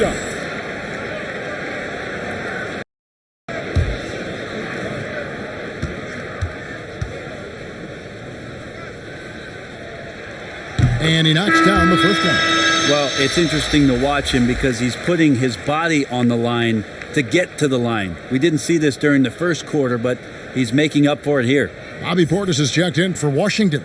shot. And he knocks down the first one. Well, it's interesting to watch him because he's putting his body on the line to get to the line. We didn't see this during the first quarter, but he's making up for it here. Bobby Portis has checked in for Washington.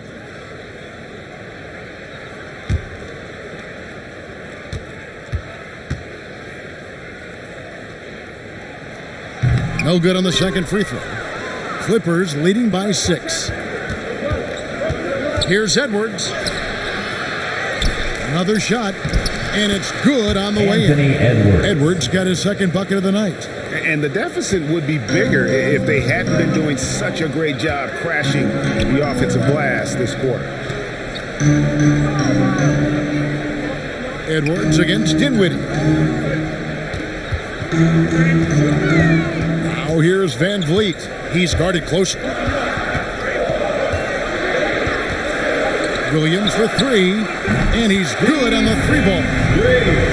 No good on the second free throw. Clippers leading by 6. Here's Edwards. Another shot, and it's good on the way in. Edwards got his second bucket of the night. And the deficit would be bigger if they hadn't been doing such a great job crashing the offensive glass this quarter. Edwards against Dinwiddie. Now here's Van Vliet. He's guarded closely. Williams for 3, and he's good on the 3-ball.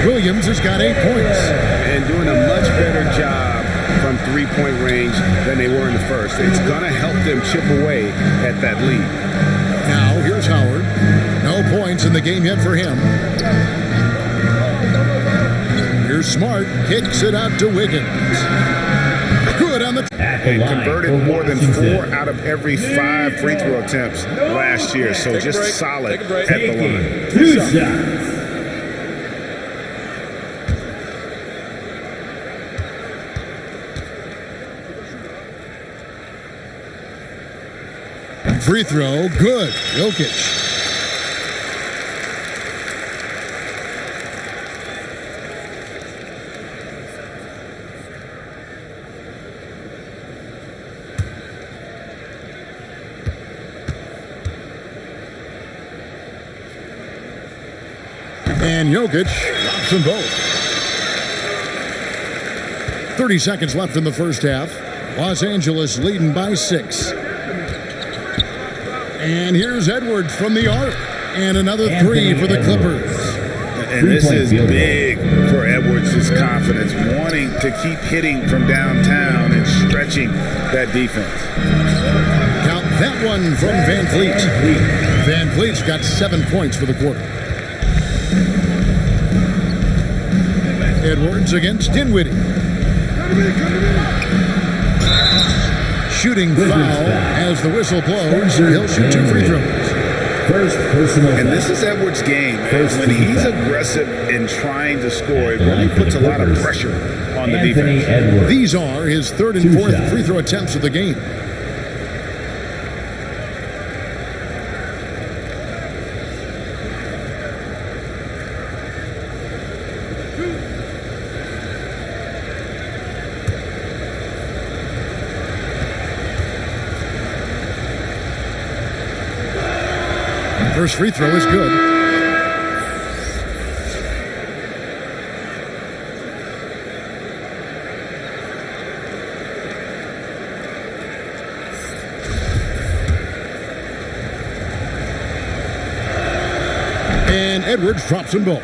Williams has got 8 points. And doing a much better job from three-point range than they were in the first. It's going to help them chip away at that lead. Now here's Howard. No points in the game yet for him. Here's Smart. Kicks it out to Wiggins. Good on the... And converted more than 4 out of every 5 free throw attempts last year. So just solid at the line. 2 shots. Free throw, good. Jokic. And Jokic drops them both. 30 seconds left in the first half. Los Angeles leading by 6. And here's Edwards from the arc. And another 3 for the Clippers. And this is big for Edwards' confidence, wanting to keep hitting from downtown and stretching that defense. Count that one from Van Vliet. Van Vliet's got 7 points for the quarter. Edwards against Dinwiddie. Shooting foul as the whistle blows. He'll shoot 2 free throws. First personal. And this is Edwards' game. When he's aggressive in trying to score, it really puts a lot of pressure on the defense. Edwards. These are his 3rd and 4th free throw attempts of the game. First free throw is good. And Edwards drops them both.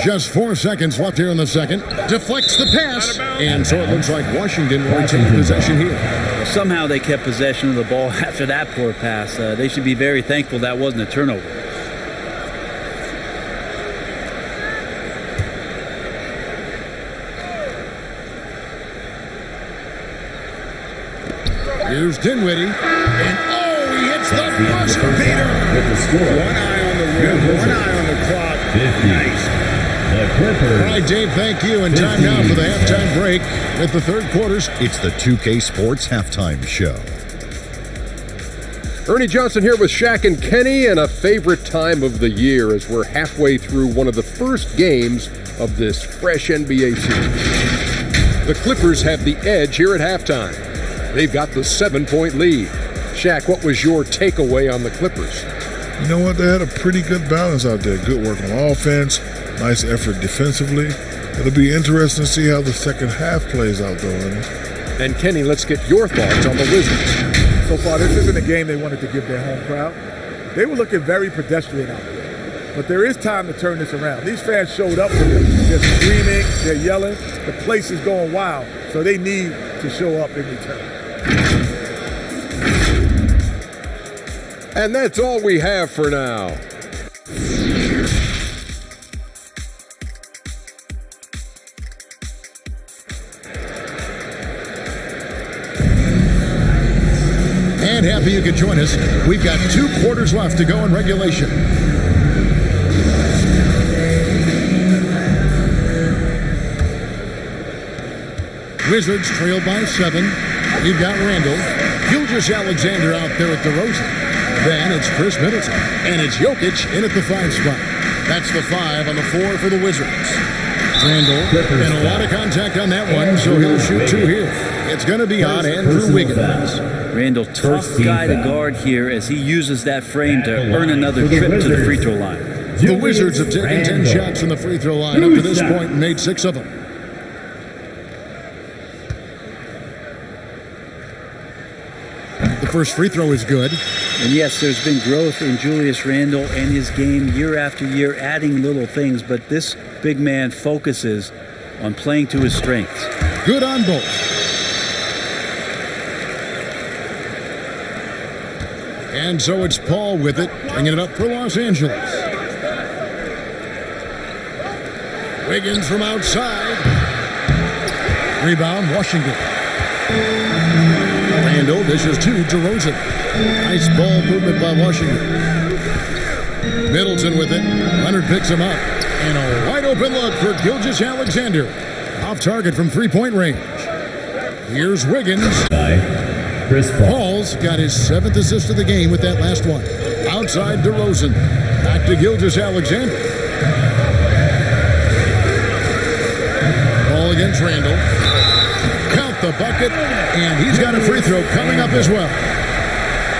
Just 4 seconds left here in the second. Deflects the pass. And so it looks like Washington will retain possession here. Somehow they kept possession of the ball after that poor pass. They should be very thankful that wasn't a turnover. Here's Dinwiddie. And he hits the buzzer beater. With the score. One eye on the rim, one eye on the clock. 50. Nice. The Clippers. All right, Dave, thank you. And time now for the halftime break with the third quarters. It's the 2K Sports Halftime Show. Ernie Johnson here with Shaq and Kenny, and a favorite time of the year as we're halfway through one of the first games of this fresh NBA series. The Clippers have the edge here at halftime. They've got the 7-point lead. Shaq, what was your takeaway on the Clippers? You know what? They had a pretty good balance out there. Good work on offense, nice effort defensively. It'll be interesting to see how the second half plays out, though, Ernie. And Kenny, let's get your thoughts on the Wizards. So far, this isn't a game they wanted to give their home crowd. They were looking very pedestrian out there. but there is time to turn this around. These fans showed up for this. They're screaming, they're yelling. The place is going wild, so they need to show up in return. And that's all we have for now. And happy you could join us. We've got 2 quarters left to go in regulation. Wizards trail by 7. You've got Randall. Gilgeous-Alexander out there at DeRozan. Then it's Chris Middleton. And it's Jokic in at the 5 spot. That's the 5 on the 4 for the Wizards. Randall, and a lot of contact on that one, so he'll shoot 2 here. It's going to be on Andrew Wiggins. Randall, tough guy to guard here as he uses that frame to earn another trip to the free throw line. The Wizards have taken 10 shots from the free throw line up to this point and made 6 of them. The first free throw is good. And yes, there's been growth in Julius Randle and his game year after year, adding little things, but this big man focuses on playing to his strengths. Good on both. And so it's Paul with it, bringing it up for Los Angeles. Wiggins from outside. Rebound, Washington. Randall dishes to DeRozan. Nice ball movement by Washington. Middleton with it. Leonard picks him up. And a wide open look for Gilgeous-Alexander. Off target from 3-point range. Here's Wiggins. Chris Paul. Paul's got his 7th assist of the game with that last one. Outside DeRozan. Back to Gilgeous-Alexander. Ball against Randall. Count the bucket, and he's got a free throw coming up as well.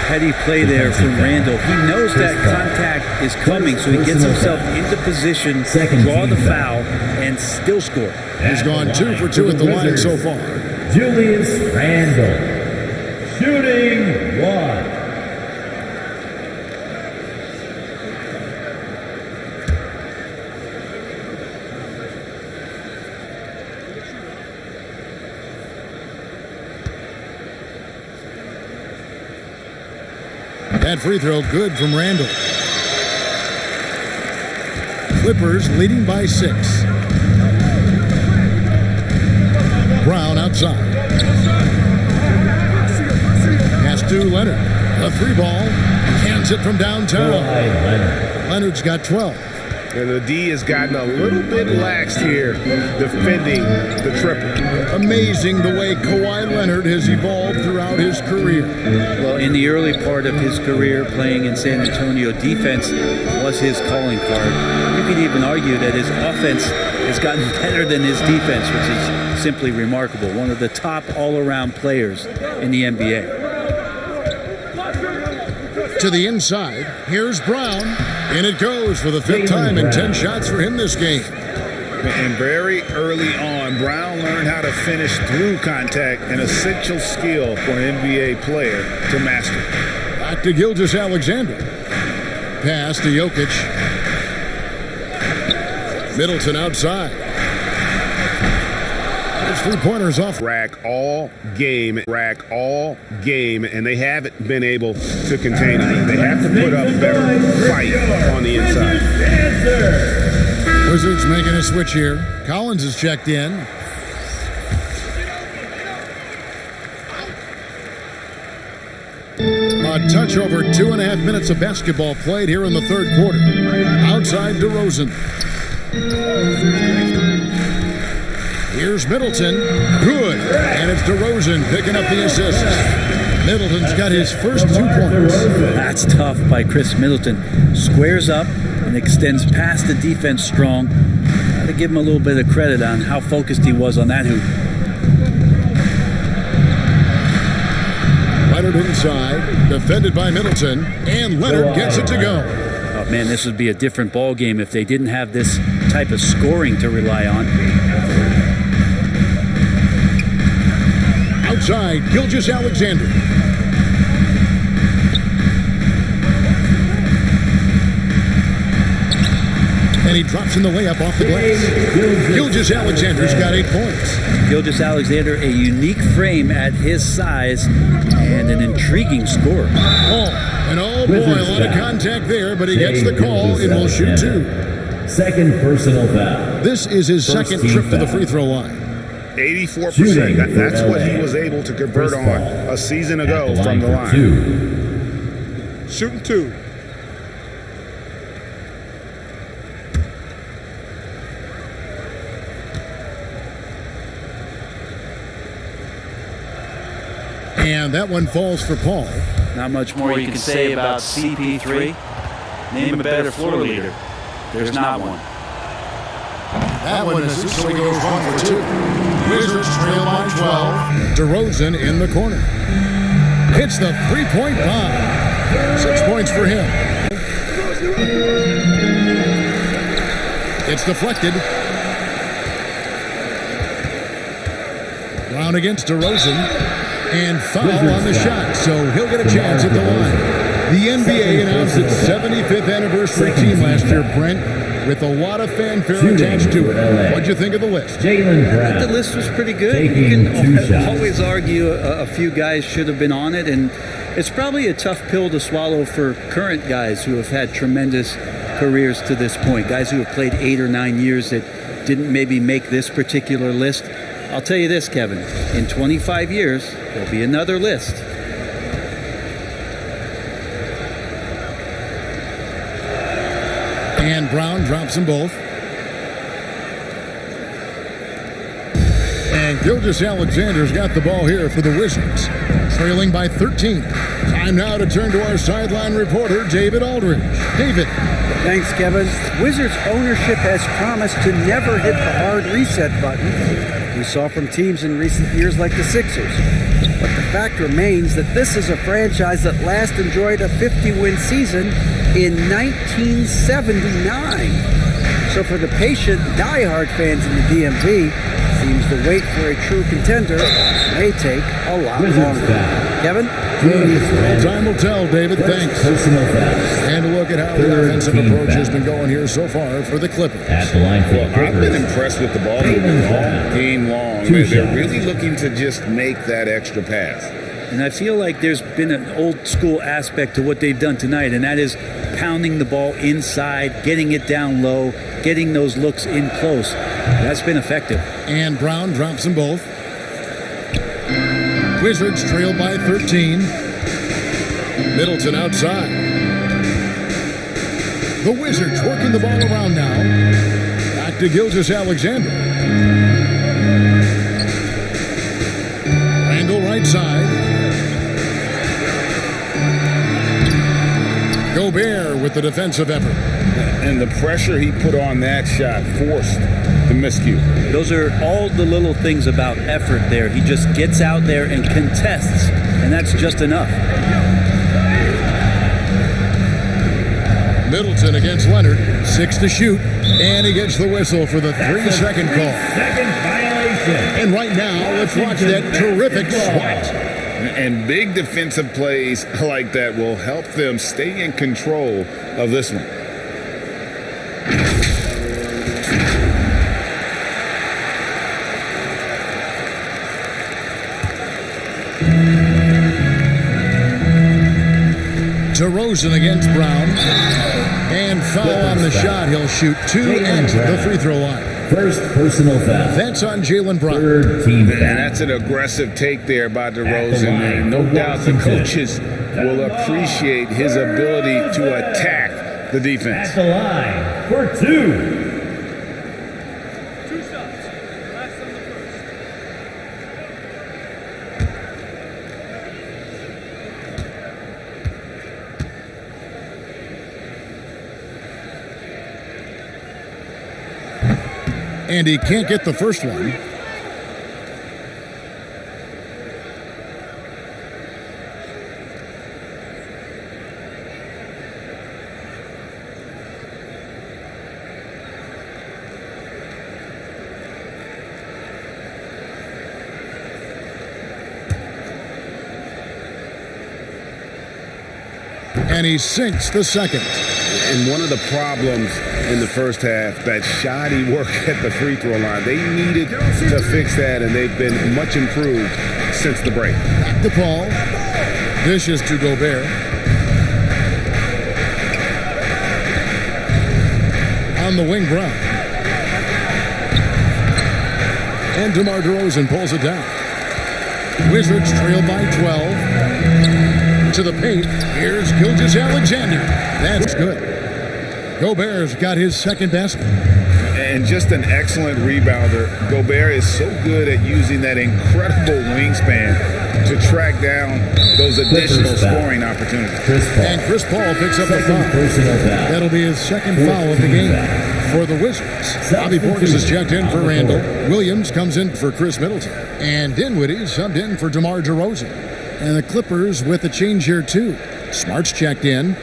Heady play there from Randall. He knows that contact is coming, so he gets himself into position, draw the foul, and still score. He's gone 2 for 2 at the line so far. Julius Randle. Shooting 1. That free throw good from Randall. Clippers leading by 6. Brown outside. Pass to Leonard. A 3 ball. Cans it from downtown. Leonard's got 12. And the D has gotten a little bit lax here defending the triple. Amazing the way Kawhi Leonard has evolved throughout his career. Well, in the early part of his career playing in San Antonio, defense was his calling card. You could even argue that his offense has gotten better than his defense, which is simply remarkable. One of the top all-around players in the NBA. To the inside, here's Brown, and it goes for the 5th time in 10 shots for him this game. And very early on, Brown learned how to finish through contact, an essential skill for an NBA player to master. Back to Gilgeous-Alexander. Pass to Jokic. Middleton outside. There's 3-pointers off. Rack all game, and they haven't been able to contain it. They have to put up better fight on the inside. Wizards making a switch here. Collins is checked in. A touch over 2.5 minutes of basketball played here in the 3rd quarter. Outside DeRozan. Here's Middleton. Good. And it's DeRozan picking up the assist. Middleton's got his first 2 points. That's tough by Chris Middleton. Squares up and extends past the defense strong. Got to give him a little bit of credit on how focused he was on that hoop. Leonard inside. Defended by Middleton. And Leonard gets it to go. Oh, man, this would be a different ball game if they didn't have this type of scoring to rely on. Outside, Gilgeous-Alexander. And he drops in the layup off the glass. Gilgeous-Alexander's got 8 points. Gilgeous-Alexander, a unique frame at his size and an intriguing scorer. And oh boy, a lot of contact there, but he gets the call and will shoot 2. Second personal foul. This is his First second team trip to the foul. free throw line. 84%. That's what he was able to convert Chris on Paul a season at ago the from the for line. 2. Shooting 2. And that one falls for Paul. Not much more you can say about CP3. Name a better floor leader. There's not one. That one misses, so he goes 1 for 2. Wizards trail by 12. DeRozan in the corner. Hits the three-point bomb. 6 points for him. It's deflected. Brown against DeRozan. And foul on the shot, so he'll get a chance at the line. The NBA announced its 75th anniversary team last year, Brent, with a lot of fanfare attached to it. What'd you think of the list? Jaylen Brown. The list was pretty good. Taking You 2 can shots. always argue a few guys should have been on it, and it's probably a tough pill to swallow for current guys who have had tremendous careers to this point. Guys who have played 8 or 9 years that didn't maybe make this particular list. I'll tell you this, Kevin. In 25 years, there'll be another list. And Brown drops them both. And Gilgeous-Alexander's got the ball here for the Wizards, trailing by 13. Time now to turn to our sideline reporter, David Aldridge. David. Thanks, Kevin. Wizards ownership has promised to never hit the hard reset button we saw from teams in recent years like the Sixers. But the fact remains that this is a franchise that last enjoyed a 50-win season in 1979. So for the patient, diehard fans in the DMV, seems the wait for a true contender may take a lot longer. Kevin? Time will tell, David. Thanks. And a look at how the offensive approach has been going here so far for the Clippers. At the line for the I've Clippers. been impressed with the ball movement all game long. They're really looking to just make that extra pass. And I feel like there's been an old school aspect to what they've done tonight, and that is pounding the ball inside, getting it down low, getting those looks in close. That's been effective. And Brown drops them both. Wizards trail by 13. Middleton outside. The Wizards working the ball around now. Back to Gilgeous-Alexander. Randall right side. Gobert with the defensive effort. And the pressure he put on that shot forced the miscue. Those are all the little things about effort there. He just gets out there and contests, and that's just enough. Middleton against Leonard. 6 to shoot. And he gets the whistle for the 3-second call. Second violation. And right now, let's watch that terrific swat. And big defensive plays like that will help them stay in control of this one. DeRozan against Brown. And foul on the shot. He'll shoot 2 and the free throw line. First personal foul. That's on Jaylen Brown. Third team foul. And that's an aggressive take there by DeRozan. And no doubt the coaches will appreciate his ability to attack the defense. At the line for 2. And he can't get the first one. And he sinks the second. And one of the problems in the first half, that shoddy work at the free throw line. They needed to fix that, and they've been much improved since the break. Back to Paul. Dishes to Gobert. On the wing, Brown. And DeMar DeRozan pulls it down. Wizards trail by 12. To the paint. Here's Gilgeous-Alexander. That's good. Gobert's got his second basket. And just an excellent rebounder. Gobert is so good at using that incredible wingspan to track down those additional scoring opportunities. And Chris Paul picks up a foul. That'll be his second foul of the game for the Wizards. Bobby Portis is checked in for Randall. Williams comes in for Chris Middleton. And Dinwiddie subbed in for DeMar DeRozan. And the Clippers with a change here too. Smart's checked in.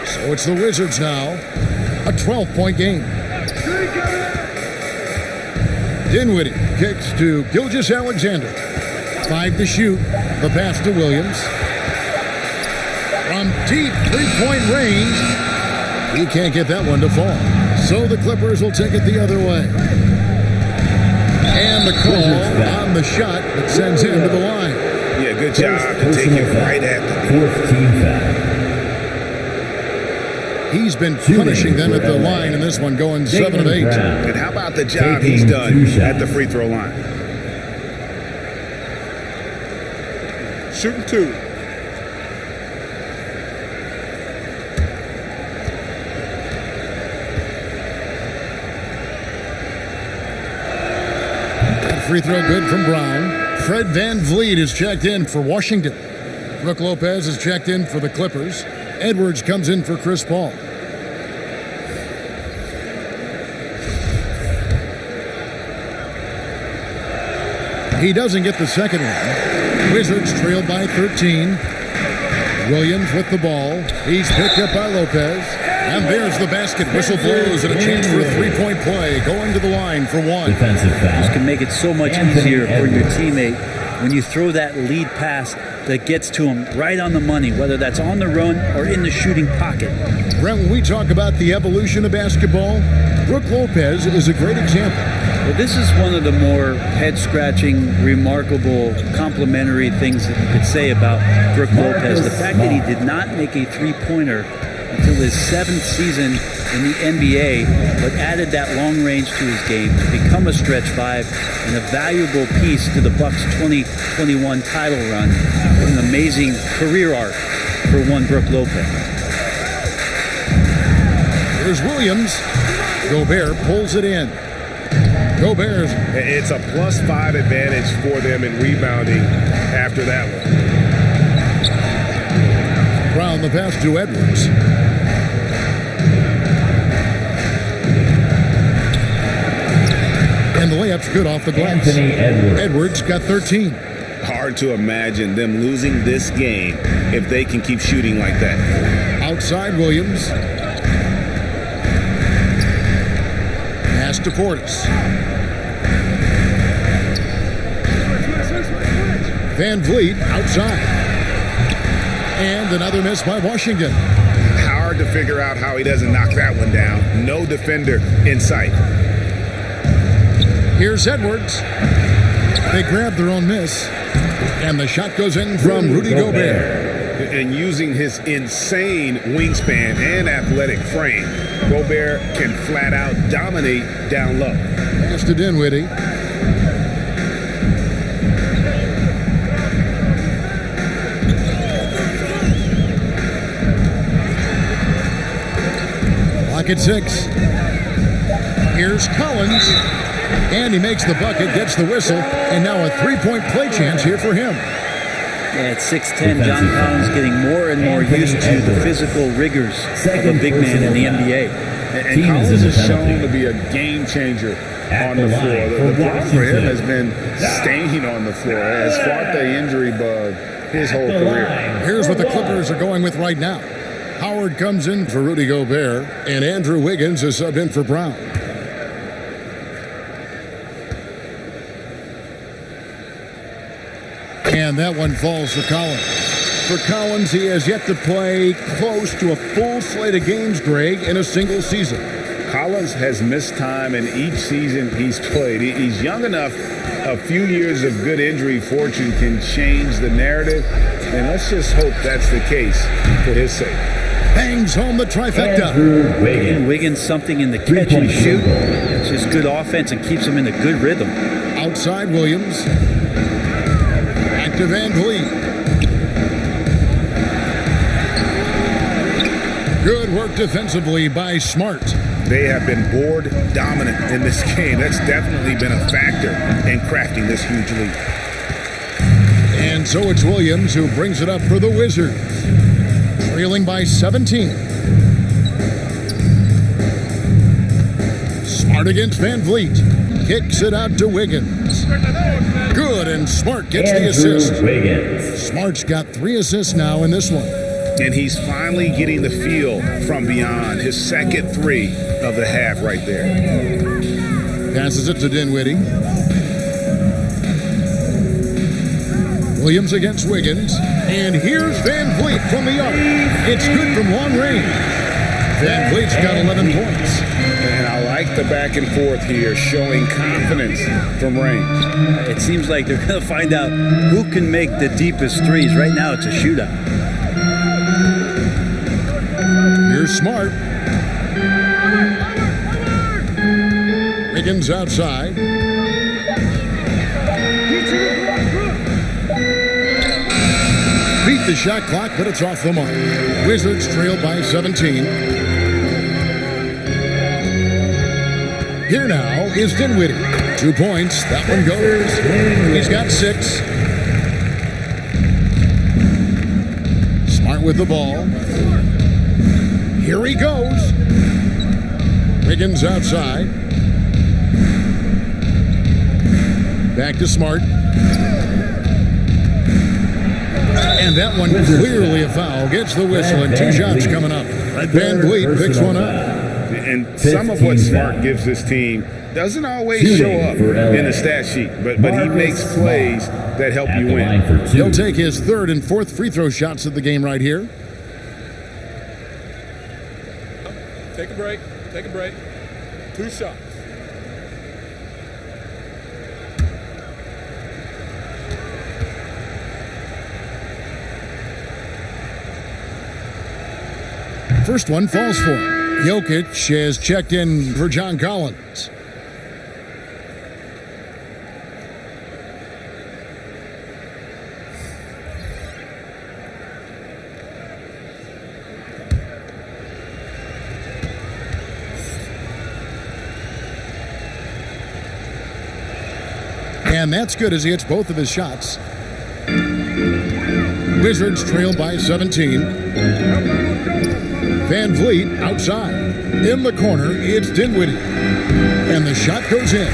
So it's the Wizards now. A 12-point game. Dinwiddie kicks to Gilgeous-Alexander. 5 to shoot. The pass to Williams. From deep three-point range. He can't get that one to fall. So the Clippers will take it the other way. And the call on the shot that sends him to the line. Yeah, good job to take it right at them. Fourth team foul. He's been punishing them at the line in this one, going 7 of 8. And how about the job he's done at the free throw line? Shooting 2. Free throw good from Brown. Fred Van Vliet is checked in for Washington. Brook Lopez is checked in for the Clippers. Edwards comes in for Chris Paul. He doesn't get the second one. Wizards trailed by 13. Williams with the ball. He's picked up by Lopez. And there's the basket. Whistle blows and a chance for a three-point play. Going to the line for one. Defensive foul. This can make it so much easier for your teammate when you throw that lead pass that gets to him right on the money, whether that's on the run or in the shooting pocket. Brent, when we talk about the evolution of basketball, Brook Lopez is a great example. Well, this is one of the more head-scratching, remarkable, complimentary things that you could say about Brook Lopez. The fact that he did not make a three-pointer until his 7th season in the NBA, but added that long range to his game to become a stretch 5 and a valuable piece to the Bucks' 2021 title run. An amazing career arc for one Brook Lopez. Here's Williams. Gobert pulls it in. Gobert's. It's a +5 advantage for them in rebounding after that one. Brown the pass to Edwards. And the layup's good off the glass. Anthony Edwards. Edwards got 13. Hard to imagine them losing this game if they can keep shooting like that. Outside Williams. Pass to Portis. Van Vliet outside. And another miss by Washington. Hard to figure out how he doesn't knock that one down. No defender in sight. Here's Edwards. They grab their own miss. And the shot goes in from Rudy Gobert. And using his insane wingspan and athletic frame, Gobert can flat out dominate down low. Pass to Dinwiddie. Clock at 6. Here's Collins. And he makes the bucket, gets the whistle, and now a three-point play chance here for him. At 6'10", John Collins getting more and more used to the physical rigors of a big man in the NBA. And Collins is shown to be a game changer on the floor. The problem for him has been staying on the floor. Has fought the injury bug his whole career. Here's what the Clippers are going with right now. Howard comes in for Rudy Gobert, and Andrew Wiggins is subbed in for Brown. And that one falls for Collins. For Collins, he has yet to play close to a full slate of games, Greg, in a single season. Collins has missed time in each season he's played. He's young enough. A few years of good injury fortune can change the narrative, and let's just hope that's the case for his sake. Bangs home the trifecta. And Wiggins something in the catch and shoot. It's just good offense and keeps him in a good rhythm. Outside Williams. Back to Van Vliet. Good work defensively by Smart. They have been board dominant in this game. That's definitely been a factor in crafting this huge lead. And so it's Williams who brings it up for the Wizards. Trailing by 17. Smart against Van Vliet. Kicks it out to Wiggins. Good, and Smart gets the assist. Wiggins. Smart's got 3 assists now in this one. And he's finally getting the feel from beyond. His second 3 of the half right there. Passes it to Dinwiddie. Williams against Wiggins. And here's Van Vliet from the arc. It's good from long range. Van Vliet's got 11 points. And I like the back and forth here, showing confidence from range. It seems like they're going to find out who can make the deepest threes. Right now, it's a shootout. Here's Smart. Wiggins outside. Beat the shot clock, but it's off the mark. Wizards trail by 17. Here now is Dinwiddie. 2 points. That one goes. He's got 6. Smart with the ball. Here he goes. Wiggins outside. Back to Smart. And that one clearly a foul. Gets the whistle, and 2 shots coming up. Van Vliet picks one up. And some of what Smart gives this team doesn't always show up in the stat sheet, but he makes plays that help you win. He'll take his 3rd and 4th free throw shots of the game right here. Take a break. Take a break. 2 shots. First one falls for him. Jokic has checked in for John Collins. And that's good as he hits both of his shots. Wizards trail by 17. Van Vliet outside. In the corner, it's Dinwiddie. And the shot goes in.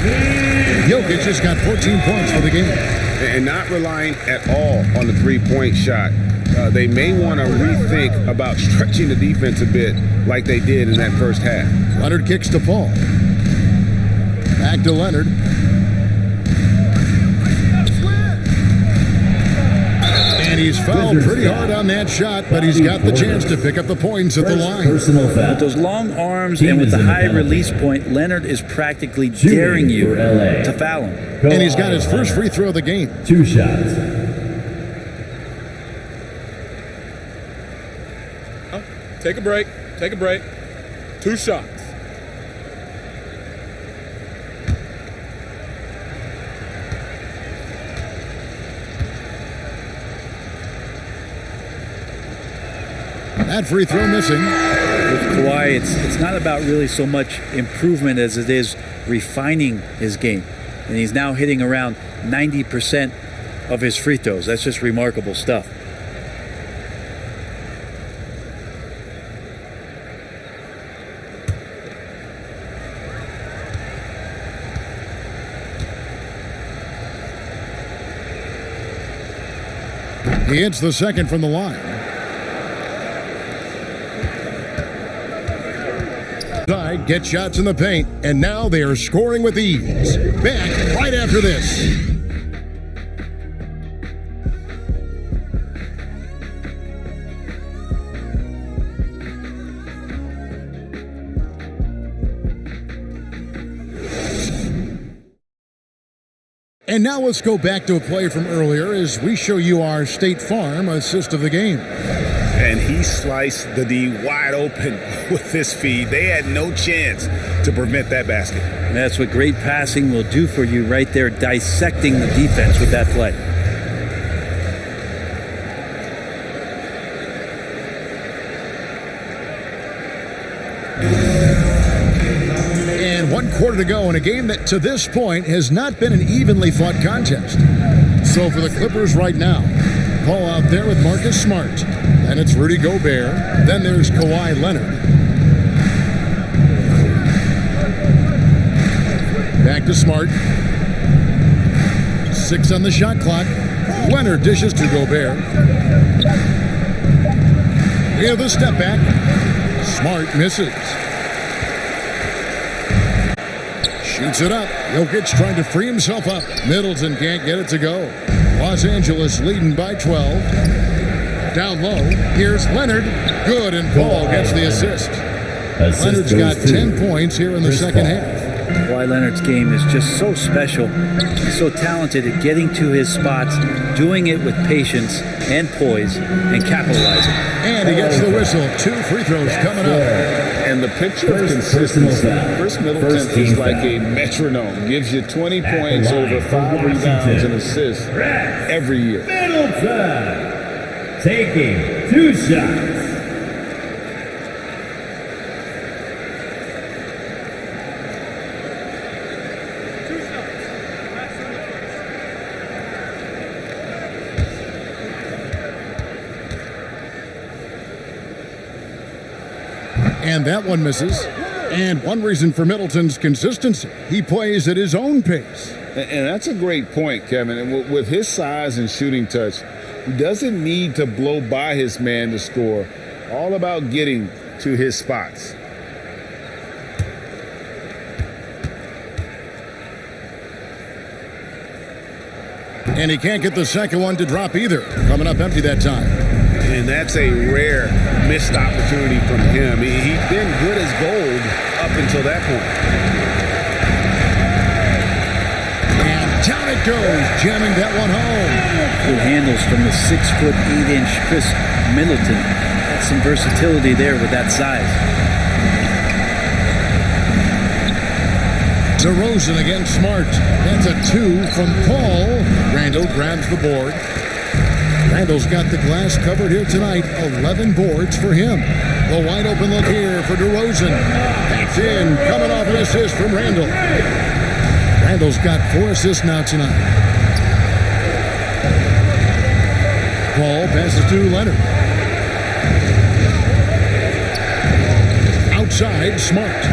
Jokic just got 14 points for the game. And not relying at all on the three-point shot. They may want to rethink about stretching the defense a bit like they did in that first half. Leonard kicks to Paul. Back to Leonard. And he's fouled pretty hard on that shot, but he's got the chance to pick up the points at the line. Personal foul. With those long arms and with the high release point, Leonard is practically daring you to foul him. And he's got his first free throw of the game. 2 shots. Take a break. Take a break. 2 shots. That free throw missing. With Kawhi, it's not about really so much improvement as it is refining his game. And he's now hitting around 90% of his free throws. That's just remarkable stuff. He hits the second from the line. Side gets shots in the paint, and now they are scoring with ease. Back right after this. And now let's go back to a play from earlier as we show you our State Farm assist of the game. And he sliced the D wide open with his feed. They had no chance to prevent that basket. That's what great passing will do for you right there, dissecting the defense with that play. And 1 quarter to go in a game that to this point has not been an evenly fought contest. So for the Clippers right now, Paul out there with Marcus Smart. And it's Rudy Gobert. Then there's Kawhi Leonard. Back to Smart. 6 on the shot clock. Leonard dishes to Gobert. Here's the step back. Smart misses. Shoots it up. Jokic trying to free himself up. Middleton can't get it to go. Los Angeles leading by 12. Down low. Here's Leonard. Good, and Paul gets the assist. Leonard's got 10 points here in the second half. Kawhi Leonard's game is just so special. He's so talented at getting to his spots, doing it with patience and poise, and capitalizing. And he gets the whistle. 2 free throws coming up. And the picture of consistency. Chris Middleton is like a metronome. Gives you 20 points, over 5 rebounds and assists every year. Middleton taking 2 shots. And that one misses. And one reason for Middleton's consistency, he plays at his own pace. And that's a great point, Kevin. And with his size and shooting touch, he doesn't need to blow by his man to score. All about getting to his spots. And he can't get the second one to drop either. Coming up empty that time. And that's a rare missed opportunity from him. He's been good as gold up until that point. And down it goes, jamming that one home. Good handles from the 6'8" Chris Middleton. That's some versatility there with that size. DeRozan against Smart. That's a 2 from Paul. Randall grabs the board. Randall's got the glass covered here tonight. 11 boards for him. The wide open look here for DeRozan. That's in. Coming off an assist from Randall. Randall's got 4 assists now tonight. Paul passes to Leonard. Outside, Smart.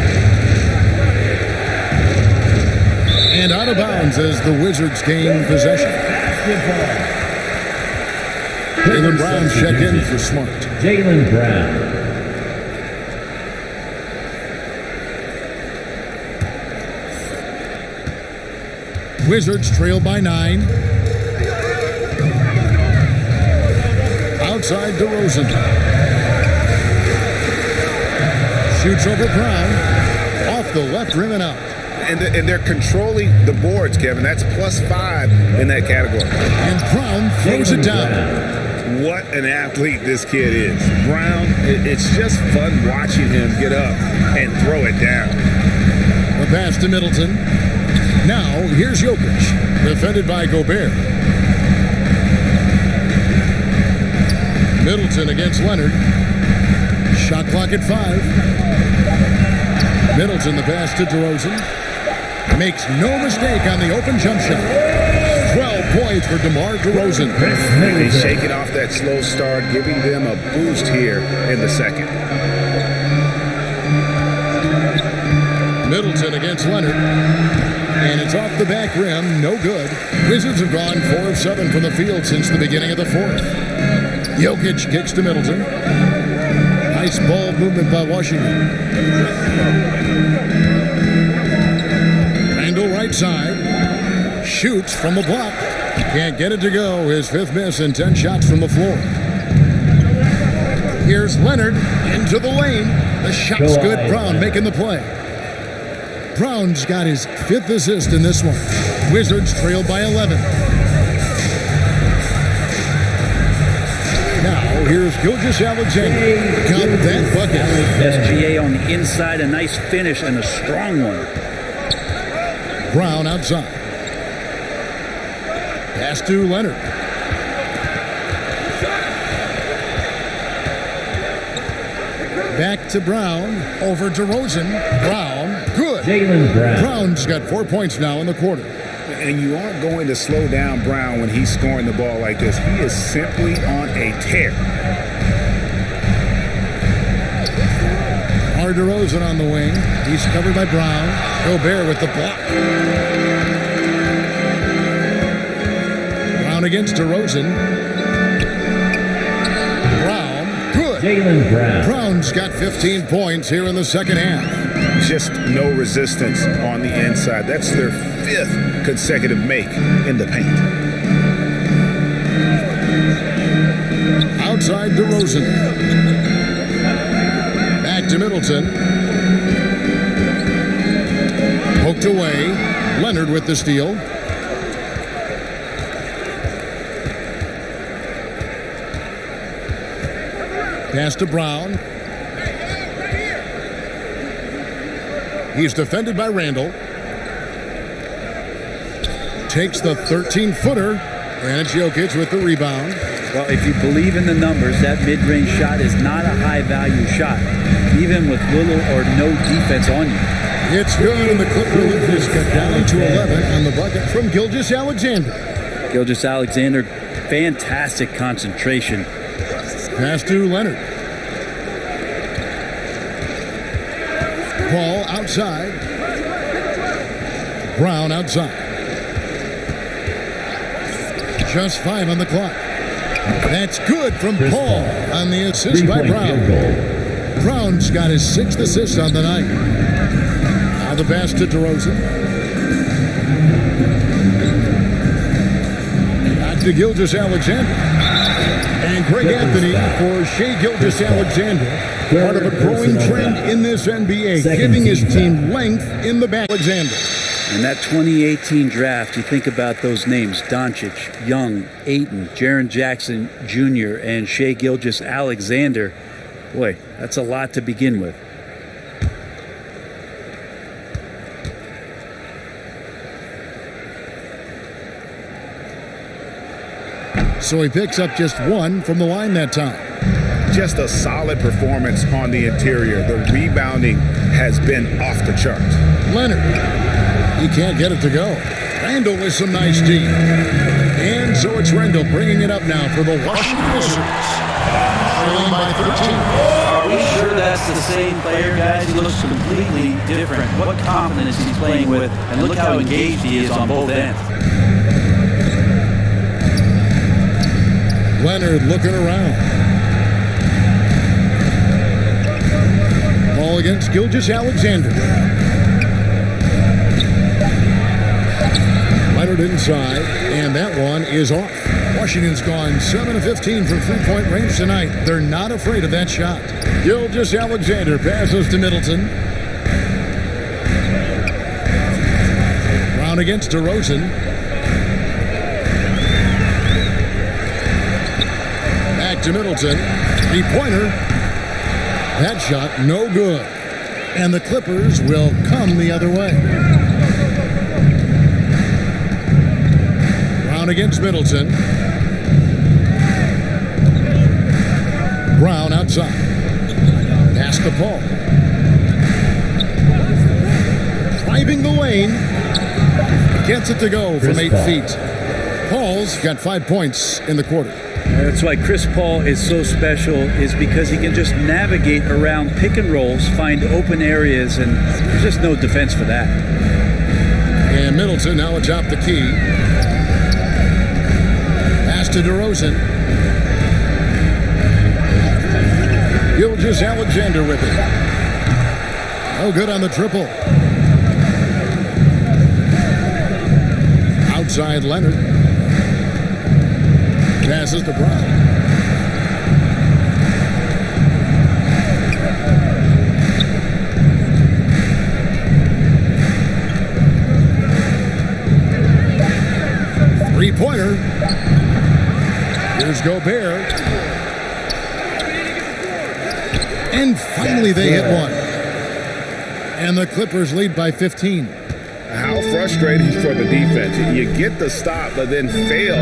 And out of bounds as the Wizards gain possession. Jaylen Brown check in for Smart. Jaylen Brown. Wizards trail by 9. Outside DeRozan. Shoots over Brown. Off the left rim and out. And they're controlling the boards, Kevin. That's +5 in that category. And Brown throws it down. What an athlete this kid is. Brown, it's just fun watching him get up and throw it down. The pass to Middleton. Now, here's Jokic, defended by Gobert. Middleton against Leonard. Shot clock at 5. Middleton, the pass to DeRozan. Makes no mistake on the open jump shot. 12 points for DeMar DeRozan. They shake it off that slow start, giving them a boost here in the second. Middleton against Leonard. And it's off the back rim, no good. Wizards have gone 4 of 7 from the field since the beginning of the 4th. Jokic kicks to Middleton. Nice ball movement by Washington. Randall right side. Shoots from the block. Can't get it to go. His 5th miss and 10 shots from the floor. Here's Leonard into the lane. The shot's good. Brown making the play. Brown's got his 5th assist in this one. Wizards trail by 11. Now, here's Gilgeous Alexander. Count that bucket. SGA on the inside, a nice finish and a strong one. Brown outside. Pass to Leonard. Back to Brown. Over to Rosen. Brown. Good. Jaylen Brown. Brown's got 4 points now in the quarter. And you aren't going to slow down Brown when he's scoring the ball like this. He is simply on a tear. DeRozan on the wing. He's covered by Brown. Gobert with the block. Brown against DeRozan. Brown. Good. Jaylen Brown. Brown's got 15 points here in the second half. Just no resistance on the inside. That's their 5th consecutive make in the paint. Outside DeRozan. Back to Middleton. Poked away. Leonard with the steal. Pass to Brown. He's defended by Randall. Takes the 13-footer. And it's Jokic with the rebound. Well, if you believe in the numbers, that mid-range shot is not a high-value shot, even with little or no defense on you. It's good, and the Clippers cut down to 11 on the bucket from Gilgeous Alexander. Gilgeous Alexander, fantastic concentration. Pass to Leonard. Paul outside. Brown outside. Just 5 on the clock. That's good from Paul on the assist by Brown. Brown's got his 6th assist on the night. Now the pass to DeRozan. Back to Gilgeous Alexander. And Greg Anthony for Shai Gilgeous-Alexander. Part of a growing trend in this NBA, giving his team length in the back. Alexander. In that 2018 draft, you think about those names: Doncic, Young, Ayton, Jaren Jackson Jr., and Shai Gilgeous-Alexander. Boy, that's a lot to begin with. So he picks up just 1 from the line that time. Just a solid performance on the interior. The rebounding has been off the charts. Leonard. He can't get it to go. Randall with some nice D. And so it's Randall bringing it up now for the Washington Wizards. Trailing by 13. Are we sure that's the same player, guys? He looks completely different. What confidence he's playing with, and look how engaged he is on both ends. Leonard looking around. Ball against Gilgeous-Alexander. Leonard inside, and that one is off. Washington's gone 7 of 15 from three-point range tonight. They're not afraid of that shot. Gilgeous-Alexander passes to Middleton. Brown against DeRozan. Back to Middleton. Three-pointer. That shot no good. And the Clippers will come the other way. Brown against Middleton. Brown outside. Pass to Paul. Driving the lane. Gets it to go from 8 feet. Paul's got 5 points in the quarter. That's why Chris Paul is so special, is because he can just navigate around pick and rolls, find open areas, and there's just no defense for that. And Middleton now atop the key. Pass to DeRozan. Gilgeous-Alexander with it. No good on the triple. Outside Leonard. Passes to Brown. Three-pointer. Here's Gobert. And finally they hit one. And the Clippers lead by 15. How frustrating for the defense. You get the stop, but then fail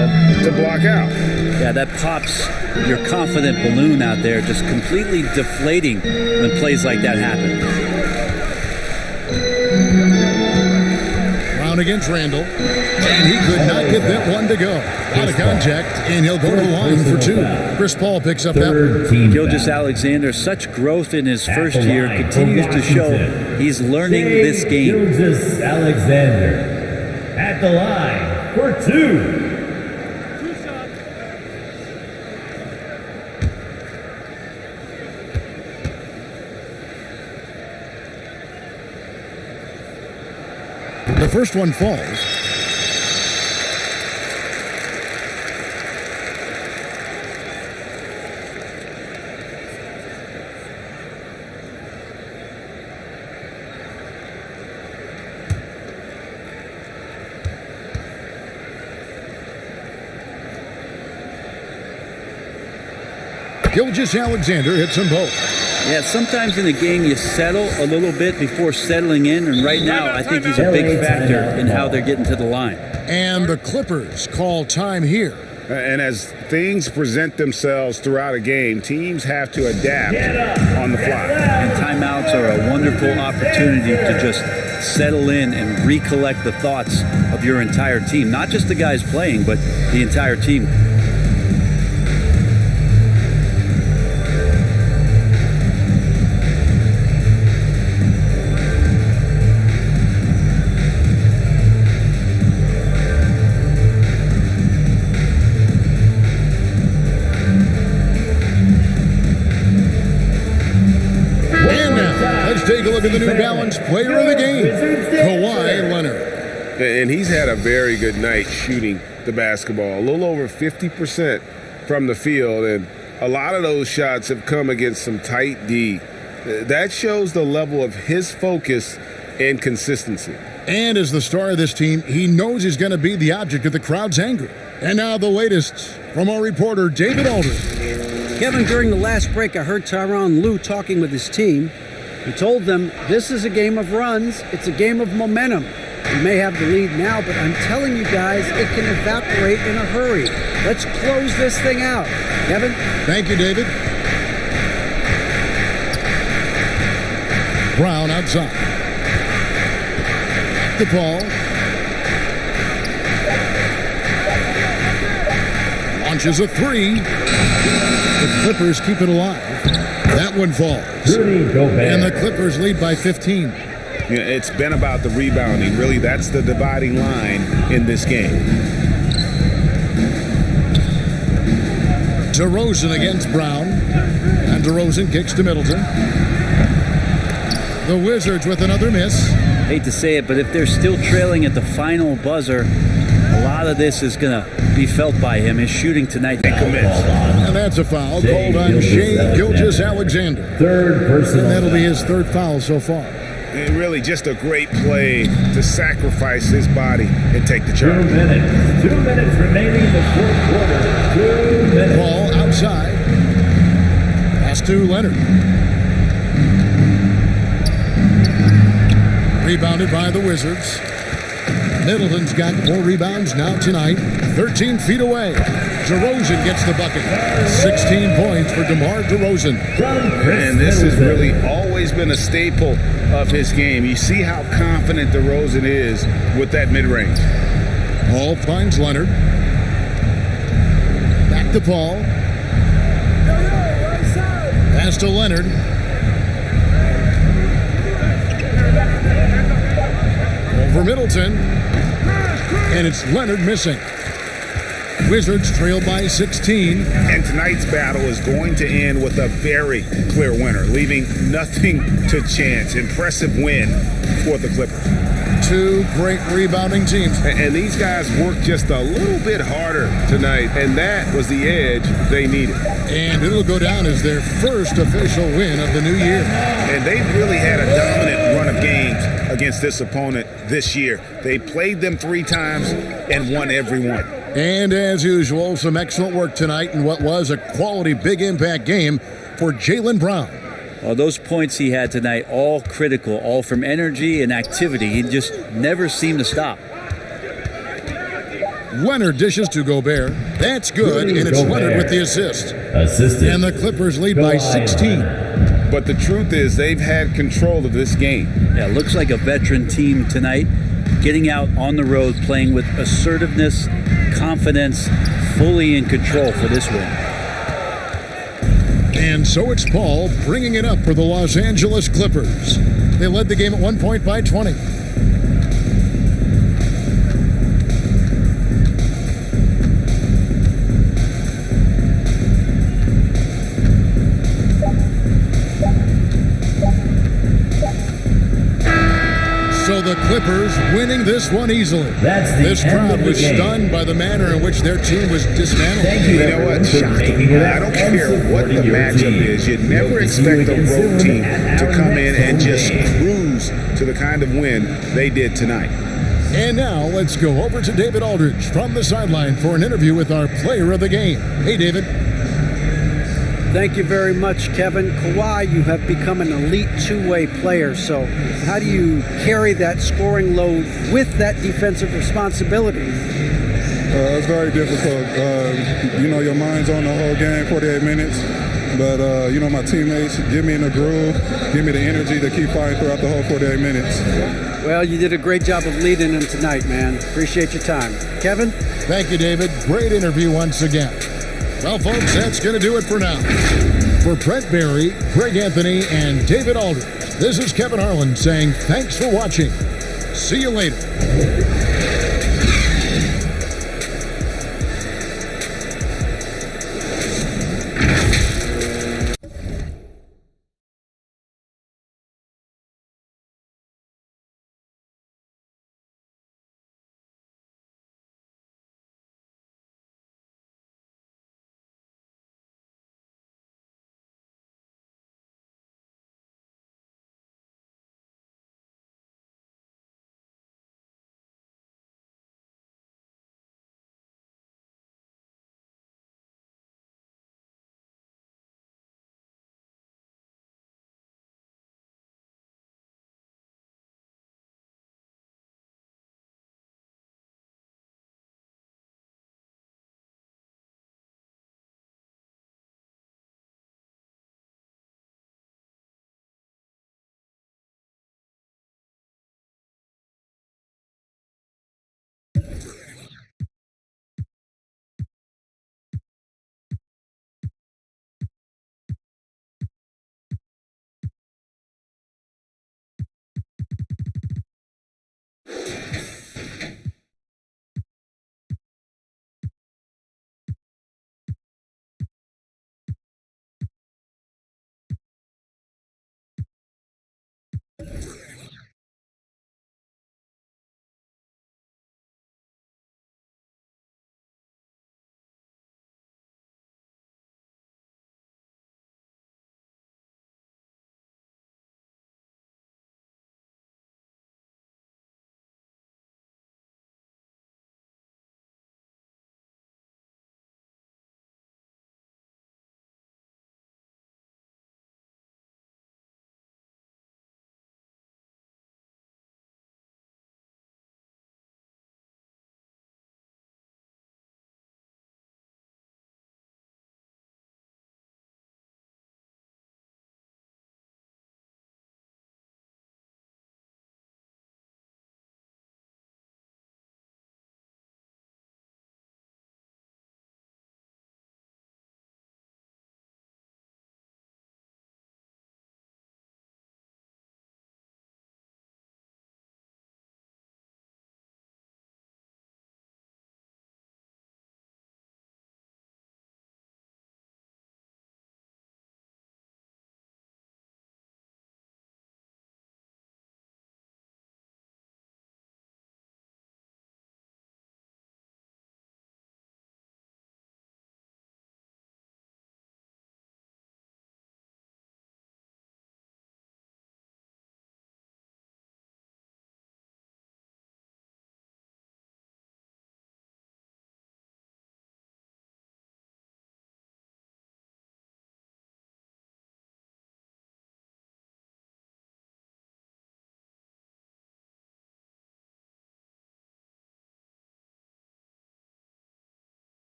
to block out. Yeah, that pops your confident balloon out there, just completely deflating when plays like that happen. Brown against Randall. And he could not get that one to go. Out of contact, and he'll go to the line for two. Chris Paul picks up that one. Gilgeous-Alexander, such growth in his first year, continues to show he's learning this game. Gilgeous-Alexander at the line for two. The first one falls. Gilgeous-Alexander hits them both. Yeah, sometimes in a game you settle a little bit before settling in, and right now I think he's a big factor in how they're getting to the line. And the Clippers call time here. And as things present themselves throughout a game, teams have to adapt on the fly. And timeouts are a wonderful opportunity to just settle in and recollect the thoughts of your entire team. Not just the guys playing, but the entire team. Take a look at the New Balance player of the game, Kawhi Leonard. And he's had a very good night shooting the basketball, a little over 50% from the field, and a lot of those shots have come against some tight D. That shows the level of his focus and consistency. And as the star of this team, he knows he's going to be the object of the crowd's anger. And now the latest from our reporter, David Aldridge. Kevin, during the last break, I heard Tyronn Lue talking with his team. He told them, this is a game of runs. It's a game of momentum. We may have the lead now, but I'm telling you guys, it can evaporate in a hurry. Let's close this thing out. Kevin? Thank you, David. Brown outside. Back to Paul. Launches a three. The Clippers keep it alive. That one falls. And the Clippers lead by 15. It's been about the rebounding. Really, that's the dividing line in this game. DeRozan against Brown. And DeRozan kicks to Middleton. The Wizards with another miss. Hate to say it, but if they're still trailing at the final buzzer, a lot of this is going to be felt by him. His shooting tonight commits. And that's a foul called on Shai Gilgeous-Alexander. Third personal. And that'll be his third foul so far. And really just a great play to sacrifice his body and take the charge. 2 minutes. 2 minutes remaining in the fourth quarter. 2 minutes. Ball outside. Pass to Leonard. Rebounded by the Wizards. Middleton's got 4 rebounds now tonight. 13 feet away. DeRozan gets the bucket. 16 points for DeMar DeRozan. And this has really always been a staple of his game. You see how confident DeRozan is with that mid-range. Paul finds Leonard. Back to Paul. Pass to Leonard. Over Middleton. And it's Leonard missing. Wizards trail by 16. And tonight's battle is going to end with a very clear winner, leaving nothing to chance. Impressive win for the Clippers. 2 great rebounding teams. And these guys worked just a little bit harder tonight, and that was the edge they needed. And it'll go down as their first official win of the new year. And they've really had a dominant run of games against this opponent this year. They played them 3 times and won every one. And as usual, some excellent work tonight in what was a quality big impact game for Jaylen Brown. Well, those points he had tonight, all critical, all from energy and activity. He just never seemed to stop. Leonard dishes to Gobert. That's good, and it's Leonard with the assist. Assisted. And the Clippers lead by 16. But the truth is they've had control of this game. Yeah, looks like a veteran team tonight, getting out on the road, playing with assertiveness, confidence, fully in control for this win. And so it's Paul bringing it up for the Los Angeles Clippers. They led the game at one point by 20. So the Clippers winning this one easily. This crowd was stunned by the manner in which their team was dismantled. You know what? Shocking. I don't care what the matchup is. You'd never expect a road team to come in and just cruise to the kind of win they did tonight. And now let's go over to David Aldridge from the sideline for an interview with our player of the game. Hey, David. Thank you very much, Kevin. Kawhi, you have become an elite two-way player. So how do you carry that scoring load with that defensive responsibility? It's very difficult. Your mind's on the whole game, 48 minutes. But, my teammates get me in the groove, give me the energy to keep fighting throughout the whole 48 minutes. Well, you did a great job of leading them tonight, man. Appreciate your time. Kevin? Thank you, David. Great interview once again. Well, folks, that's going to do it for now. For Brent Berry, Greg Anthony, and David Aldridge, this is Kevin Harlan saying thanks for watching. See you later.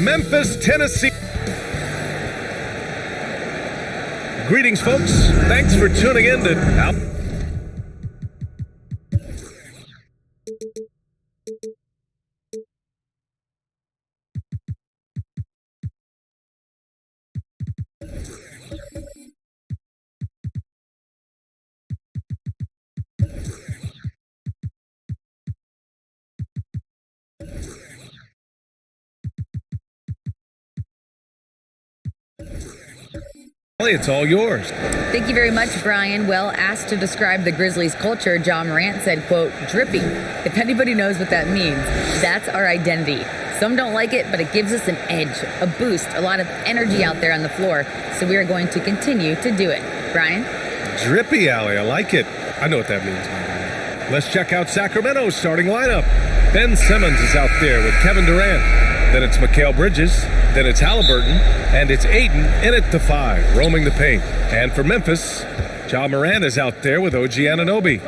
Memphis, Tennessee. Greetings, folks. Thanks for tuning in to It's all yours. Thank you very much, Brian. Well, asked to describe the Grizzlies' culture, John Morant said, quote, drippy. If anybody knows what that means, that's our identity. Some don't like it, but it gives us an edge, a boost, a lot of energy out there on the floor. So we are going to continue to do it. Brian? Drippy, Allie. I like it. I know what that means. Let's check out Sacramento's starting lineup. Ben Simmons is out there with Kevin Durant. Then it's Mikal Bridges. Then it's Halliburton. And it's Aiden in at the 5, roaming the paint. And for Memphis, Ja Morant is out there with OG Anunoby.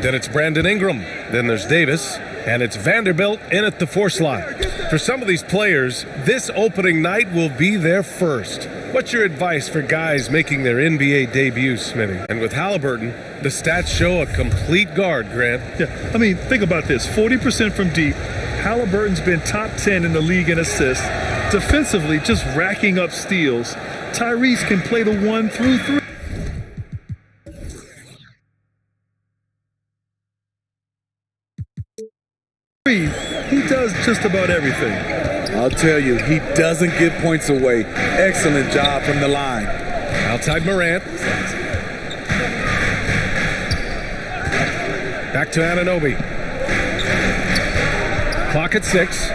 Then it's Brandon Ingram. Then there's Davis. And it's Vanderbilt in at the 4 slot. For some of these players, this opening night will be their first. What's your advice for guys making their NBA debuts, Smitty? And with Halliburton, the stats show a complete guard, Grant. Yeah, I mean, think about this. 40% from deep. Halliburton's been top 10 in the league in assists. Defensively, just racking up steals. Tyrese can play the 1 through 3. He does just about everything. I'll tell you, he doesn't give points away. Excellent job from the line. Outside Morant. Back to Anunoby. Clock at 6.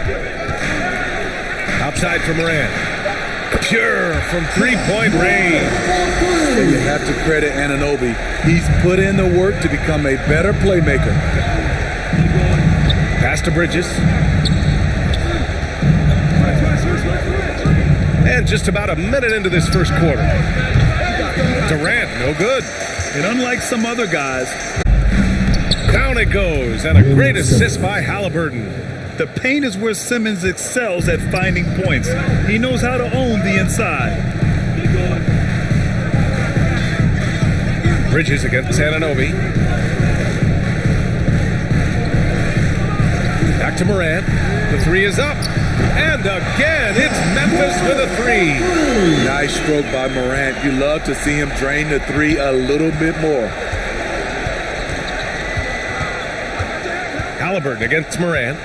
Outside for Morant. Pure from three-point range. And you have to credit Anunoby. He's put in the work to become a better playmaker. Pass to Bridges. And just about a minute into this first quarter. Durant, no good. And unlike some other guys, down it goes. And a great assist by Halliburton. The paint is where Simmons excels at finding points. He knows how to own the inside. Bridges against Anunoby. Back to Morant. The three is up. And again, it's Memphis with a three. Nice stroke by Morant. You love to see him drain the three a little bit more. Halliburton against Morant.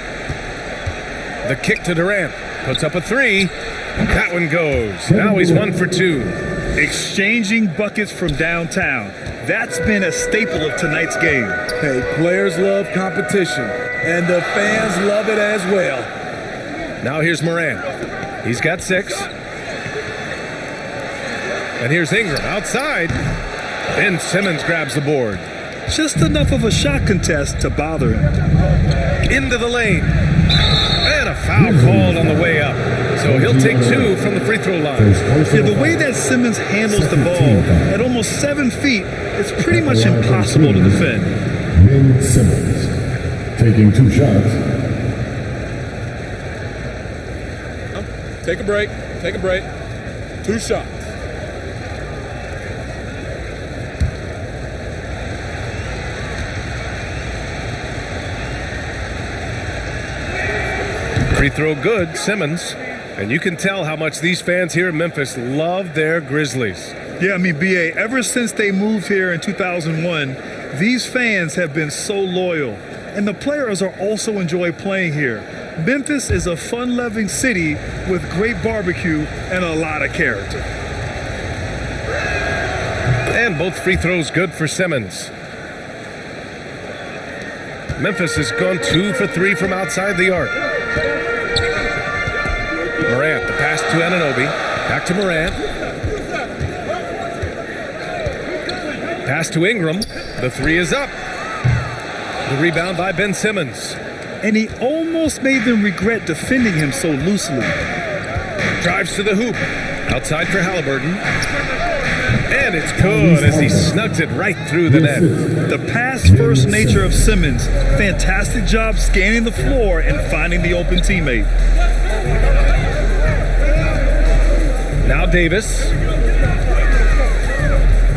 The kick to Durant. Puts up a three. That one goes. Now he's 1 for 2. Exchanging buckets from downtown. That's been a staple of tonight's game. Hey, players love competition, and the fans love it as well. Now here's Morant. He's got 6. And here's Ingram outside. Ben Simmons grabs the board. Just enough of a shot contest to bother him. Into the lane. And a foul called on the way up. So he'll take 2 from the free throw line. Yeah, the way that Simmons handles the ball at almost 7 feet, it's pretty much impossible to defend. Ben Simmons taking 2 shots. Take a break. Take a break. 2 shots. Free throw good, Simmons. And you can tell how much these fans here in Memphis love their Grizzlies. Yeah, I mean, B.A., ever since they moved here in 2001, these fans have been so loyal. And the players are also enjoy playing here. Memphis is a fun-loving city with great barbecue and a lot of character. And both free throws good for Simmons. Memphis has gone 2 for 3 from outside the arc. Morant, the pass to Anunoby. Back to Morant. Pass to Ingram. The three is up. The rebound by Ben Simmons. And he almost made them regret defending him so loosely. Drives to the hoop. Outside for Halliburton. And it's good as he snugs it right through the net. The pass-first nature of Simmons. Fantastic job scanning the floor and finding the open teammate. Now Davis.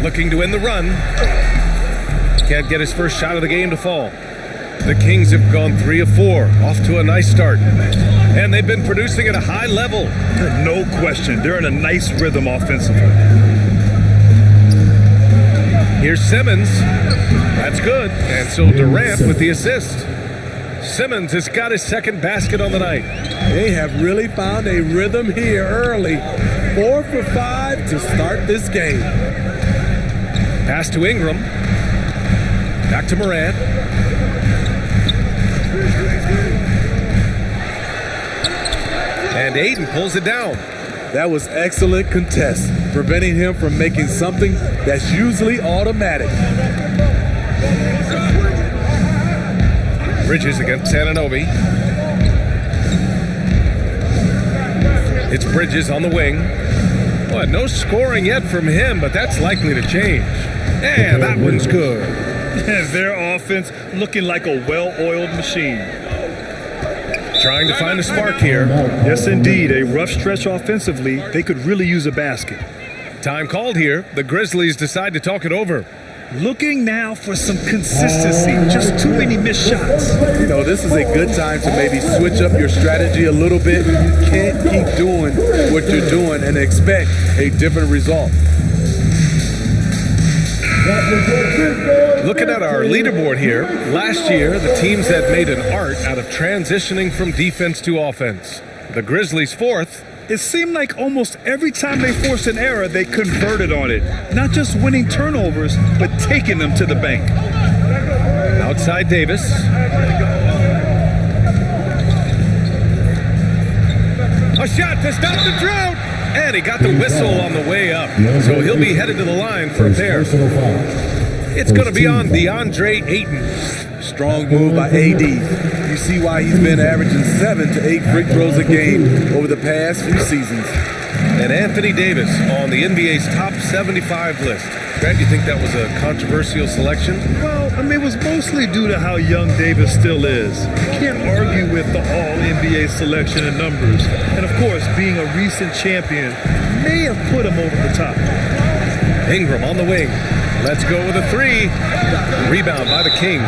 Looking to win the run. Can't get his first shot of the game to fall. The Kings have gone 3 of 4. Off to a nice start. And they've been producing at a high level. No question. They're in a nice rhythm offensively. Here's Simmons. That's good. And so Durant with the assist. Simmons has got his second basket on the night. They have really found a rhythm here early. 4 for 5 to start this game. Pass to Ingram. Back to Morant. And Ayton pulls it down. That was excellent contest, preventing him from making something that's usually automatic. Bridges against Anunoby. It's Bridges on the wing. Well, no scoring yet from him, but that's likely to change. And that one's good. Their offense looking like a well-oiled machine. Trying to find a spark here. Yes, indeed. A rough stretch offensively. They could really use a basket. Time called here. The Grizzlies decide to talk it over. Looking now for some consistency. Just too many missed shots. You know, this is a good time to maybe switch up your strategy a little bit. You can't keep doing what you're doing and expect a different result. Looking at our leaderboard here, last year the teams had made an art out of transitioning from defense to offense. The Grizzlies 4th. It seemed like almost every time they forced an error, they converted on it. Not just winning turnovers, but taking them to the bank. Outside Davis. A shot to stop the drought. And he got the whistle on the way up. So he'll be headed to the line for a pair. It's going to be on DeAndre Ayton. Strong move by AD. You see why he's been averaging 7 to 8 free throws a game over the past few seasons. And Anthony Davis on the NBA's top 75 list. Grant, you think that was a controversial selection? Well, I mean, it was mostly due to how young Davis still is. You can't argue with the all-NBA selection and numbers. And, of course, being a recent champion may have put him over the top. Ingram on the wing. Let's go with a 3. Rebound by the Kings.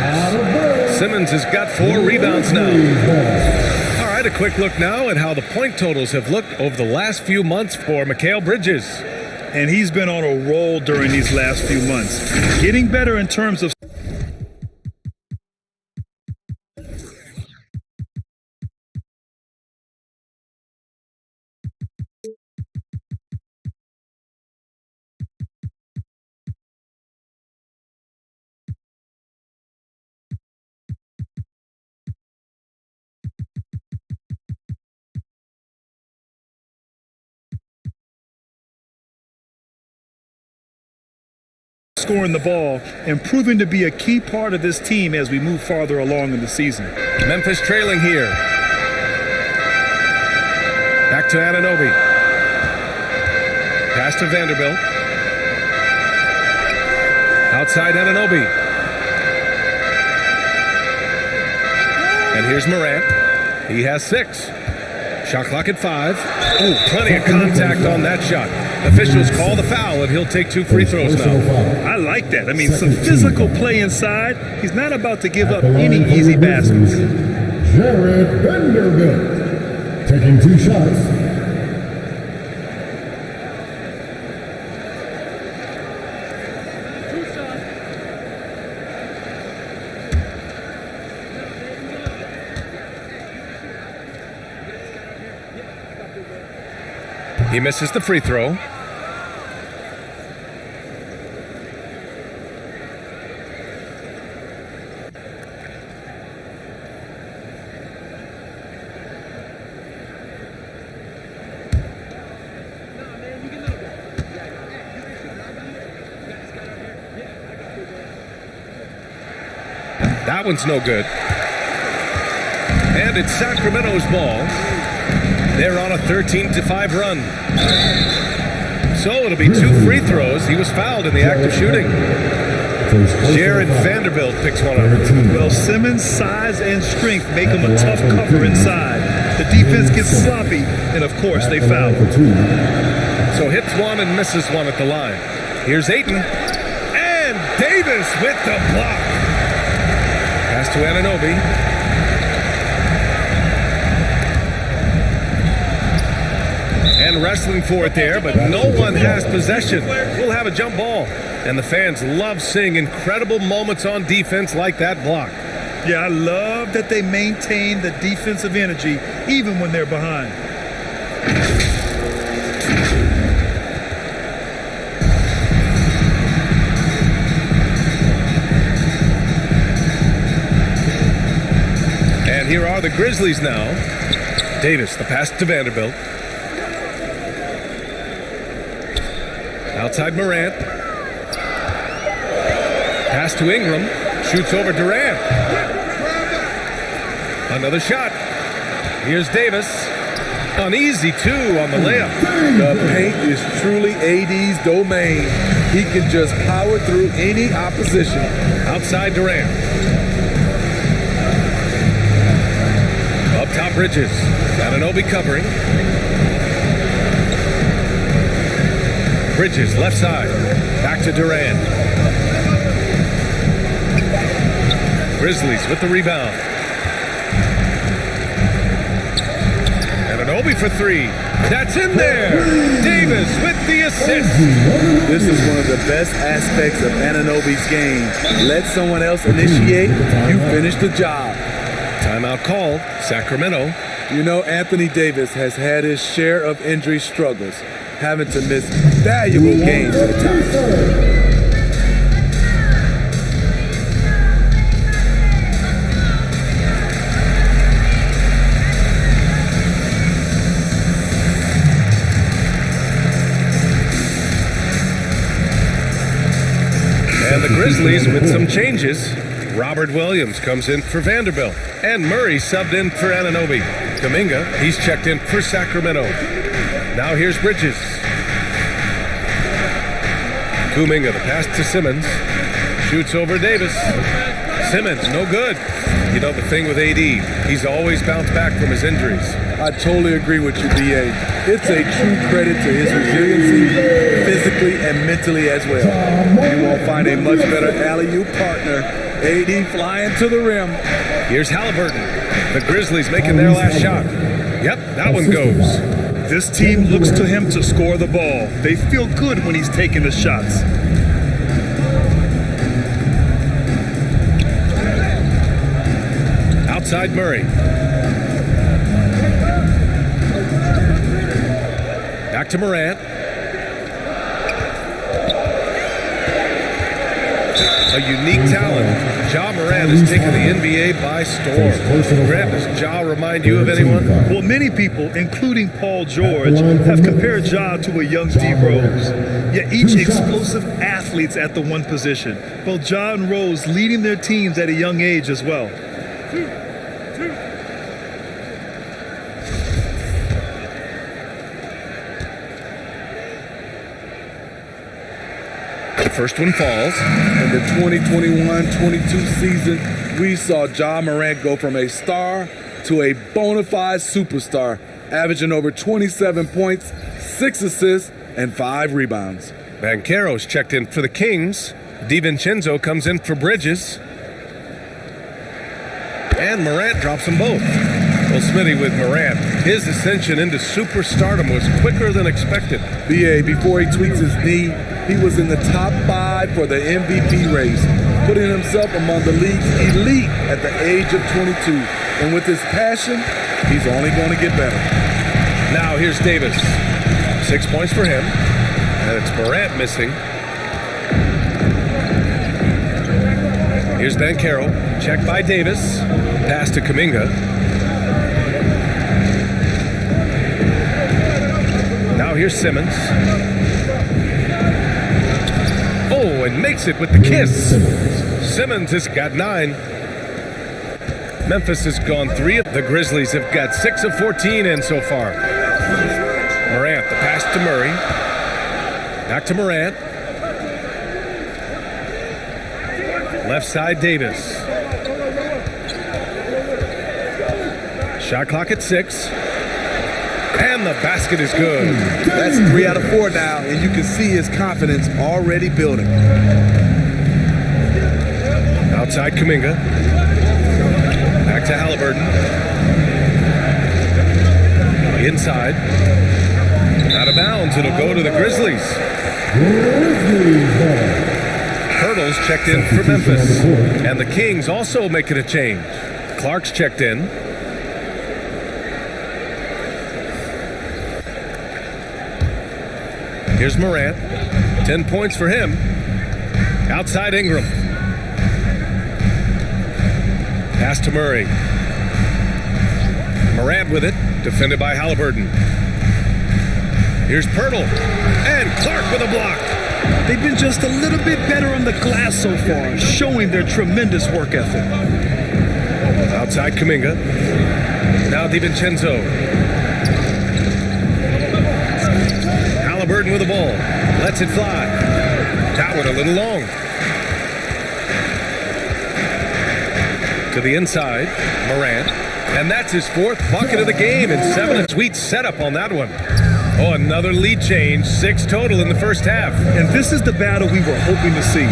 Simmons has got 4 rebounds now. All right, a quick look now at how the point totals have looked over the last few months for Mikal Bridges. And he's been on a roll during these last few months. Getting better in terms of scoring the ball and proving to be a key part of this team as we move farther along in the season. Memphis trailing here. Back to Anunoby. Pass to Vanderbilt. Outside Anunoby. And here's Morant. He has 6. Shot clock at 5. Oh, plenty of contact on that shot. Officials call the foul, and he'll take 2 free throws now. I like that. I mean, some physical play inside. He's not about to give up any easy baskets. Jared Vanderbilt taking 2 shots. He misses the free throw. That one's no good. And it's Sacramento's ball. They're on a 13-5 run. So it'll be 2 free throws. He was fouled in the act of shooting. Jared Vanderbilt picks one up. Well, Simmons' size and strength make him a tough cover inside. The defense gets sloppy, and of course they foul. So hits one and misses one at the line. Here's Ayton. And Davis with the block. Pass to Anunoby. And wrestling for it there, but no one has possession. We'll have a jump ball. And the fans love seeing incredible moments on defense like that block. Yeah, I love that they maintain the defensive energy even when they're behind. And here are the Grizzlies now. Davis, the pass to Vanderbilt. Outside Morant. Pass to Ingram. Shoots over Durant. Another shot. Here's Davis. An easy 2 on the layup. The paint is truly AD's domain. He can just power through any opposition. Outside Durant. Up top Bridges. Anunoby covering. Bridges, left side. Back to Durant. Grizzlies with the rebound. Anunoby for 3. That's in there. Davis with the assist. This is one of the best aspects of Anunoby's game. Let someone else initiate. You finish the job. Timeout called. Sacramento. You know, Anthony Davis has had his share of injury struggles, having to miss valuable games at a time. And the Grizzlies with some changes. Robert Williams comes in for Vanderbilt. And Murray subbed in for Anunoby. Kuminga, he's checked in for Sacramento. Now here's Bridges. Kuminga, the pass to Simmons. Shoots over Davis. Simmons, no good. You know, the thing with AD, he's always bounced back from his injuries. I totally agree with you, B.A. It's a true credit to his resiliency, physically and mentally as well. You won't find a much better alley-oop partner AD flying to the rim. Here's Halliburton. The Grizzlies making their last shot. Yep, that one goes. This team looks to him to score the ball. They feel good when he's taking the shots. Outside Murray. Back to Morant. A unique talent. Ja Morant has taken the NBA by storm. Grant, does Ja remind you of anyone? Well, many people, including Paul George, have compared Ja to a young D. Rose. Yet each explosive athletes at the one position. Both Ja and Rose leading their teams at a young age as well. The first one falls. In the 2021-22 season, we saw Ja Morant go from a star to a bona fide superstar, averaging over 27 points, 6 assists, and 5 rebounds. Banchero's checked in for the Kings. DiVincenzo comes in for Bridges. And Morant drops them both. Well, Smitty with Morant, his ascension into superstardom was quicker than expected. BA, before he tweaks his knee, he was in the top 5 for the MVP race, putting himself among the league's elite at the age of 22. And with his passion, he's only going to get better. Now here's Davis. 6 points for him. And it's Morant missing. Here's Banchero. Checked by Davis. Pass to Kuminga. Now here's Simmons. Oh, and makes it with the kiss. Simmons has got 9. Memphis has gone 3. The Grizzlies have got 6 of 14 in so far. Morant, the pass to Murray. Back to Morant. Left side, Davis. Shot clock at 6. And the basket is good. That's 3 out of 4 now, and you can see his confidence already building. Outside Kuminga. Back to Halliburton. Inside. Out of bounds. It'll go to the Grizzlies. Hurdles checked in for Memphis. And the Kings also making a change. Clark's checked in. Here's Morant. 10 points for him. Outside Ingram. Pass to Murray. Morant with it. Defended by Halliburton. Here's Pirtle. And Clark with a block. They've been just a little bit better on the glass so far, showing their tremendous work ethic. Outside Kuminga. Now DiVincenzo. Halliburton with the ball. Lets it fly. That one a little long. To the inside. Morant. And that's his 4th bucket of the game. And 7 a sweet setup on that one. Oh, another lead change. 6 total in the first half. And this is the battle we were hoping to see.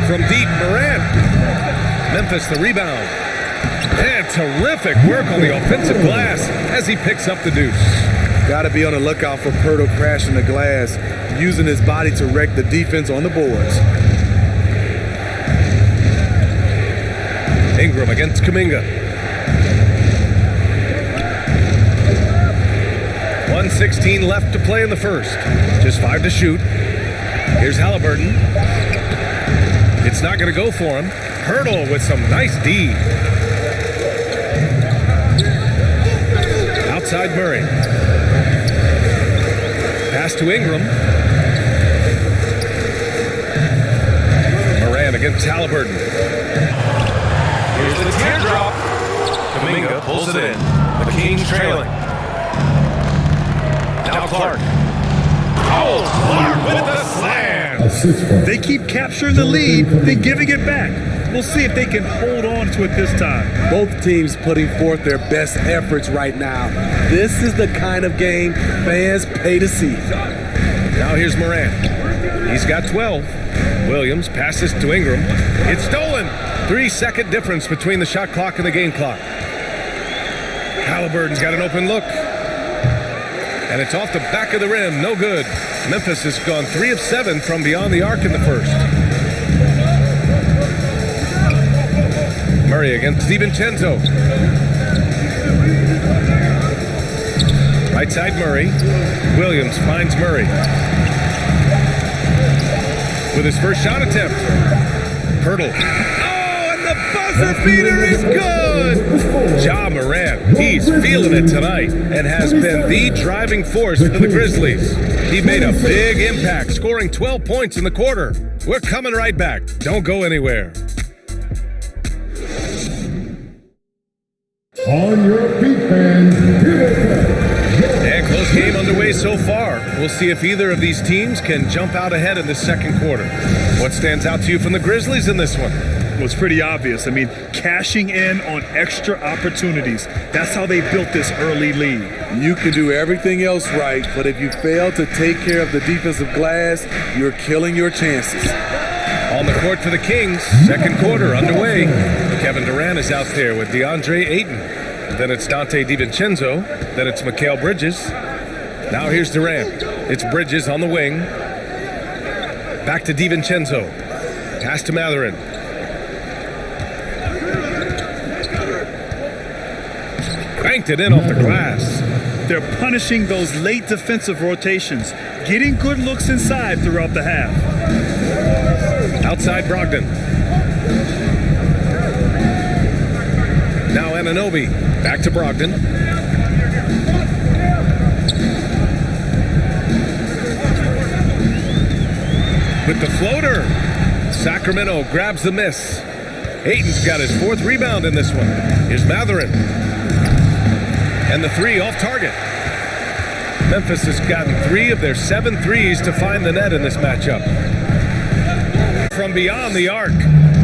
From deep, Morant. Memphis the rebound. And terrific work on the offensive glass as he picks up the deuce. Got to be on the lookout for Pirtle crashing the glass, using his body to wreck the defense on the boards. Ingram against Kuminga. 1:16 left to play in the first. Just 5 to shoot. Here's Halliburton. It's not going to go for him. Hurdle with some nice D. Outside Murray. Pass to Ingram. Morant against Halliburton. Here's the teardrop. Kuminga pulls it in. The Kings trailing. Now Clark. Oh, Clark with the slam. They keep capturing the lead, then giving it back. We'll see if they can hold on to it this time. Both teams putting forth their best efforts right now. This is the kind of game fans pay to see. Now here's Morant. He's got 12. Williams passes to Ingram. It's stolen. 3-second difference between the shot clock and the game clock. Halliburton's got an open look. And it's off the back of the rim. No good. Memphis has gone 3 of 7 from beyond the arc in the first. Murray against DiVincenzo. Right side Murray. Williams finds Murray. With his first shot attempt. Pirtle. Oh, and the buzzer beater is good! Ja Morant, he's feeling it tonight and has been the driving force for the Grizzlies. He made a big impact, scoring 12 points in the quarter. We're coming right back. Don't go anywhere. On your feet, fans, here they come. And close game underway so far. We'll see if either of these teams can jump out ahead in the second quarter. What stands out to you from the Grizzlies in this one? Well, it's pretty obvious. I mean, cashing in on extra opportunities. That's how they built this early lead. You can do everything else right, but if you fail to take care of the defensive glass, you're killing your chances. On the court for the Kings, second quarter underway. Kevin Durant is out there with DeAndre Ayton. Then it's Dante DiVincenzo. Then it's Mikal Bridges. Now here's Durant. It's Bridges on the wing. Back to DiVincenzo. Pass to Mathurin. Banked it in off the glass. They're punishing those late defensive rotations, getting good looks inside throughout the half. Outside Brogdon. Now Anunoby. Back to Brogdon. With the floater. Sacramento grabs the miss. Ayton's got his 4th rebound in this one. Here's Mathurin. And the 3 off target. Memphis has gotten 3 of their 7 threes to find the net in this matchup. From beyond the arc.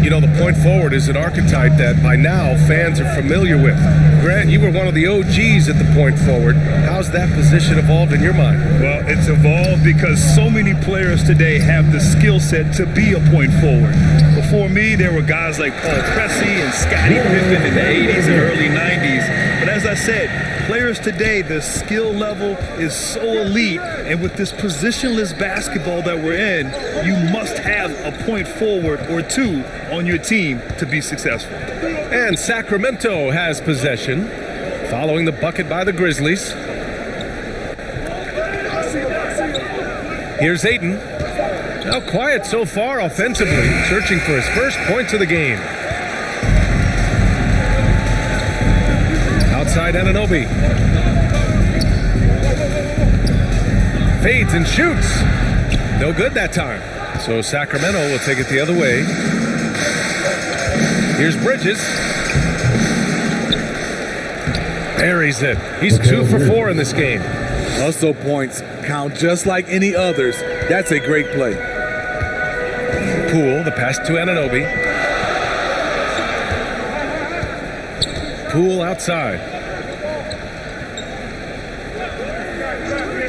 You know, the point forward is an archetype that by now fans are familiar with. Grant, you were one of the OGs at the point forward. How's that position evolved in your mind? Well, it's evolved because so many players today have the skill set to be a point forward. Before me, there were guys like Paul Pressey and Scottie Pippen in the 80s and early 90s. But as I said, players today, the skill level is so elite, and with this positionless basketball that we're in, you must have a point forward or 2 on your team to be successful. And Sacramento has possession, following the bucket by the Grizzlies. Here's Ayton. Now quiet so far offensively, searching for his first points of the game. Outside Anunoby. Fades and shoots. No good that time. So Sacramento will take it the other way. Here's Bridges. Buries it. He's 2 for 4 in this game. Hustle points count just like any others. That's a great play. Poole, the pass to Anunoby. Poole outside.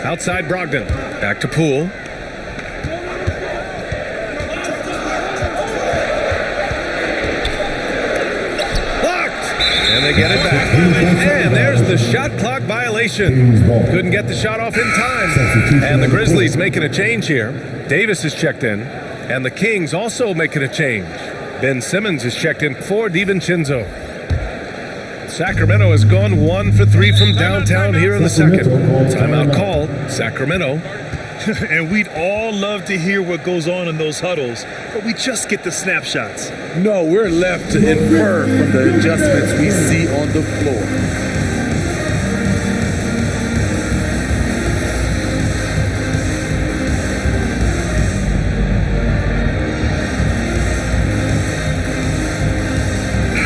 Outside Brogdon. Back to Poole. And they get it back. And there's the shot clock violation. Couldn't get the shot off in time. And the Grizzlies making a change here. Davis is checked in. And the Kings also making a change. Ben Simmons is checked in for DiVincenzo. Sacramento has gone 1 for 3 from downtown here in the second. Timeout called. Sacramento. And we'd all love to hear what goes on in those huddles, but we just get the snapshots. No, we're left to infer from the adjustments we see on the floor.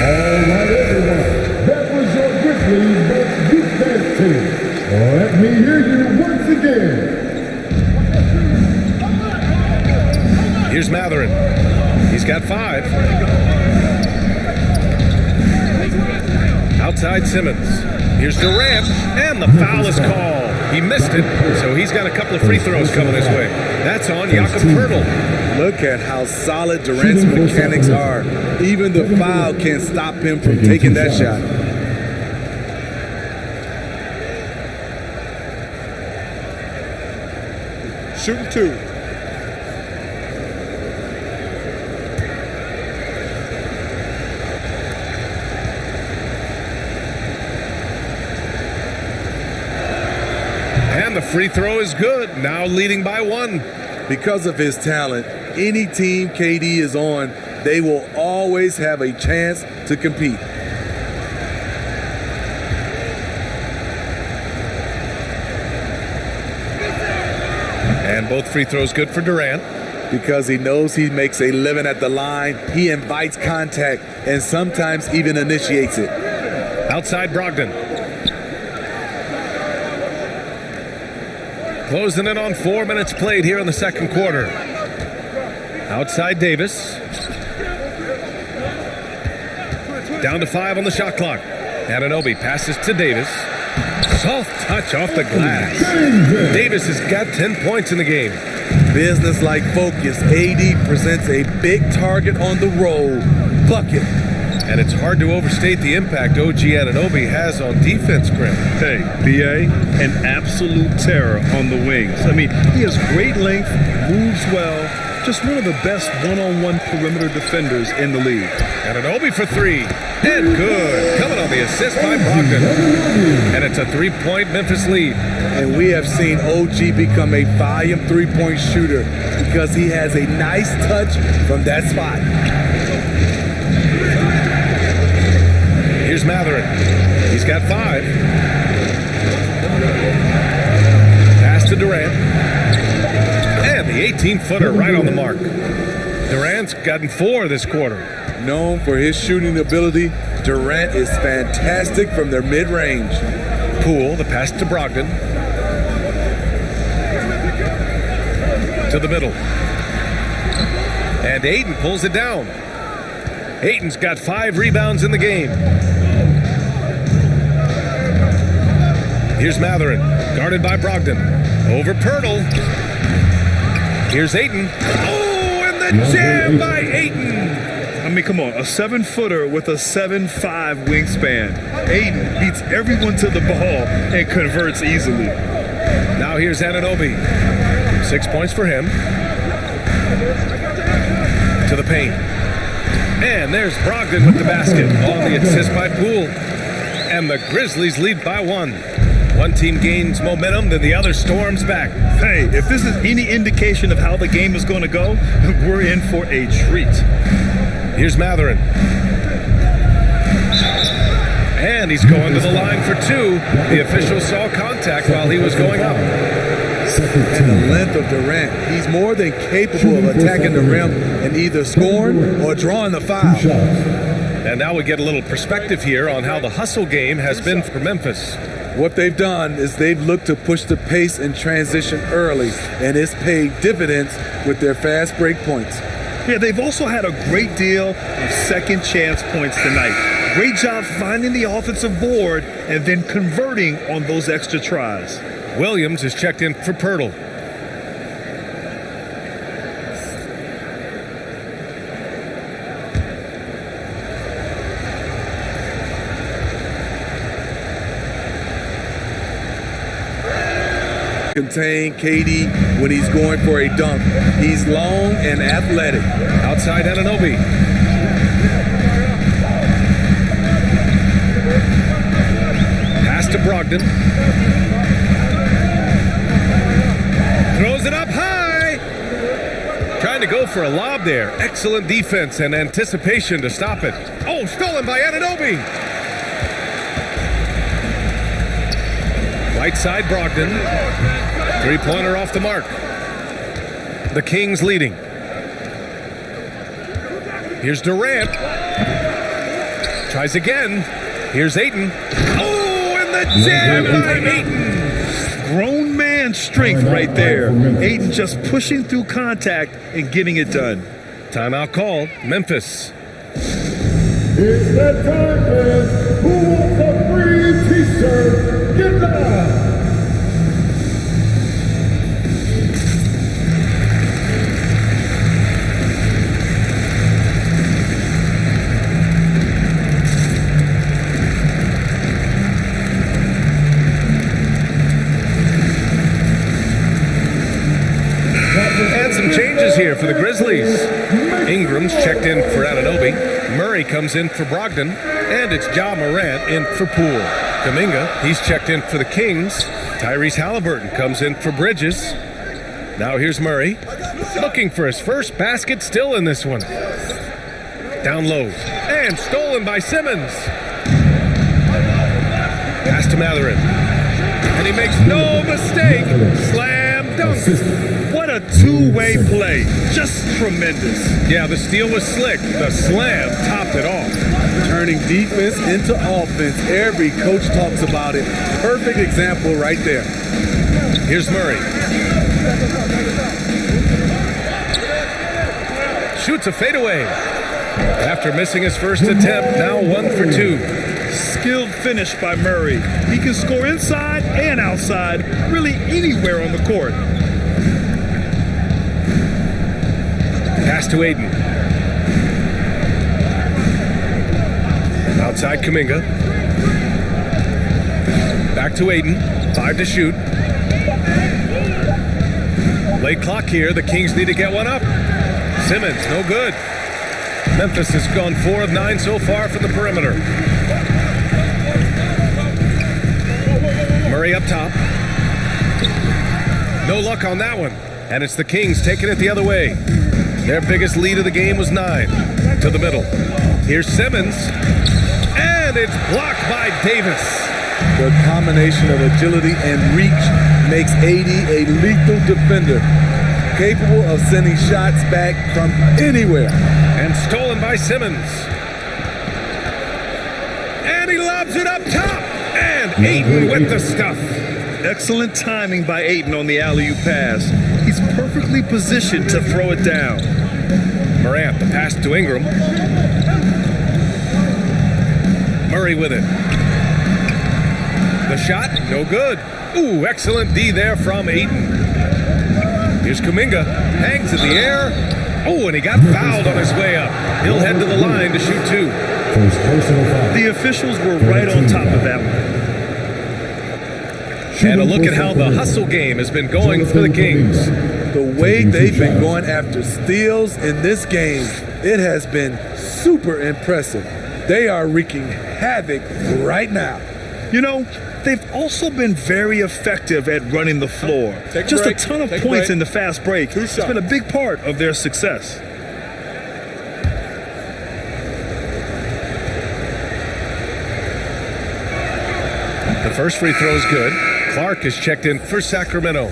All right, everyone. That was your Grizzlies vs. Utah team. Let me hear you once again. Here's Mathurin. He's got 5. Outside Simmons. Here's Durant. And the foul is called. He missed it, so he's got a couple of free throws coming his way. That's on Jakob Poeltl. Look at how solid Durant's mechanics are. Even the foul can't stop him from taking that shot. Shooting 2. And the free throw is good, now leading by 1. Because of his talent, any team KD is on, they will always have a chance to compete. And both free throws good for Durant. Because he knows he makes a living at the line, he invites contact and sometimes even initiates it. Outside Brogdon. Closing in on 4 minutes played here in the second quarter. Outside Davis. Down to 5 on the shot clock. Anunoby passes to Davis. Soft touch off the glass. Davis has got 10 points in the game. Business-like focus. AD presents a big target on the roll. Bucket. And it's hard to overstate the impact OG Anunoby has on defense, Graham. Hey, BA, an absolute terror on the wings. I mean, he has great length, moves well, just one of the best one-on-one perimeter defenders in the league. Anunoby for 3. And good. Coming on the assist by Brogdon. And it's a 3-point Memphis lead. And we have seen OG become a volume 3-point shooter because he has a nice touch from that spot. Here's Matherin. He's got 5. Pass to Durant. And the 18-footer right on the mark. Durant's gotten 4 this quarter. Known for his shooting ability, Durant is fantastic from their mid-range. Poole, the pass to Brogdon. To the middle. And Ayton pulls it down. Ayton's got 5 rebounds in the game. Here's Matherin, guarded by Brogdon. Over Poeltl. Here's Ayton. Oh, and the jam by Ayton. I mean, come on, a 7-footer with a 7'5" wingspan. Ayton beats everyone to the ball and converts easily. Now here's Anunoby. 6 points for him. To the paint. And there's Brogdon with the basket on the assist by Poole. And the Grizzlies lead by 1. One team gains momentum, then the other storms back. Hey, if this is any indication of how the game is going to go, we're in for a treat. Here's Matherin. And he's going to the line for 2. The official saw contact while he was going up. And the length of Durant, he's more than capable of attacking the rim and either scoring or drawing the foul. And now we get a little perspective here on how the hustle game has been for Memphis. What they've done is they've looked to push the pace and transition early, and it's paid dividends with their fast break points. Yeah, they've also had a great deal of second chance points tonight. Great job finding the offensive board and then converting on those extra tries. Williams is checked in for Poeltl. Contain KD when he's going for a dunk. He's long and athletic. Outside Anunoby. Pass to Brogdon. Throws it up high. Trying to go for a lob there. Excellent defense and anticipation to stop it. Oh, stolen by Anunoby. Right side Brogdon. 3-pointer off the mark. The Kings leading. Here's Durant. Tries again. Here's Ayton. Oh, and the jam by Ayton. Grown man strength right there. Ayton just pushing through contact and getting it done. Timeout called. Memphis. It's that time, fans. Who wants a free t-shirt? Get down. here for the Grizzlies. Ingram's checked in for Anunoby. Murray comes in for Brogdon. And it's Ja Morant in for Poole. Kuminga, he's checked in for the Kings. Tyrese Halliburton comes in for Bridges. Now here's Murray, looking for his first basket, still in this one. Down low, and stolen by Simmons. Pass to Matherin. And he makes no mistake. Slam dunk. What a two-way play. Just tremendous. Yeah, the steal was slick. The slam topped it off. Turning defense into offense. Every coach talks about it. Perfect example right there. Here's Murray. Shoots a fadeaway. After missing his first attempt, now 1 for 2. Skilled finish by Murray. He can score inside and outside, really anywhere on the court. Pass to Aiden. Outside Kuminga. Back to Aiden. 5 to shoot. Late clock here. The Kings need to get one up. Simmons, no good. Memphis has gone 4 of 9 so far from the perimeter. Murray up top. No luck on that one. And it's the Kings taking it the other way. Their biggest lead of the game was 9. To the middle. Here's Simmons. And it's blocked by Davis. The combination of agility and reach makes AD a lethal defender, capable of sending shots back from anywhere. And stolen by Simmons. And he lobs it up top. And Ayton with the stuff. Excellent timing by Ayton on the alley-oop pass. He's perfectly positioned to throw it down. Morant, the pass to Ingram. Murray with it. The shot, no good. Ooh, excellent D there from Ayton. Here's Kuminga, hangs in the air. Oh, and he got fouled on his way up. He'll head to the line to shoot 2. The officials were right on top of that one. And a look at how the hustle game has been going for the Kings. The way they've been going after steals in this game, it has been super impressive. They are wreaking havoc right now. You know, they've also been very effective at running the floor. Just a ton of points in the fast break. It's been a big part of their success. The first free throw is good. Clark is checked in for Sacramento.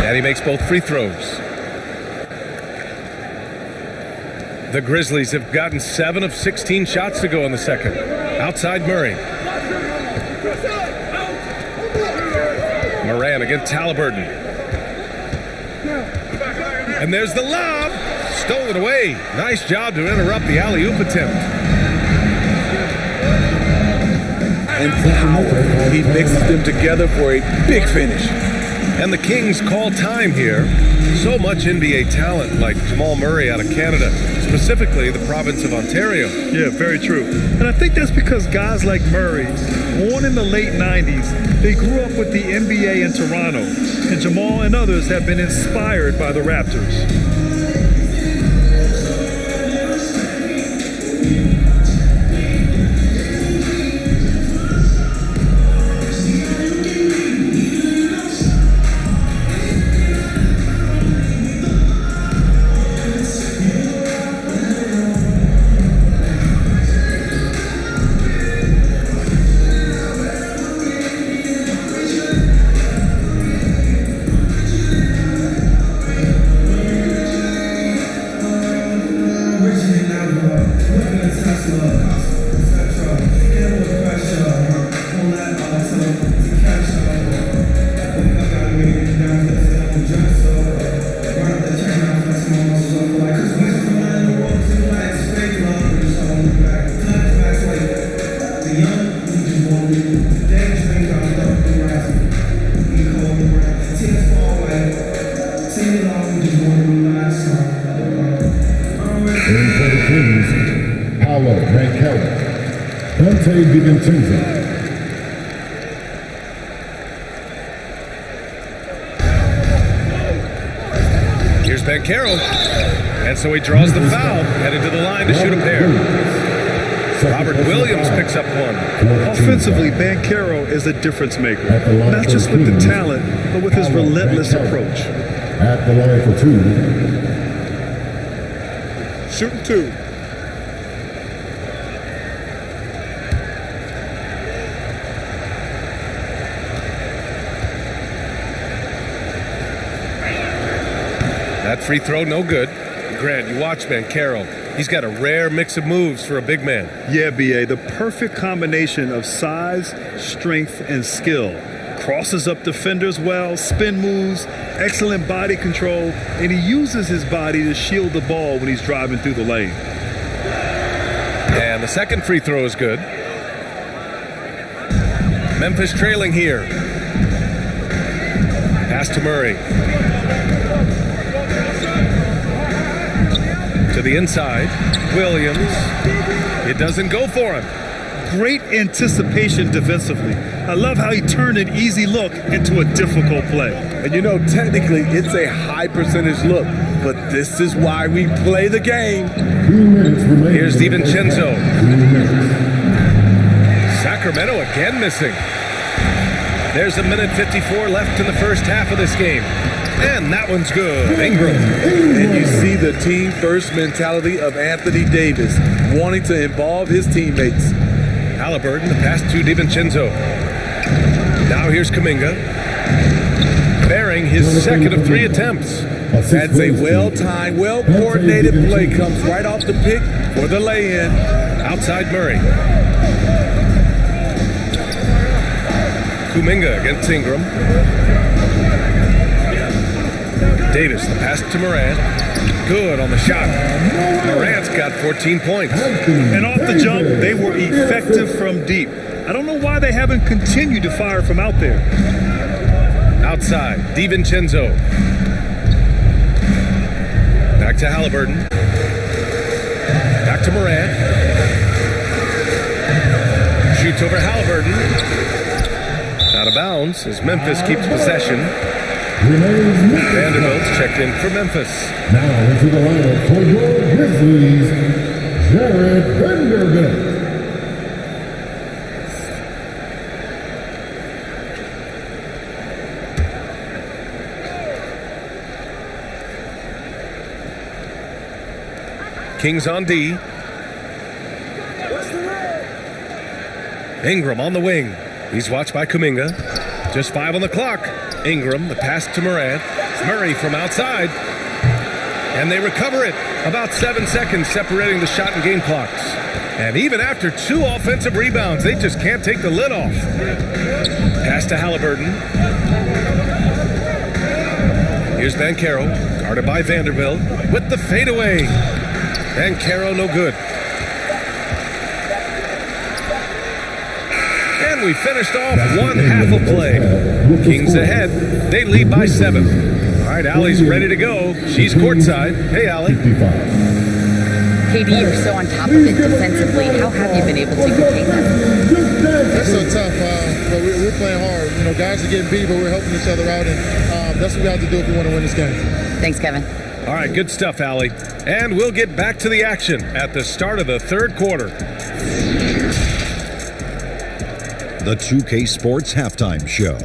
And he makes both free throws. The Grizzlies have gotten 7 of 16 shots to go in the second. Outside Murray. Moran against Halliburton. And there's the lob. Stolen away. Nice job to interrupt the alley-oop attempt. And power. He mixes them together for a big finish. And the Kings call time here. So much NBA talent like Jamal Murray out of Canada, specifically the province of Ontario. Yeah, very true. And I think that's because guys like Murray, born in the late 90s, they grew up with the NBA in Toronto. And Jamal and others have been inspired by the Raptors. Paolo Banchero. Dante DiVincenzo. Here's Banchero. And so he draws the foul, headed to the line to shoot a pair. Robert Williams picks up one. Offensively, Banchero is a difference maker. Not just with the talent, but with his relentless approach. At the line for two. Shooting two. That free throw, no good. Grant, you watch Banchero. He's got a rare mix of moves for a big man. Yeah, B.A., the perfect combination of size, strength, and skill. Crosses up defenders well, spin moves, excellent body control, and he uses his body to shield the ball when he's driving through the lane. And the second free throw is good. Memphis trailing here. Pass to Murray. To the inside, Williams. It doesn't go for him. Great anticipation defensively. I love how he turned an easy look into a difficult play. And you know, technically, it's a high percentage look, but this is why we play the game. Here's DiVincenzo. Sacramento again missing. There's a minute 54 left in the first half of this game. And that one's good. Ingram. And you see the team first mentality of Anthony Davis, wanting to involve his teammates. Halliburton, the pass to DiVincenzo. Now here's Kuminga. Bearing his second of 3 attempts. That's a well-timed, well-coordinated play. Comes right off the pick for the lay-in. Outside Murray. Kuminga against Ingram. Davis, the pass to Morant. Good on the shot. Morant's got 14 points. And off the jump, they were effective from deep. I don't know why they haven't continued to fire from out there. Outside, DiVincenzo. Back to Halliburton. Back to Morant. Shoots over Halliburton. Out of bounds as Memphis keeps possession. Vanderbilt's checked in for Memphis. Now into the lineup for your Grizzlies, Jared Vanderbilt. Kings on D. Ingram on the wing. He's watched by Kuminga. Just 5 on the clock. Ingram, the pass to Morant. Murray from outside. And they recover it. About 7 seconds separating the shot and game clocks. And even after 2 offensive rebounds, they just can't take the lid off. Pass to Halliburton. Here's Banchero, guarded by Vanderbilt with the fadeaway. Banchero no good. And we finished off one half of play. Kings ahead. They lead by 7. All right, Allie's ready to go. She's courtside. Hey, Allie. KD, you're so on top of it defensively. How have you been able to contain them? That's so tough, but we're playing hard. You know, guys are getting beat, but we're helping each other out, and that's what we have to do if we want to win this game. Thanks, Kevin. All right, good stuff, Allie. And we'll get back to the action at the start of the third quarter. The 2K Sports Halftime Show.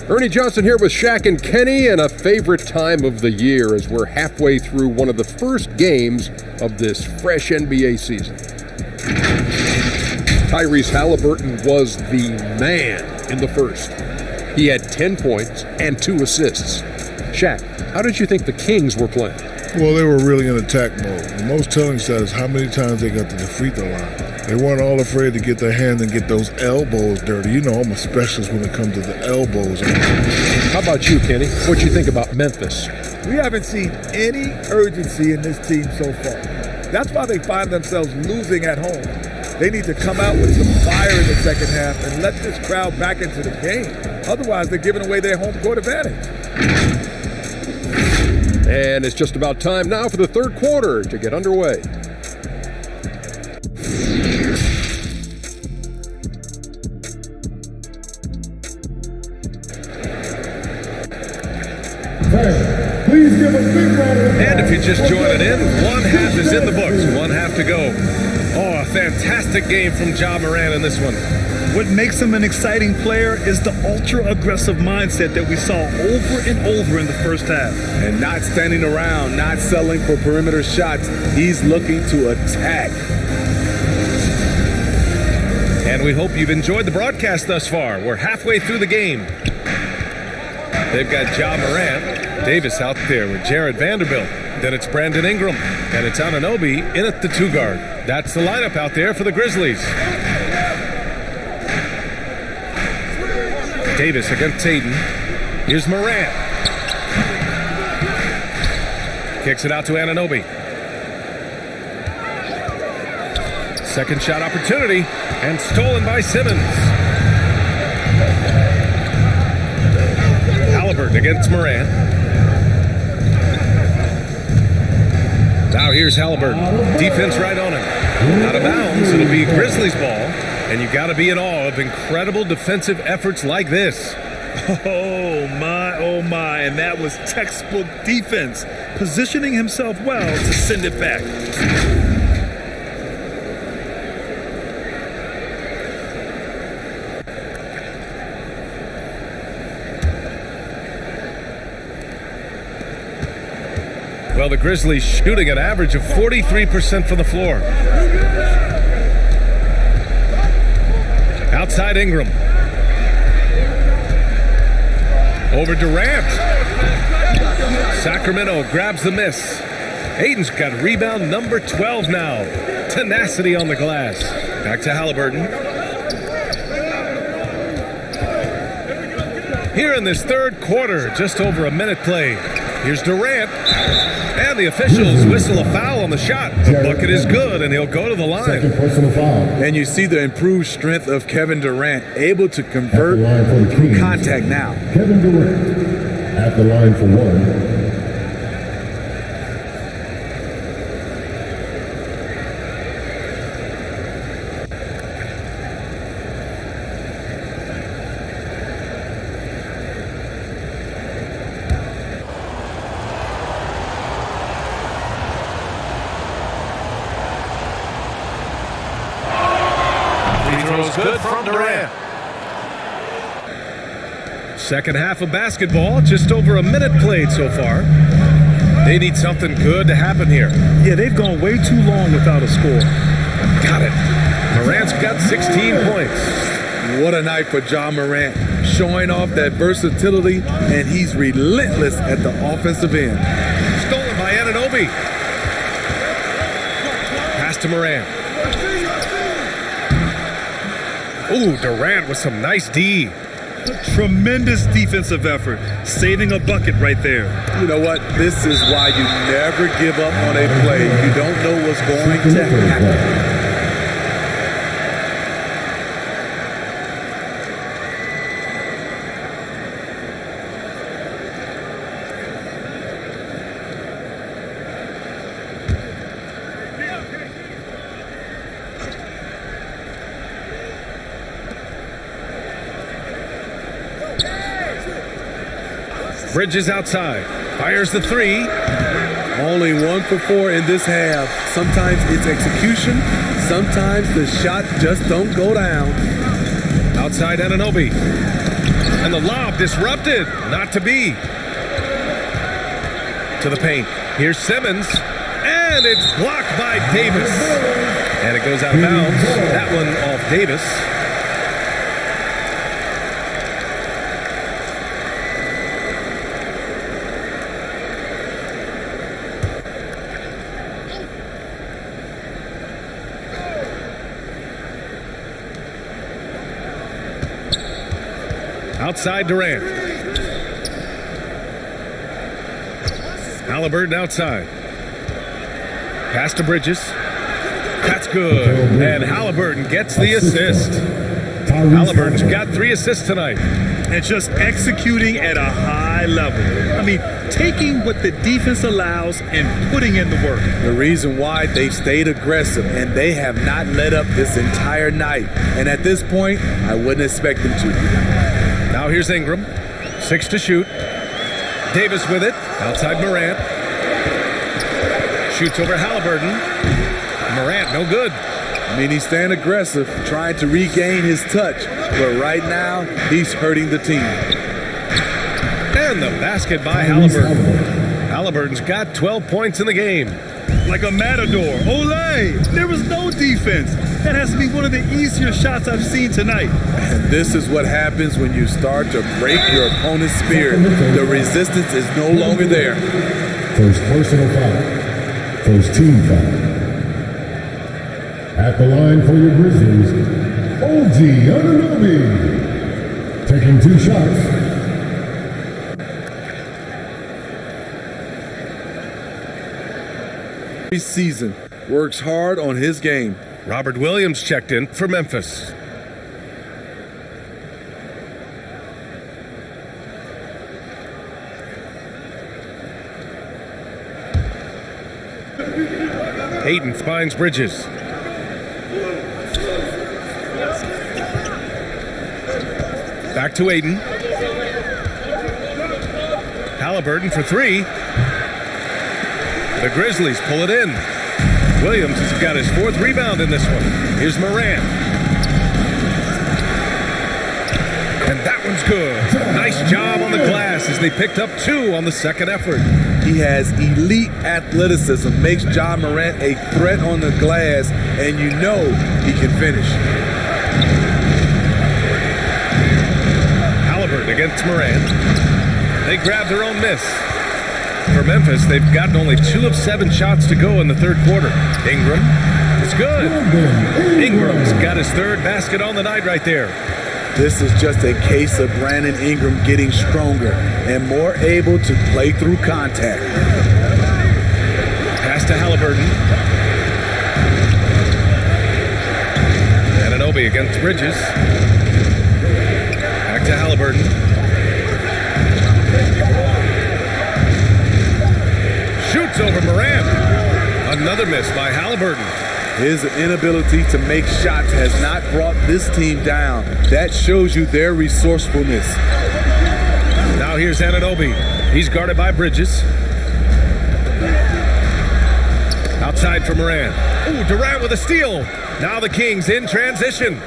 Ernie Johnson here with Shaq and Kenny, and a favorite time of the year as we're halfway through one of the first games of this fresh NBA season. Tyrese Halliburton was the man in the first. He had 10 points and 2 assists. Shaq, how did you think the Kings were playing? Well, they were really in attack mode. The most telling stat is how many times they got to the free throw line. They weren't all afraid to get their hands and get those elbows dirty. You know, I'm a specialist when it comes to the elbows. How about you, Kenny? What you think about Memphis? We haven't seen any urgency in this team so far. That's why they find themselves losing at home. They need to come out with some fire in the second half and let this crowd back into the game. Otherwise, they're giving away their home court advantage. And it's just about time now for the third quarter to get underway. And if you're just joining in, one half is in the books, one half to go. Oh, a fantastic game from Ja Morant in this one. What makes him an exciting player is the ultra-aggressive mindset that we saw over and over in the first half. And not standing around, not settling for perimeter shots. He's looking to attack. And we hope you've enjoyed the broadcast thus far. We're halfway through the game. They've got Ja Morant, Davis out there with Jared Vanderbilt. Then it's Brandon Ingram, and it's Anunoby in at the 2 guard. That's the lineup out there for the Grizzlies. Davis against Tatum. Here's Morant. Kicks it out to Anunoby. Second shot opportunity, and stolen by Simmons. Halliburton against Morant. Now here's Halliburton. Defense right on him. Out of bounds. It'll be Grizzlies ball. And you got to be in awe of incredible defensive efforts like this. Oh my, and that was textbook defense. Positioning himself well to send it back. Well, the Grizzlies shooting an average of 43% from the floor. Outside Ingram. Over Durant. Sacramento grabs the miss. Aiden's got rebound number 12 now. Tenacity on the glass. Back to Halliburton. Here in this third quarter, just over a minute played. Here's Durant. And the officials whistle a foul on the shot. The bucket is good, and he'll go to the line. And you see the improved strength of Kevin Durant, able to convert through contact now. Kevin Durant at the line for 1. Good from Durant. Second half of basketball, just over a minute played so far. They need something good to happen here. Yeah, they've gone way too long without a score. Got it. Morant's got 16 points. What a night for Ja Morant, showing off that versatility, and he's relentless at the offensive end. Stolen by Anunoby. Pass to Morant. Ooh, Durant with some nice D. Tremendous defensive effort, saving a bucket right there. You know what? This is why you never give up on a play. You don't know what's going to happen. Bridges outside. Fires the 3. Only 1 for 4 in this half. Sometimes it's execution. Sometimes the shot just don't go down. Outside Anunoby. And the lob disrupted. Not to be. To the paint. Here's Simmons. And it's blocked by Davis. And it goes out of bounds. That one off Davis. Outside Durant. Halliburton outside. Pass to Bridges. That's good. And Halliburton gets the assist. Halliburton's got 3 assists tonight. And just executing at a high level. I mean, taking what the defense allows and putting in the work. The reason why they stayed aggressive, and they have not let up this entire night. And at this point, I wouldn't expect them to. Now here's Ingram. 6 to shoot. Davis with it. Outside Morant. Shoots over Halliburton. Morant, no good. I mean, he's staying aggressive, trying to regain his touch. But right now, he's hurting the team. And the basket by Halliburton. Halliburton's got 12 points in the game. Like a matador. Olay! There was no defense. That has to be one of the easier shots I've seen tonight. And this is what happens when you start to break your opponent's spirit. The resistance is no longer there. First personal foul. First team foul. At the line for your Grizzlies, OG Anunoby. Taking 2 shots. Season works hard on his game. Robert Williams checked in for Memphis. Hayden finds Bridges. Back to Hayden. Halliburton for 3. The Grizzlies pull it in. Williams has got his 4th rebound in this one. Here's Morant. And that one's good. Nice job on the glass as they picked up 2 on the second effort. He has elite athleticism, makes Ja Morant a threat on the glass, and you know he can finish. Halliburton against Morant. They grab their own miss. For Memphis, they've gotten only 2 of 7 shots to go in the third quarter. Ingram is good. Ingram's got his 3rd basket on the night right there. This is just a case of Brandon Ingram getting stronger and more able to play through contact. Pass to Halliburton. Anunoby against Bridges. Back to Halliburton. Shoots over Morant. Another miss by Halliburton. His inability to make shots has not brought this team down. That shows you their resourcefulness. Now here's Anunoby. He's guarded by Bridges. Outside for Morant. Ooh, Durant with a steal. Now the Kings in transition.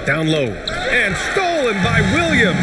Down low. And stolen by Williams.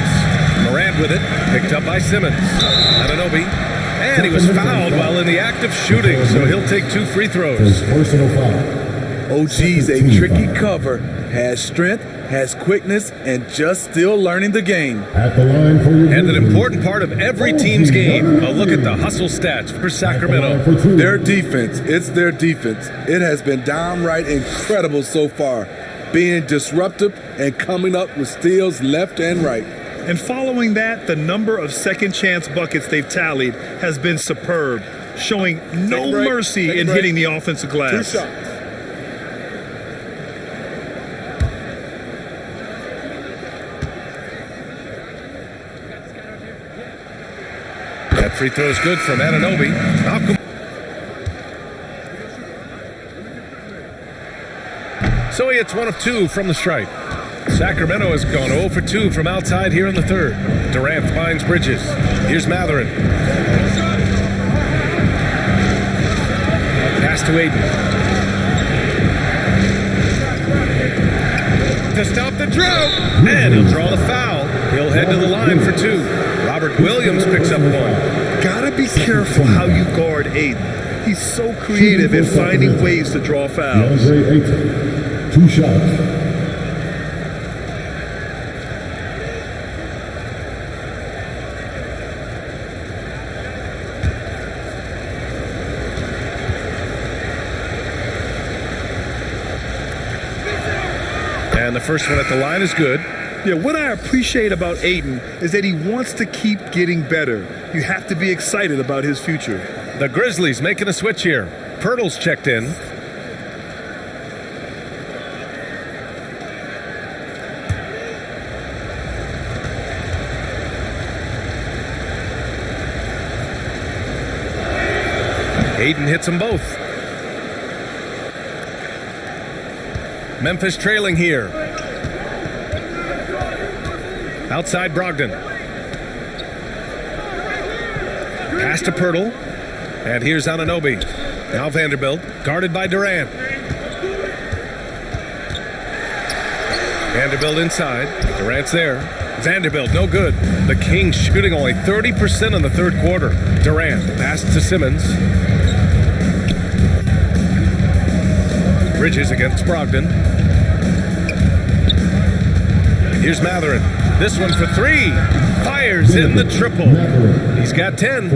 Morant with it. Picked up by Simmons. Anunoby. And he was fouled while in the act of shooting, so he'll take 2 free throws. His personal foul. OG's a tricky cover. Has strength, has quickness, and just still learning the game. At the line for your And an important part of every team's game. A look at the hustle stats for Sacramento. Their defense. It's their defense. It has been downright incredible so far. Being disruptive and coming up with steals left and right. And following that, the number of second chance buckets they've tallied has been superb, showing no mercy in hitting the offensive glass. 2 shots. That free throw is good from Anunoby. Malcolm. So he hits 1 of 2 from the stripe. Sacramento has gone 0 for 2 from outside here in the third. Durant finds Bridges. Here's Matherin. Pass to Aiden. To stop the drought. And he'll draw the foul. He'll head to the line for 2. Robert Williams picks up 1. Gotta be careful how you guard Aiden. He's so creative in finding ways to draw fouls. 2 shots. And the first one at the line is good. Yeah, what I appreciate about Aiden is that he wants to keep getting better. You have to be excited about his future. The Grizzlies making a switch here. Pirtle's checked in. Aiden hits them both. Memphis trailing here. Outside Brogdon. Pass to Pirtle. And here's Anunoby. Now Vanderbilt, guarded by Durant. Vanderbilt inside. Durant's there. Vanderbilt, no good. The Kings shooting only 30% in the third quarter. Durant, pass to Simmons. Bridges against Brogdon. Here's Matherin. This one for three. Fires in the triple. He's got 10.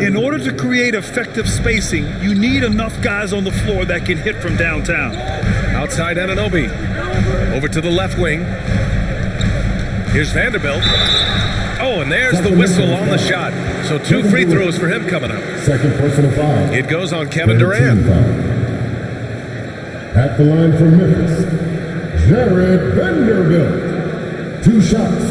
In order to create effective spacing, you need enough guys on the floor that can hit from downtown. Outside Anunoby. Over to the left wing. Here's Vanderbilt. Oh, and there's the whistle on the shot. So 2 free throws for him coming up. Second personal foul. It goes on Kevin Durant. At the line for Memphis, Jared Vanderbilt. 2 shots.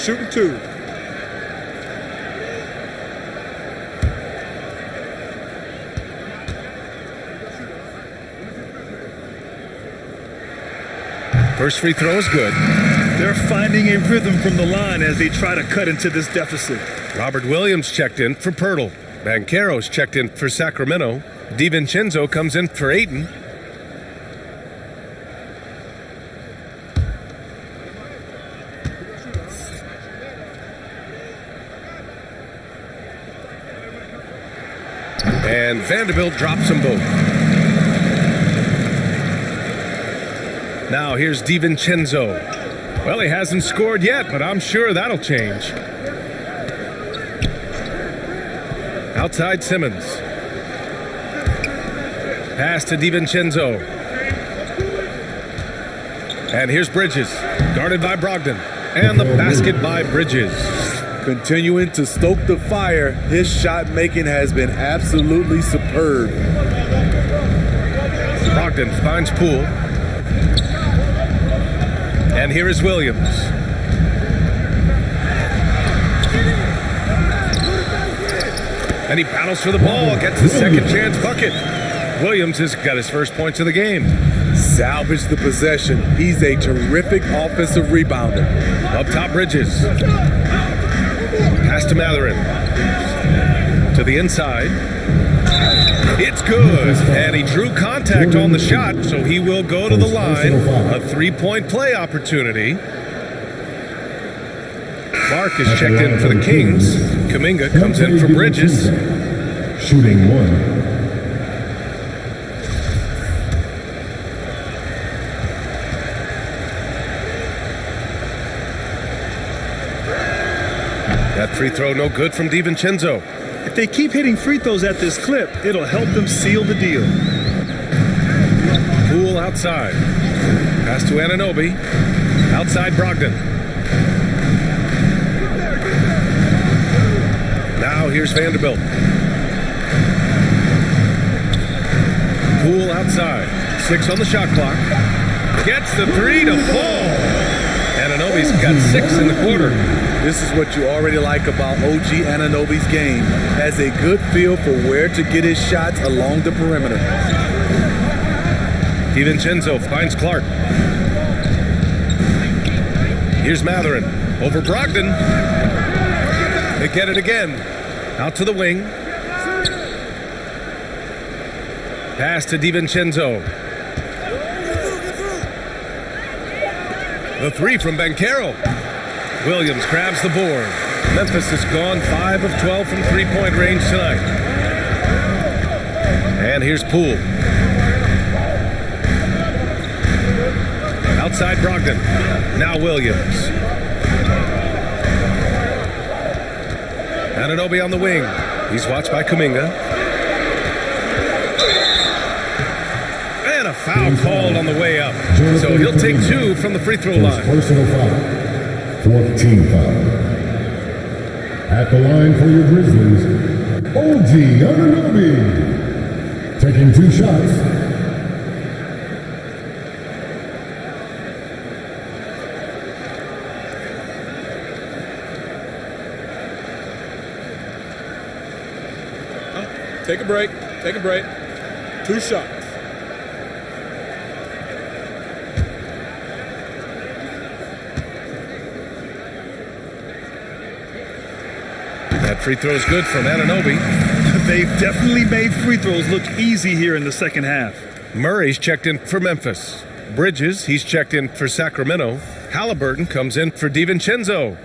Shooting 2. First free throw is good. They're finding a rhythm from the line as they try to cut into this deficit. Robert Williams checked in for Pirtle. Banchero's checked in for Sacramento. DiVincenzo comes in for Ayton. And Vanderbilt drops them both. Now here's DiVincenzo. Well, he hasn't scored yet, but I'm sure that'll change. Outside Simmons. Pass to DiVincenzo. And here's Bridges, guarded by Brogdon. And the basket by Bridges. Continuing to stoke the fire, his shot making has been absolutely superb. Brogdon finds Poole. And here is Williams. And he battles for the ball, gets the second chance bucket. Williams has got his first points of the game. Salvage the possession. He's a terrific offensive rebounder. Up top, Bridges. Pass to Matherin. To the inside. It's good. And he drew contact on the shot, so he will go to the line. A 3-point play opportunity. Clark is checked in for the Kings. Kuminga comes in for Bridges. Shooting 1. That free throw no good from DiVincenzo. If they keep hitting free throws at this clip, it'll help them seal the deal. Poole outside. Pass to Anunoby. Outside Brogdon. Now here's Vanderbilt. Poole outside. 6 on the shot clock. Gets the 3 to fall. Anunoby's got 6 in the quarter. This is what you already like about OG Anunoby's game. Has a good feel for where to get his shots along the perimeter. DiVincenzo finds Clark. Here's Matherin. Over Brogdon. They get it again. Out to the wing. Pass to DiVincenzo. The 3 from Banchero. Williams grabs the board. Memphis has gone 5 of 12 from 3-point range tonight. And here's Poole. Outside Brogdon. Now Williams. Anunoby on the wing. He's watched by Kuminga. And a foul called on the way up. So he'll take 2 from the free throw line. Personal foul. 4th team foul. At the line for your Grizzlies, OG Anunoby. Taking 2 shots. Take a break. Take a break. 2 shots. That free throw is good from Anunoby. They've definitely made free throws look easy here in the second half. Murray's checked in for Memphis. Bridges, he's checked in for Sacramento. Halliburton comes in for DiVincenzo.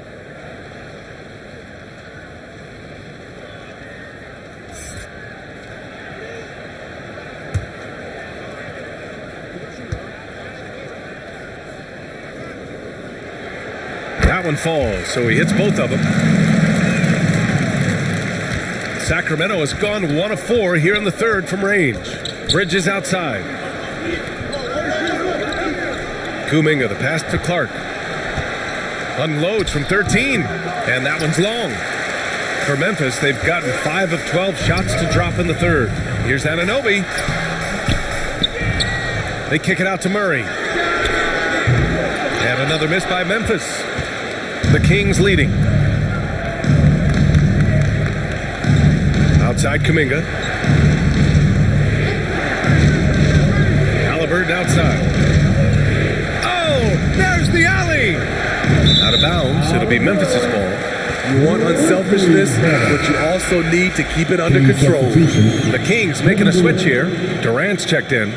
That one falls, so he hits both of them. Sacramento has gone 1 of 4 here in the third from range. Bridges outside. Kuminga, the pass to Clark. Unloads from 13, and that one's long. For Memphis, they've gotten 5 of 12 shots to drop in the third. Here's Anunoby. They kick it out to Murray. And another miss by Memphis. The Kings leading. Outside Kuminga. Halliburton outside. Oh, there's the alley. Out of bounds. It'll be Memphis's ball. You want unselfishness, but you also need to keep it under control. The Kings making a switch here. Durant's checked in.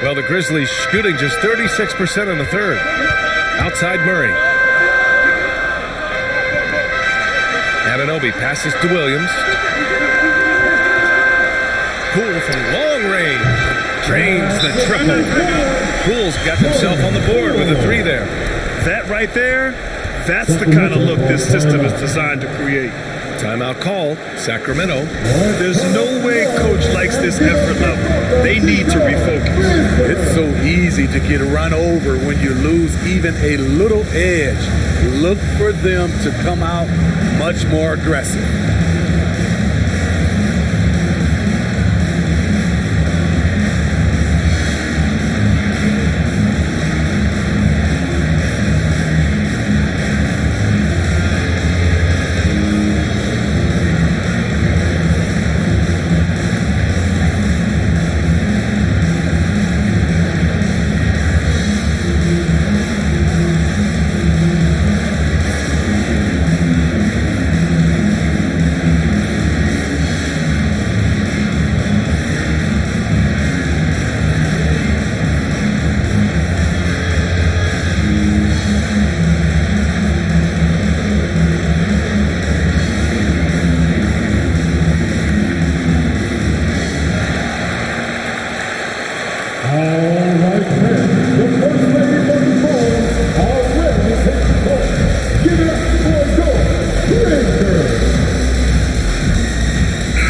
Well, the Grizzlies shooting just 36% in the third. Outside Murray. Anunoby passes to Williams. Poole from long range. Drains the triple. Poole's got himself on the board with a 3 there. That right there, that's the kind of look this system is designed to create. Timeout called. Sacramento. There's no way coach likes this effort level. They need to refocus. It's so easy to get run over when you lose even a little edge. Look for them to come out much more aggressive.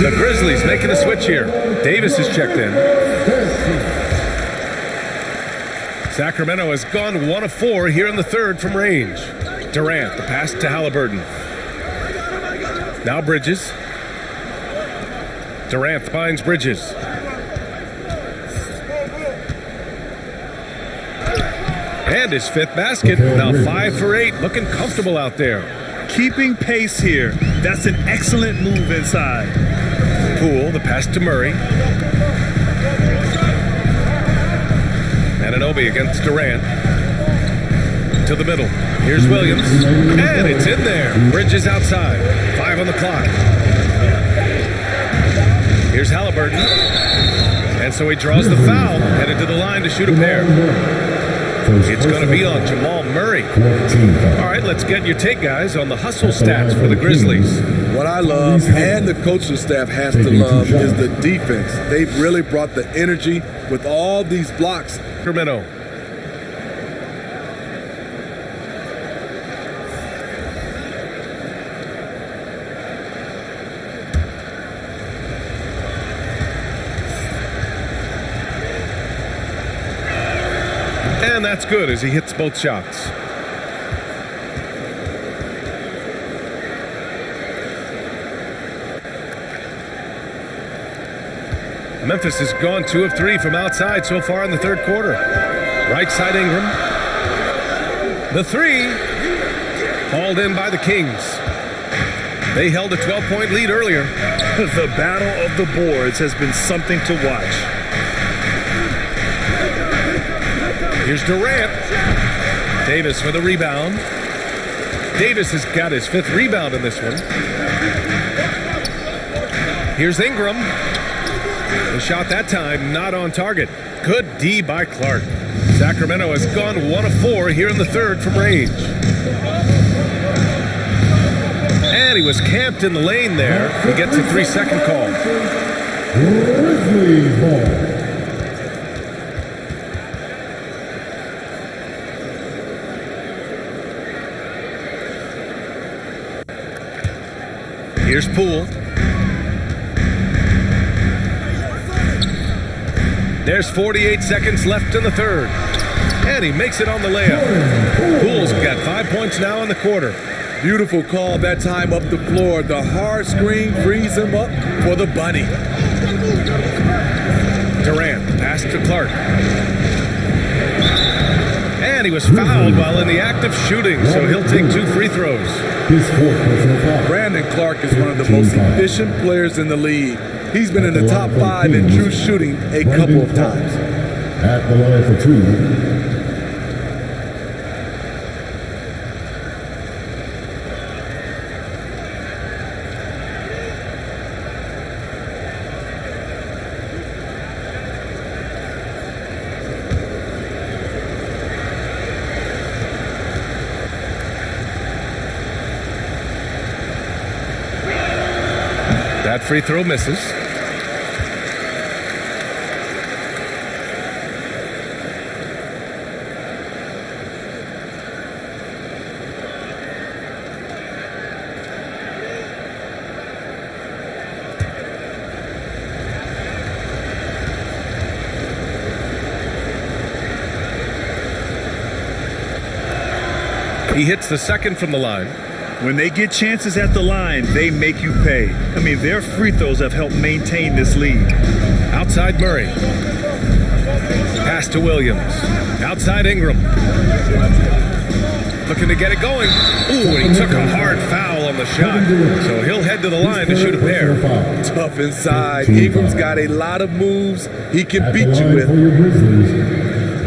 The Grizzlies making a switch here. Davis is checked in. Sacramento has gone 1 of 4 here in the third from range. Durant, the pass to Halliburton. Now Bridges. Durant finds Bridges. And his 5th basket. Now 5 for 8. Looking comfortable out there. Keeping pace here. That's an excellent move inside. Poole, the pass to Murray. Anunoby against Durant. To the middle. Here's Williams. And it's in there. Bridges outside. 5 on the clock. Here's Halliburton. And so he draws the foul. Headed to the line to shoot a pair. It's going to be on Jamal Murray. All right, let's get your take, guys, on the hustle stats for the Grizzlies. What I love, and the coaching staff has to love, is the defense. They've really brought the energy with all these blocks. Sacramento. And that's good as he hits both shots. Memphis has gone 2 of 3 from outside so far in the third quarter. Right side Ingram. The 3 hauled in by the Kings. They held a 12-point lead earlier. The battle of the boards has been something to watch. Here's Durant. Davis for the rebound. Davis has got his 5th rebound in this one. Here's Ingram. The shot that time not on target. Good D by Clark. Sacramento has gone 1 of 4 here in the 3rd from range. And he was camped in the lane there. He gets a 3-second call. Grizzlies ball. Here's Poole. There's 48 seconds left in the 3rd. And he makes it on the layup. Poole's got 5 points now in the quarter. Beautiful call that time up the floor. The hard screen frees him up for the bunny. Durant pass to Clark. And he was fouled while in the act of shooting, so he'll take 2 free throws. Brandon Clark is one of the most efficient players in the league. He's been in the top 5 in true shooting a couple of times. At the line for 2. That free throw misses. He hits the 2nd from the line. When they get chances at the line, they make you pay. I mean, their free throws have helped maintain this lead. Outside Murray. Pass to Williams. Outside Ingram. Looking to get it going. Ooh, and he took a hard foul on the shot. So he'll head to the line to shoot a pair. Tough inside. Ingram's got a lot of moves he can beat you with. For your Grizzlies,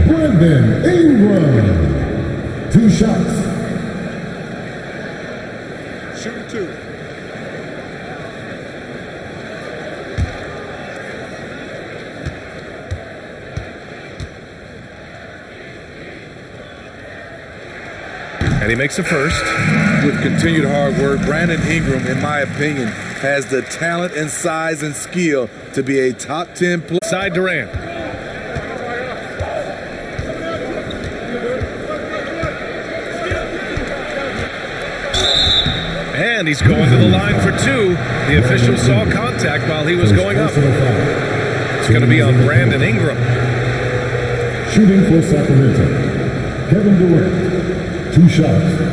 Brandon Ingram. 2 shots. Shooting 2. And he makes a first. With continued hard work, Brandon Ingram, in my opinion, has the talent and size and skill to be a top 10 player. Side Durant. And he's going to the line for 2. The official saw contact while he was going up. It's going to be on Brandon Ingram. Shooting for Sacramento, Kevin Durant. 2 shots.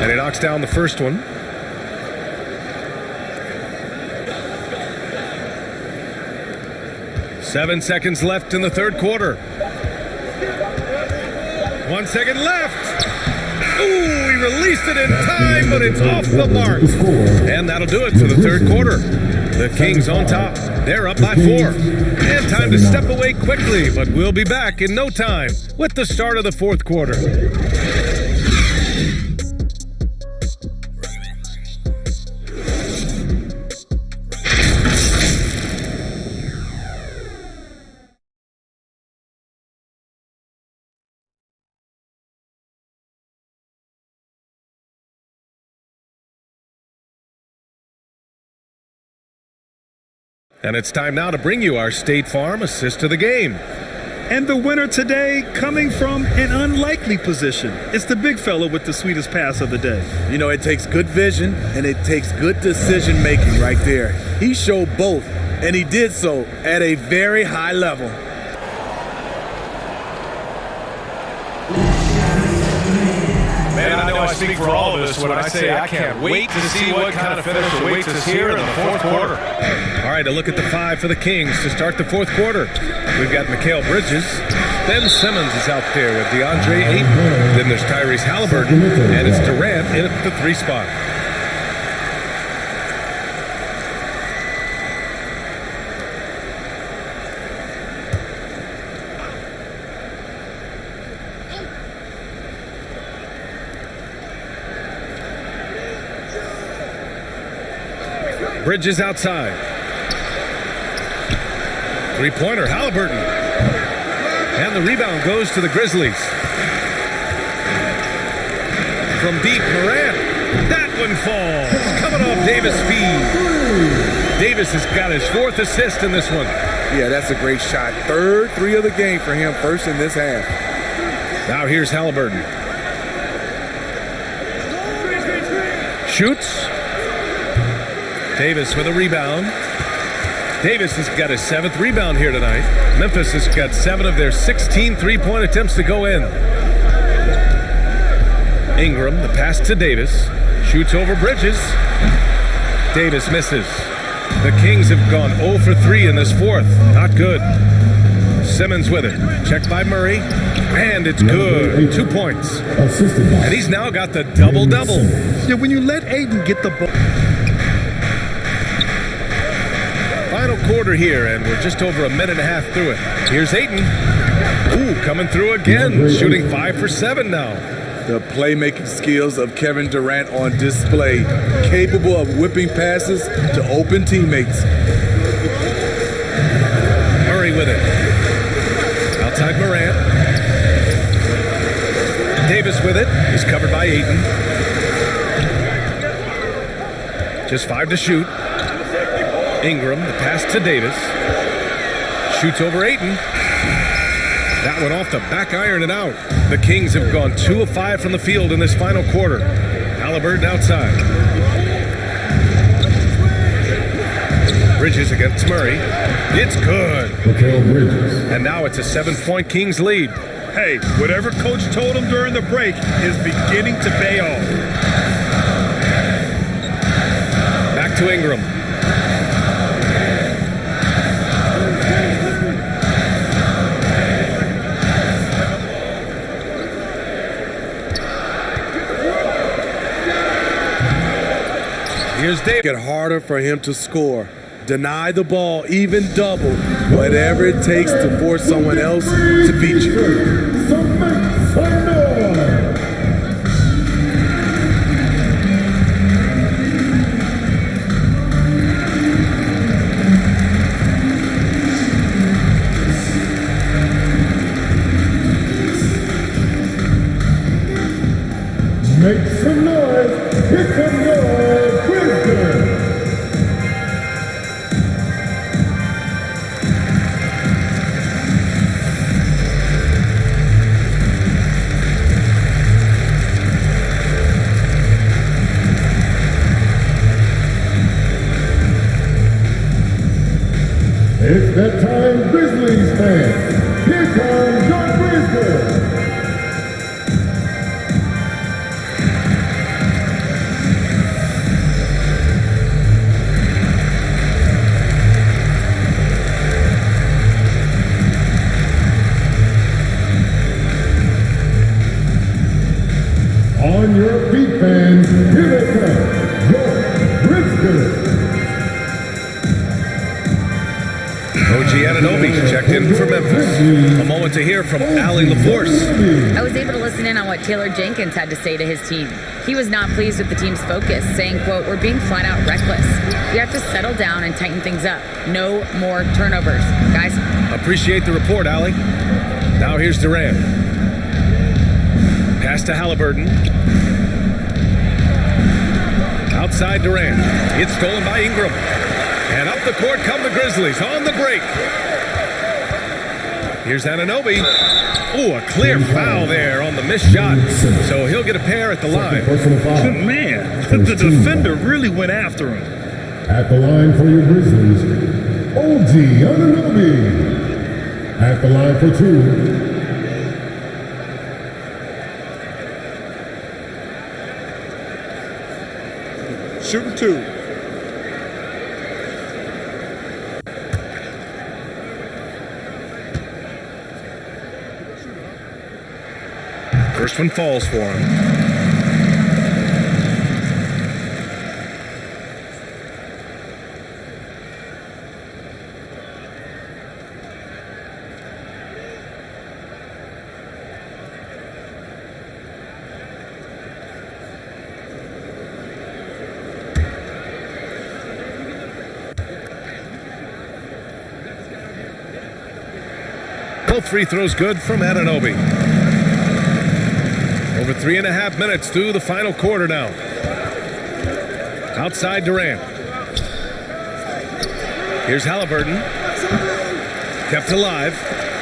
And he knocks down the first one. Seven seconds left in the 3rd quarter. 1 second left. Ooh, he released it in time, but it's off the mark. And that'll do it for the 3rd quarter. The Kings on top. They're up by 4. And time to step away quickly, but we'll be back in no time with the start of the 4th quarter. And it's time now to bring you our State Farm assist of the game. And the winner today coming from an unlikely position. It's the big fella with the sweetest pass of the day. You know, it takes good vision and it takes good decision making right there. He showed both, and he did so at a very high level. Man, I know I speak for all of us when I say I can't wait to see what kind of finish awaits us here in the fourth quarter. All right, a look at the five for the Kings to start the fourth quarter. We've got Mikal Bridges. Ben Simmons is out there with DeAndre Ayton. Then there's Tyrese Halliburton, and it's Durant in at the 3 spot. Bridges outside. Three-pointer, Halliburton. And the rebound goes to the Grizzlies. From deep, Morant. That one falls. Coming off Davis' feed. Davis has got his 4th assist in this one. Yeah, that's a great shot. 3rd 3 of the game for him, first in this half. Now here's Halliburton. Shoots. Davis with a rebound. Davis has got his 7th rebound here tonight. Memphis has got 7 of their 16 three-point attempts to go in. Ingram, the pass to Davis. Shoots over Bridges. Davis misses. The Kings have gone 0 for 3 in this 4th. Not good. Simmons with it. Checked by Murray. And it's good. 2 points. And he's now got the double-double. Yeah, when you let Ayton get the ball. Final quarter here, and we're just over a minute and a half through it. Here's Ayton. Ooh, coming through again. Shooting 5 for 7 now. The playmaking skills of Kevin Durant on display. Capable of whipping passes to open teammates. Murray with it. Outside Morant. Davis with it. He's covered by Ayton. Just 5 to shoot. Ingram, the pass to Davis. Shoots over Ayton. That one off the back iron and out. The Kings have gone 2 of 5 from the field in this final quarter. Halliburton outside. Bridges against Murray. It's good. And now it's a 7-point Kings lead. Hey, whatever coach told him during the break is beginning to pay off. Back to Ingram. Here's Davis. Get harder for him to score. Deny the ball, even double. Whatever it takes to force someone else to beat you. Make some noise. Here comes your Grizzlies. It's that time, Grizzlies fans. Here comes your Grizzlies. On your feet, fans, here they come, your Grizzlies. OG Anunoby checked in for Memphis. A moment to hear from Allie LaForce. I was able to listen in on what Taylor Jenkins had to say to his team. He was not pleased with the team's focus, saying, quote, "We're being flat out reckless. We have to settle down and tighten things up. No more turnovers. Guys." Appreciate the report, Allie. Now here's Durant. Pass to Halliburton. Outside Durant. It's stolen by Ingram. And up the court come the Grizzlies on the break. Here's Anunoby. Oh, a clear foul there on the missed shot. So he'll get a pair at the line. Man, the defender really went after him. At the line for your Grizzlies, OG Anunoby. At the line for 2. shooting 2. First one falls for him. Both free throws good from Anunoby. Over 3.5 minutes through the final quarter now. Outside Durant. Here's Halliburton. Kept alive.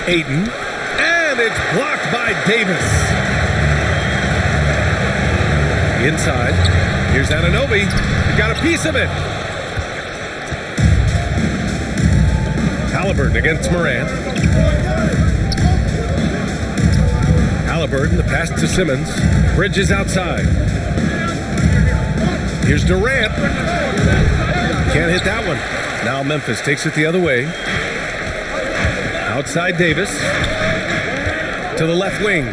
Ayton. And it's blocked by Davis. Inside. Here's Anunoby. He got a piece of it. Halliburton against Morant. Halliburton, the pass to Simmons. Bridges outside. Here's Durant. Can't hit that one. Now Memphis takes it the other way. Outside Davis. To the left wing.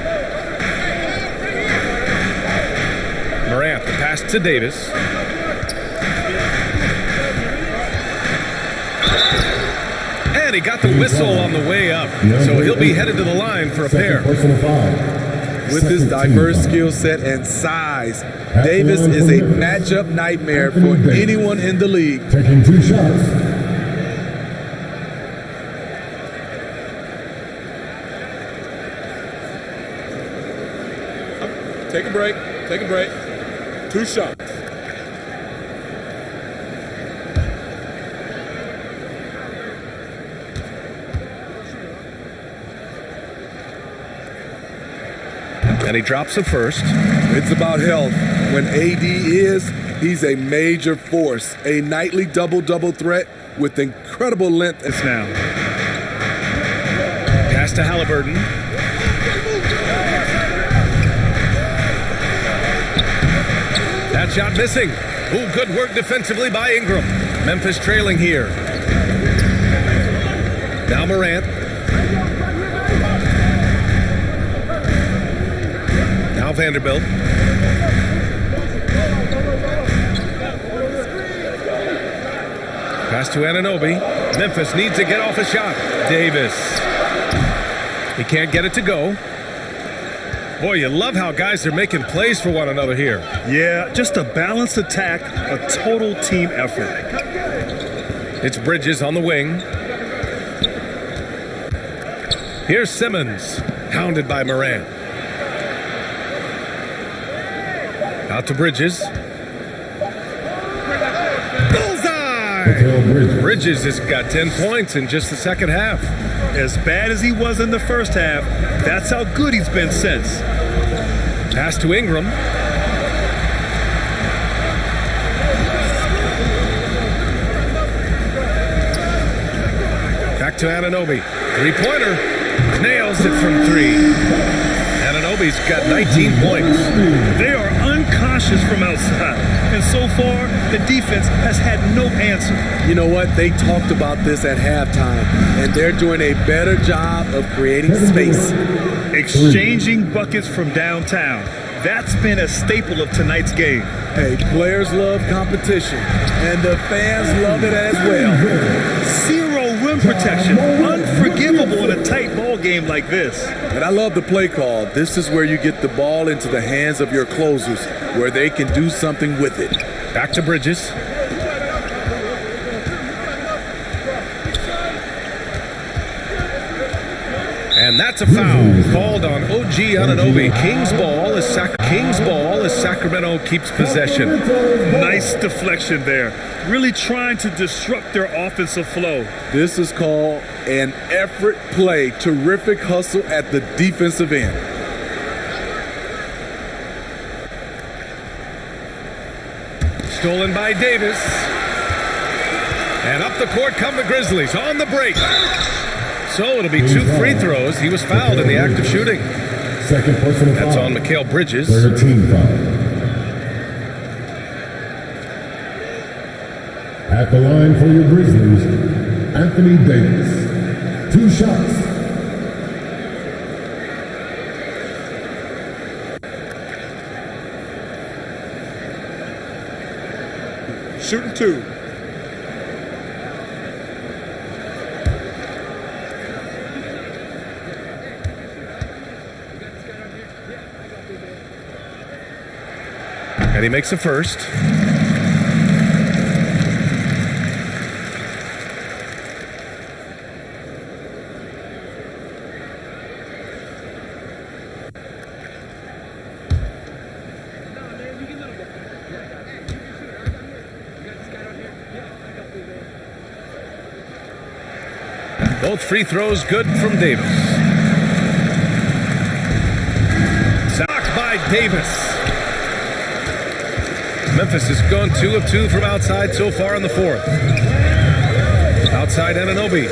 Morant, the pass to Davis. And he got the whistle on the way up. So he'll be headed to the line for a pair. With his diverse skill set and size, Davis is a matchup nightmare for anyone in the league. Taking 2 shots. Take a break. Take a break. 2 shots. And he drops the first. It's about health. When AD is, he's a major force. A nightly double-double threat with incredible length. It's now. Pass to Halliburton. That shot missing. Ooh, good work defensively by Ingram. Memphis trailing here. Now Morant. Now Vanderbilt. Pass to Anunoby. Memphis needs to get off a shot. Davis. He can't get it to go. Boy, you love how guys are making plays for one another here. Yeah, just a balanced attack, a total team effort. It's Bridges on the wing. Here's Simmons, hounded by Morant. Out to Bridges. Bullseye! Bridges has got 10 points in just the second half. As bad as he was in the first half, that's how good he's been since. Pass to Ingram. Back to Anunoby. Three-pointer. Nails it from 3. Anunoby's got 19 points. They are unconscious from outside. And so far, the defense has had no answer. You know what? They talked about this at halftime, and they're doing a better job of creating space. Exchanging buckets from downtown. That's been a staple of tonight's game. Hey, players love competition, and the fans love it as well. Zero rim protection. Unforgivable in a tight ball game like this. And I love the play call. This is where you get the ball into the hands of your closers, where they can do something with it. Back to Bridges. And that's a foul called on OG Anunoby. King's ball as Sacramento keeps possession. Nice deflection there. Really trying to disrupt their offensive flow. This is called an effort play. Terrific hustle at the defensive end. Stolen by Davis. And up the court come the Grizzlies on the break. So it'll be 2 free throws. He was fouled in the act of shooting. Second personal foul. That's on Mikal Bridges. 13 foul. At the line for your Grizzlies, Anthony Davis. 2 shots. Shooting 2. And he makes the first. Both free throws good from Davis. Blocked by Davis. Memphis has gone 2 of 2 from outside so far in the fourth. Outside Anunoby.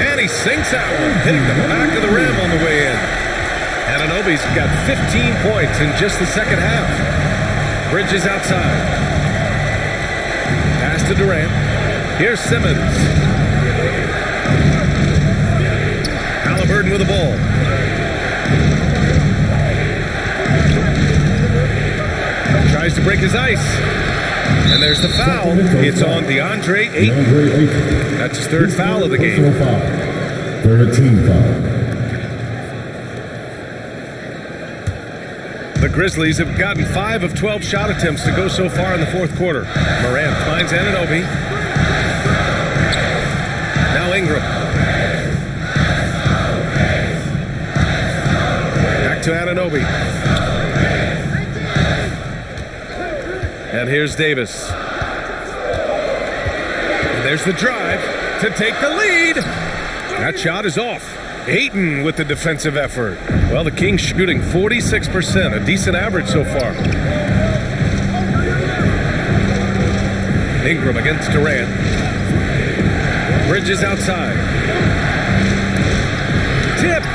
And he sinks that one, hitting the back of the rim on the way in. Anunoby's got 15 points in just the second half. Bridges outside. Pass to Durant. Here's Simmons. Halliburton with the ball. Tries to break his ice. And there's the foul. It's on DeAndre Ayton. That's his 3rd foul of the game. 13 foul. The Grizzlies have gotten 5 of 12 shot attempts to go so far in the fourth quarter. Morant finds Anunoby. Now Ingram. Back to Anunoby. And here's Davis. And there's the drive to take the lead. That shot is off. Ayton with the defensive effort. Well, the Kings shooting 46%, a decent average so far. Ingram against Durant. Bridges outside. Tipped.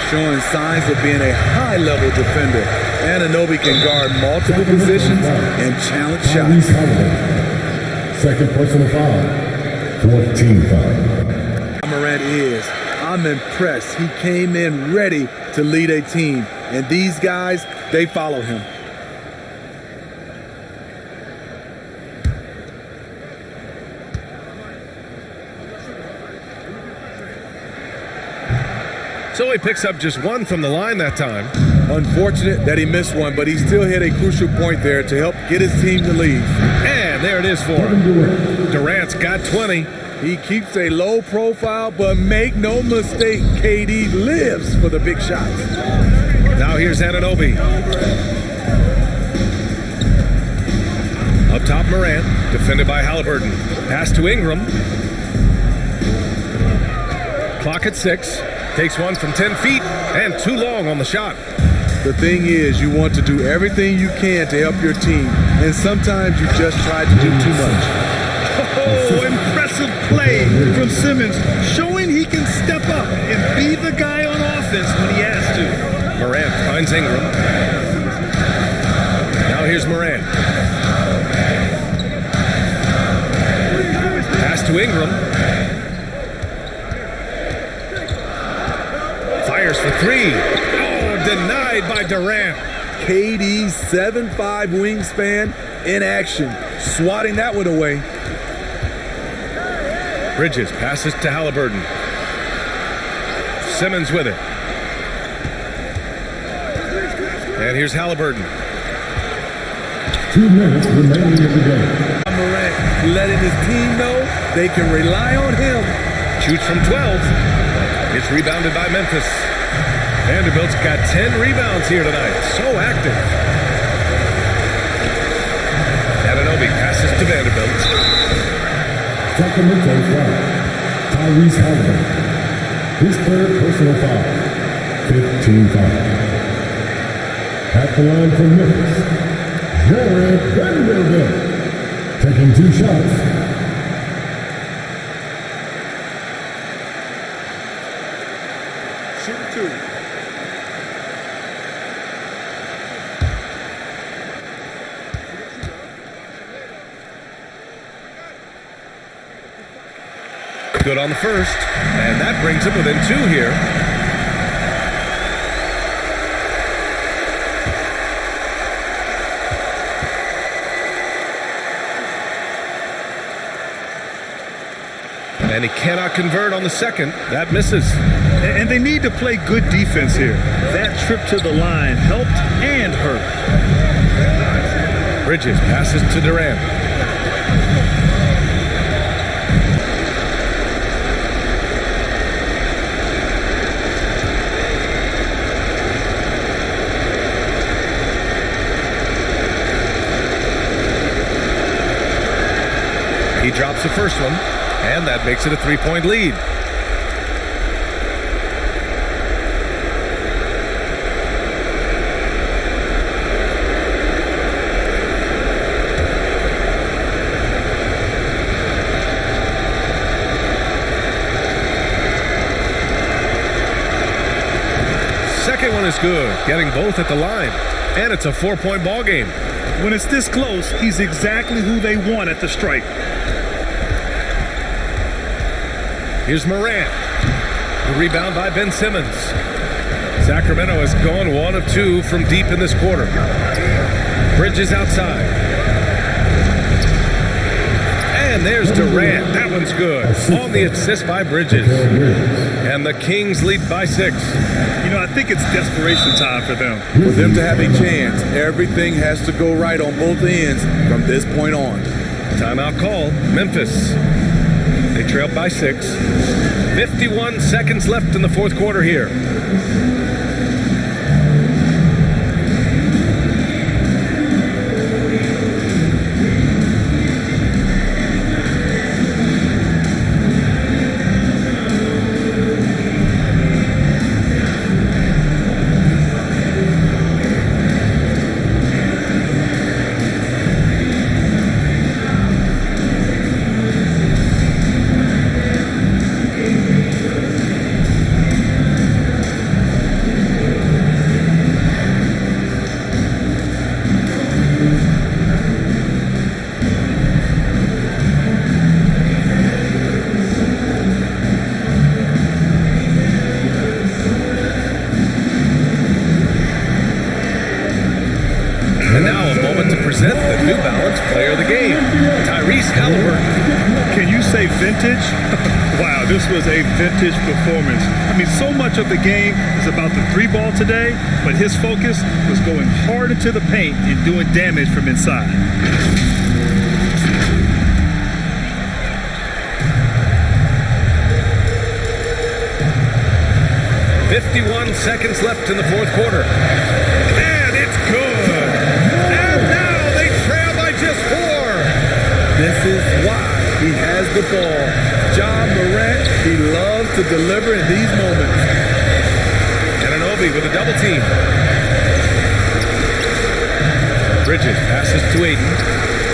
Showing signs of being a high-level defender. Anunoby can guard multiple positions and challenge shots. Second personal foul. 14 foul. Morant is. I'm impressed. He came in ready to lead a team. And these guys, they follow him. So he picks up just 1 from the line that time. Unfortunate that he missed one, but he still hit a crucial point there to help get his team the lead. And there it is for him. Durant's got 20. He keeps a low profile, but make no mistake, KD lives for the big shots. Now here's Anunoby. Up top, Morant, defended by Halliburton. Pass to Ingram. Clock at 6. Takes 1 from 10 feet and too long on the shot. The thing is, you want to do everything you can to help your team, and sometimes you just try to do too much. Oh, impressive play from Simmons, showing he can step up and be the guy on offense when he has to. Morant finds Ingram. Now here's Morant. Pass to Ingram. Fires for 3. Oh, denied by Durant. KD's 7'5" wingspan in action, swatting that one away. Bridges passes to Halliburton. Simmons with it. And here's Halliburton. 2 minutes remaining in the game. Morant letting his team know they can rely on him. Shoots from 12. It's rebounded by Memphis. Vanderbilt's got 10 rebounds here tonight. So active. Anunoby passes to Vanderbilt. Sacramento foul. Tyrese Halliburton. His 3rd personal foul. 15 foul. At the line for Memphis, Jared Vanderbilt. Taking 2 shots. Shooting 2. Good on the first, and that brings him within 2 here. And he cannot convert on the second. That misses. And they need to play good defense here. That trip to the line helped and hurt. Bridges passes to Durant. He drops the first one, and that makes it a 3-point lead. Second one is good, getting both at the line, and it's a 4-point ball game. When it's this close, he's exactly who they want at the stripe. Here's Morant. The rebound by Ben Simmons. Sacramento has gone 1 of 2 from deep in this quarter. Bridges outside. And there's Durant. That one's good. On the assist by Bridges. And the Kings lead by 6. You know, I think it's desperation time for them. For them to have a chance, everything has to go right on both ends from this point on. Timeout call. Memphis. They trail by 6. 51 seconds left in the fourth quarter here. This was a vintage performance. I mean, so much of the game is about the 3-ball today, but his focus was going hard into the paint and doing damage from inside. "51 seconds left in the fourth quarter. And it's good. And now they trail by just 4. This is why he has the ball. John Morant, he loves to deliver in these moments. Anunoby with a double team. Bridges passes to Ayton.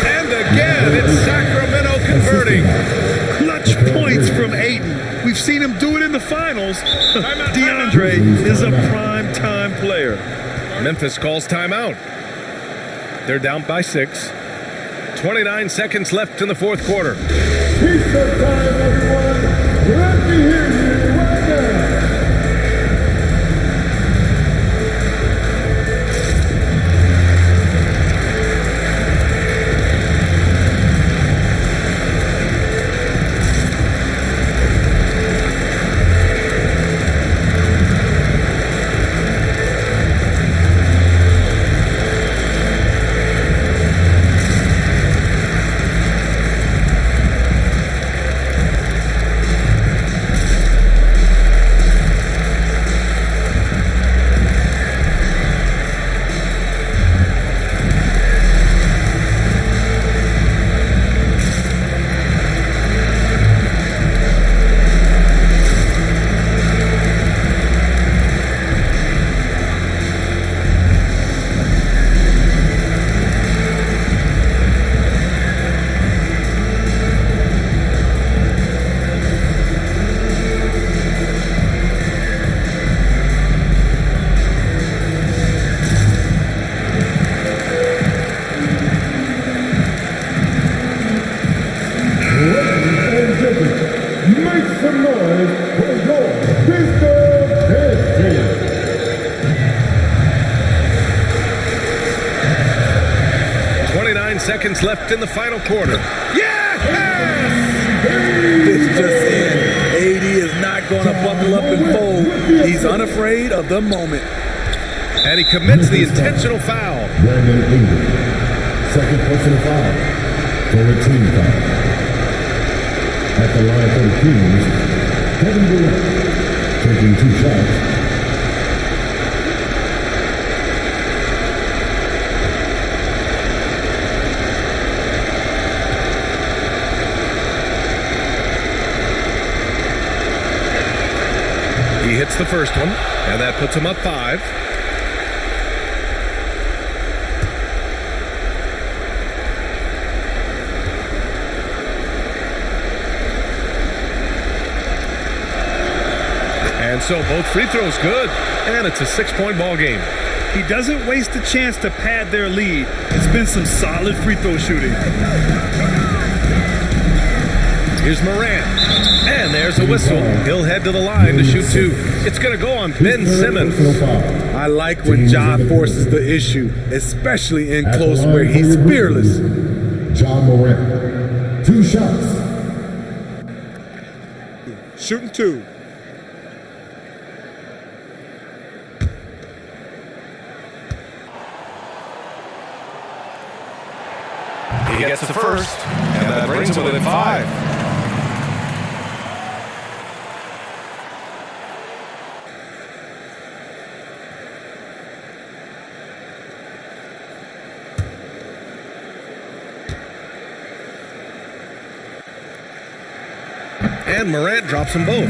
And again, it's Sacramento converting. Clutch points from Ayton. We've seen him do it in the finals. DeAndre is a prime-time player. Memphis calls timeout. They're down by 6. 29 seconds left in the fourth quarter. Peace of time, everyone. Let me hear you right now. some noise for your Mr. Patriots. 29 seconds left in the final quarter. This just in. AD is not going to buckle up and fold. He's unafraid of the moment. And he commits the intentional foul. Brandon Ingram, second personal foul for a team foul. At the line for the Kings, Kevin Durant, taking 2 shots. He hits the first one, and that puts him up 5. And so both free throws good, and it's a 6-point ball game. He doesn't waste a chance to pad their lead. It's been some solid free throw shooting. Here's Morant, and there's a whistle. He'll head to the line to shoot 2. It's going to go on Ben Simmons. I like when Ja forces the issue, especially in close where he's fearless. Ja Morant, 2 shots. Shooting 2. He gets the first, and that brings him within 5. And Morant drops them both.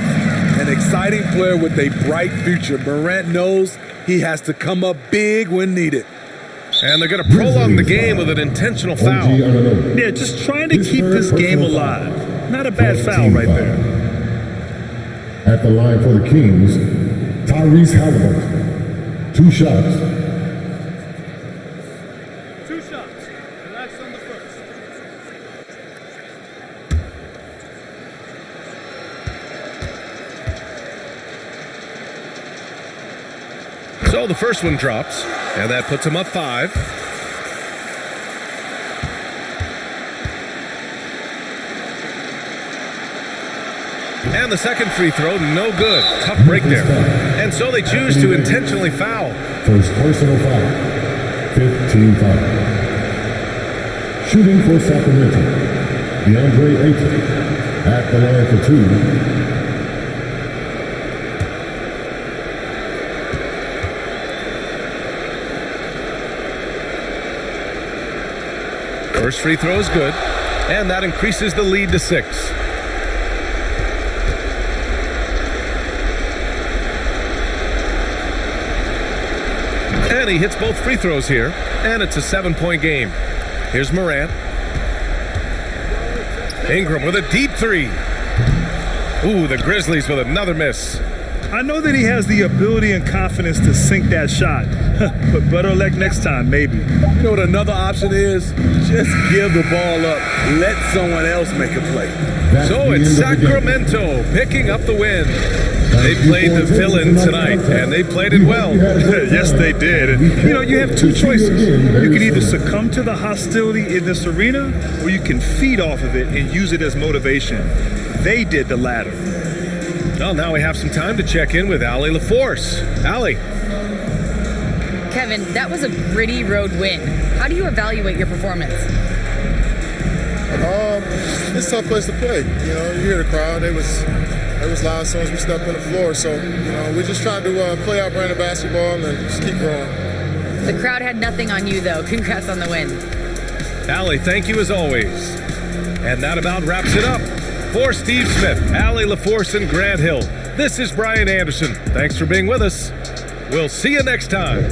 An exciting player with a bright future. Morant knows he has to come up big when needed. And they're going to prolong the game with an intentional foul. Yeah, just trying to keep this game alive. Not a bad foul right there. At the line for the Kings, Tyrese Halliburton, 2 shots. 2 shots. Relax on the first. So the first one drops, and that puts him up 5. And the second free throw, no good. Tough break there. And so they choose to intentionally foul. First personal foul, 15 foul. Shooting for Sacramento, DeAndre Ayton, at the line for 2. First free throw is good, and that increases the lead to 6. And he hits both free throws here, and it's a 7-point game. Here's Morant. Ingram with a deep 3. Ooh, the Grizzlies with another miss. I know that he has the ability and confidence to sink that shot, but better luck next time, maybe. You know what another option is? Just give the ball up. Let someone else make a play. So it's Sacramento picking up the win. They played the villain tonight, and they played it well. Yes, they did. And, you have 2 choices. You can either succumb to the hostility in this arena, or you can feed off of it and use it as motivation. They did the latter. Well, now we have some time to check in with Allie LaForce. Allie. Kevin, that was a gritty road win. How do you evaluate your performance? It's a tough place to play. You hear the crowd. It was loud as soon as we stepped on the floor. So, we just tried to play our brand of basketball and just keep growing. The crowd had nothing on you, though. Congrats on the win. Allie, thank you as always. And that about wraps it up. For Steve Smith, Allie LaForce, and Grant Hill, this is Brian Anderson. Thanks for being with us. We'll see you next time.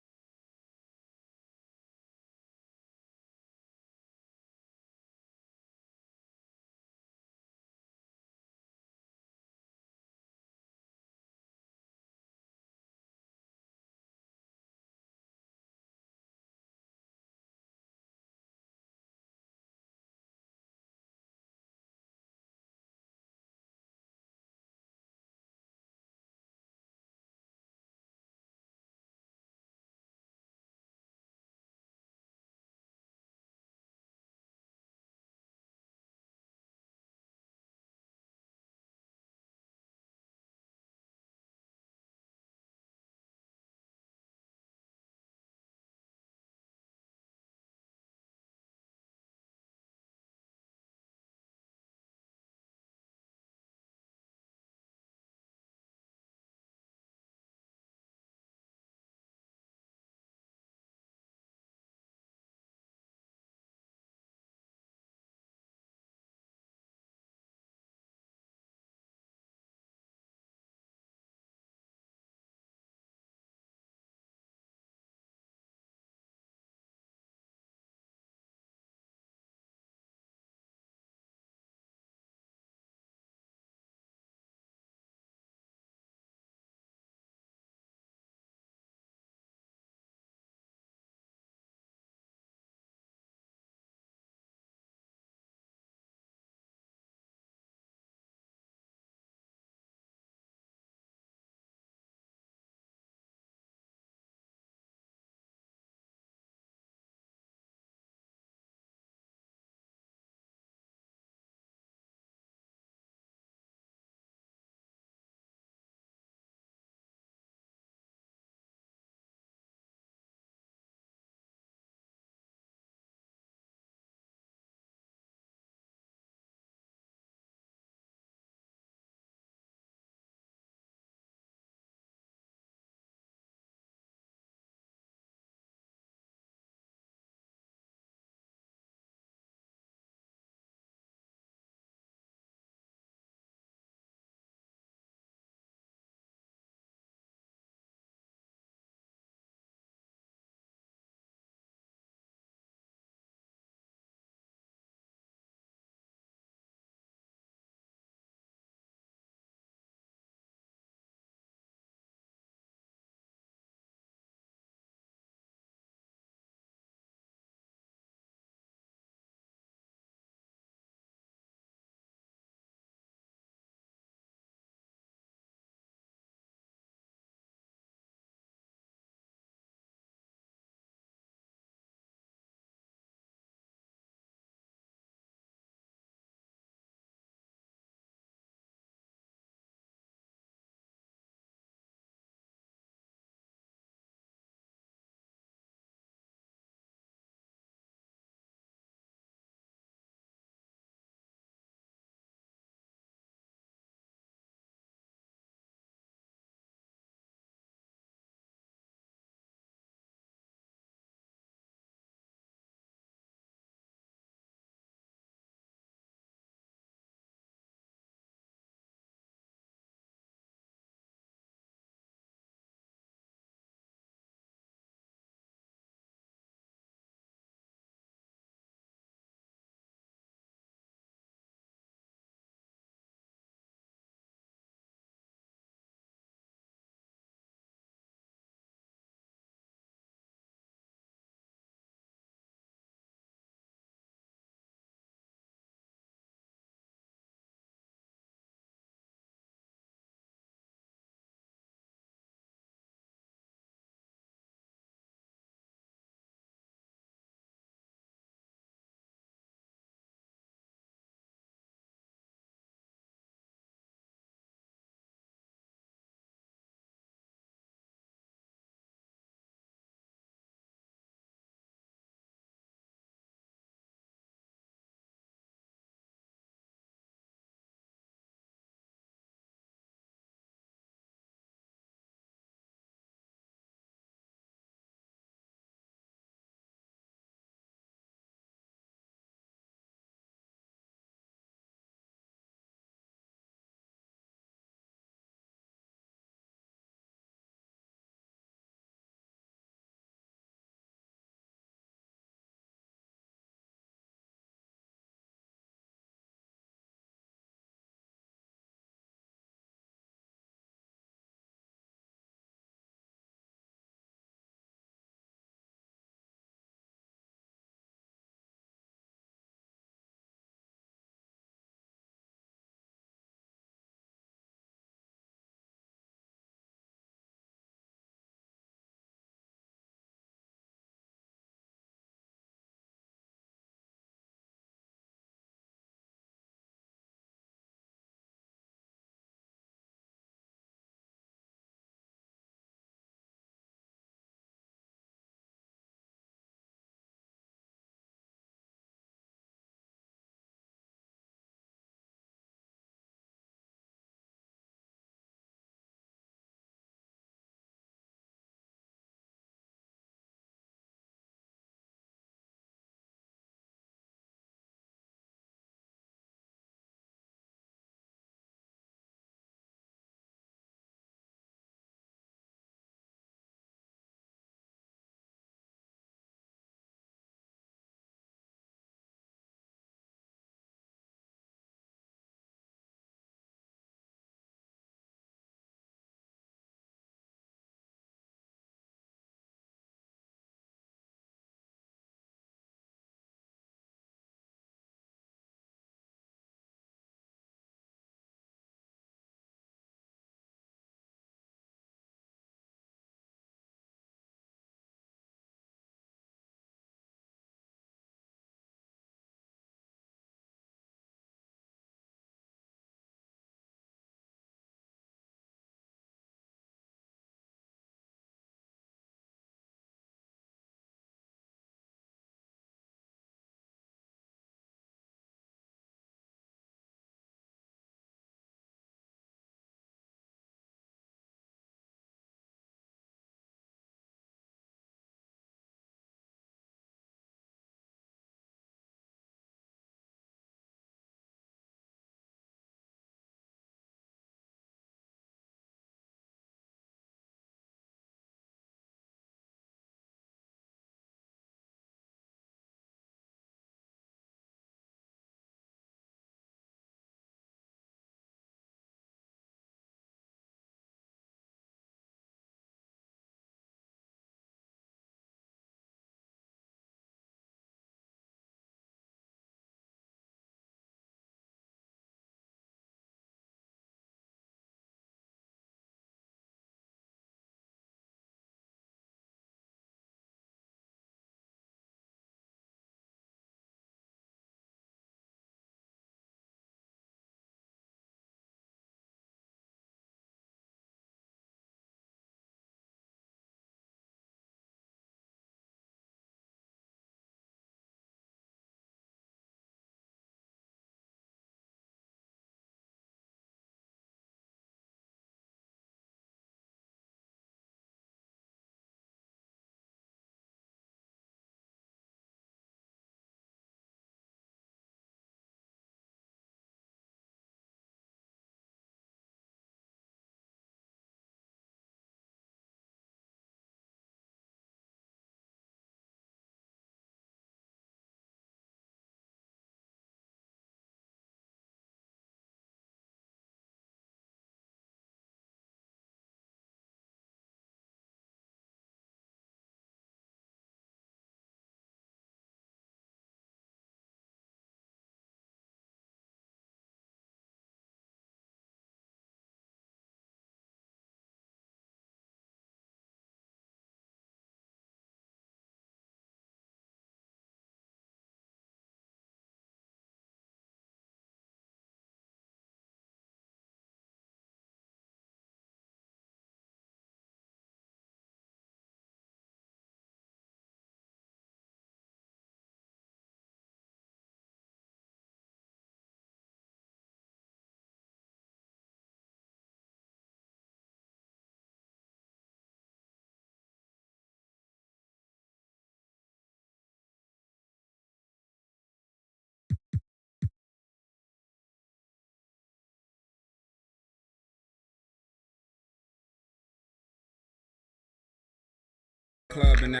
club and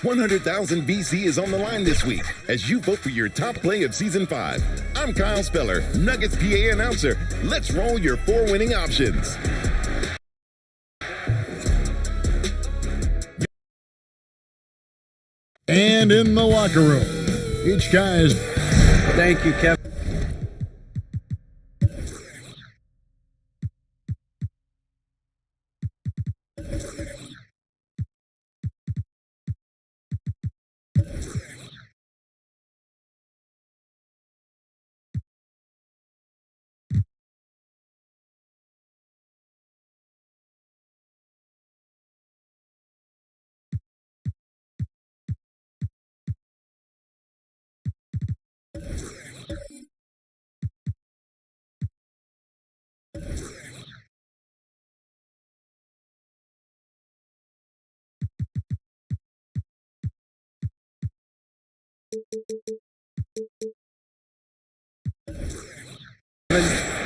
$100,000 VC is on the line this week as you vote for your top play of Season 5. I'm Kyle Speller, Nuggets PA announcer. Let's roll your 4 winning options. And in the locker room, each guy's... Thank you, Kevin.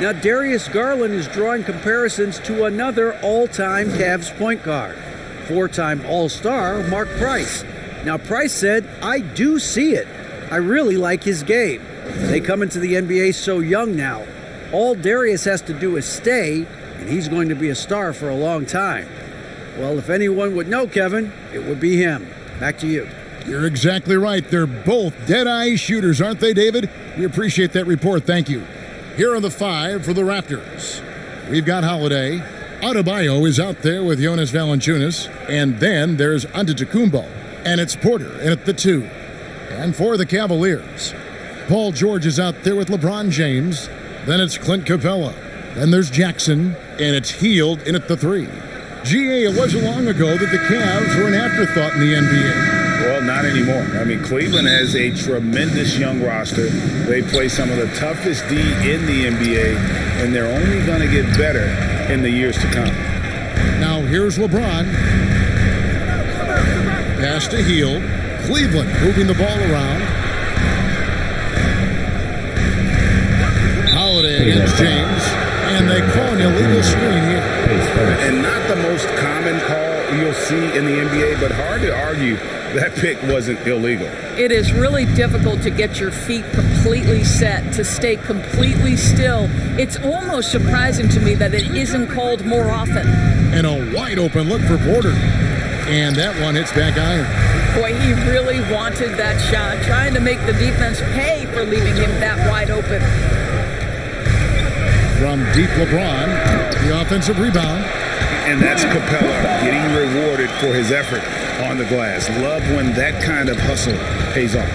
Now, Darius Garland is drawing comparisons to another all-time Cavs point guard, 4-time All-Star Mark Price. Now, Price said, "I do see it. I really like his game. They come into the NBA so young now. All Darius has to do is stay, and he's going to be a star for a long time." Well, if anyone would know Kevin, it would be him. Back to you. You're exactly right. They're both dead-eye shooters, aren't they, David? We appreciate that report. Thank you. Here are the 5 for the Raptors. We've got Holiday. Adebayo is out there with Jonas Valanciunas. And then there's Antetokounmpo. And it's Porter in at the 2. And for the Cavaliers, Paul George is out there with LeBron James. Then it's Clint Capella. Then there's Jackson. And it's Hield in at the 3. GA, it wasn't long ago that the Cavs were an afterthought in the NBA. Well, not anymore. I mean, Cleveland has a tremendous young roster. They play some of the toughest D in the NBA, and they're only going to get better in the years to come. Now, here's LeBron. Pass to Hield. Cleveland moving the ball around. Holiday against James, and they call an illegal screen here. And not the most common call you'll see in the NBA, but hard to argue that pick wasn't illegal. It is really difficult to get your feet completely set, to stay completely still. It's almost surprising to me that it isn't called more often. And a wide open look for Porter. And that one hits back iron. Boy, he really wanted that shot, trying to make the defense pay for leaving him that wide open. From deep LeBron, the offensive rebound. And that's Capella getting rewarded for his effort on the glass. Love when that kind of hustle pays off.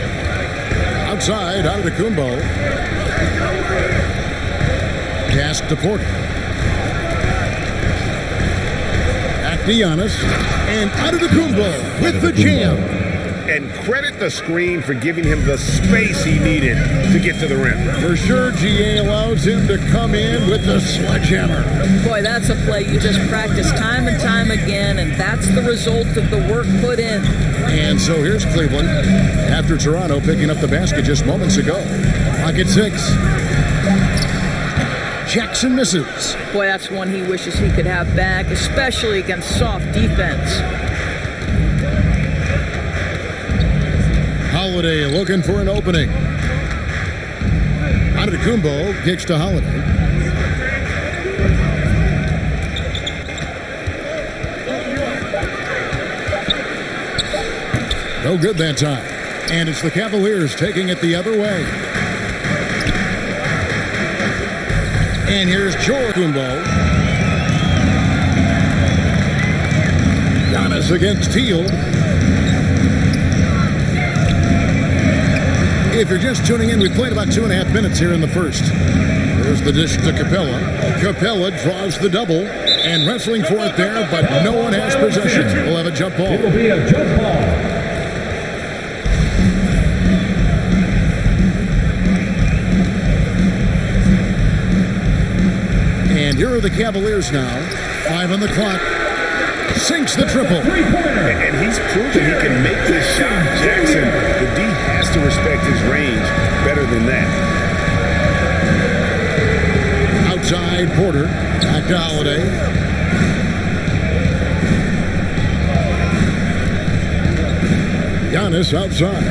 Outside, Antetokounmpo. Pass to Porter. Back to Giannis. And Antetokounmpo with the jam. And credit the screen for giving him the space he needed to get to the rim. For sure, GA allows him to come in with the sledgehammer. Boy, that's a play you just practice time and time again, and that's the result of the work put in. And so here's Cleveland, after Toronto picking up the basket just moments ago. Pocket 6. Jackson misses. Boy, that's one he wishes he could have back, especially against soft defense. Holiday looking for an opening. Antetokounmpo kicks to Holiday. No good that time. And it's the Cavaliers taking it the other way. And here's Antetokounmpo. Giannis against Hield. If you're just tuning in, we played about 2.5 minutes here in the first. There's the dish to Capella. Capella draws the double and wrestling for it there, but no one has possession. We'll have a jump ball. It'll be a jump ball. And here are the Cavaliers now. 5 on the clock. Sinks the triple. And he's proven he can make this shot. Jackson, the D has to respect his range better than that. Outside Porter. Back to Holiday. Giannis outside.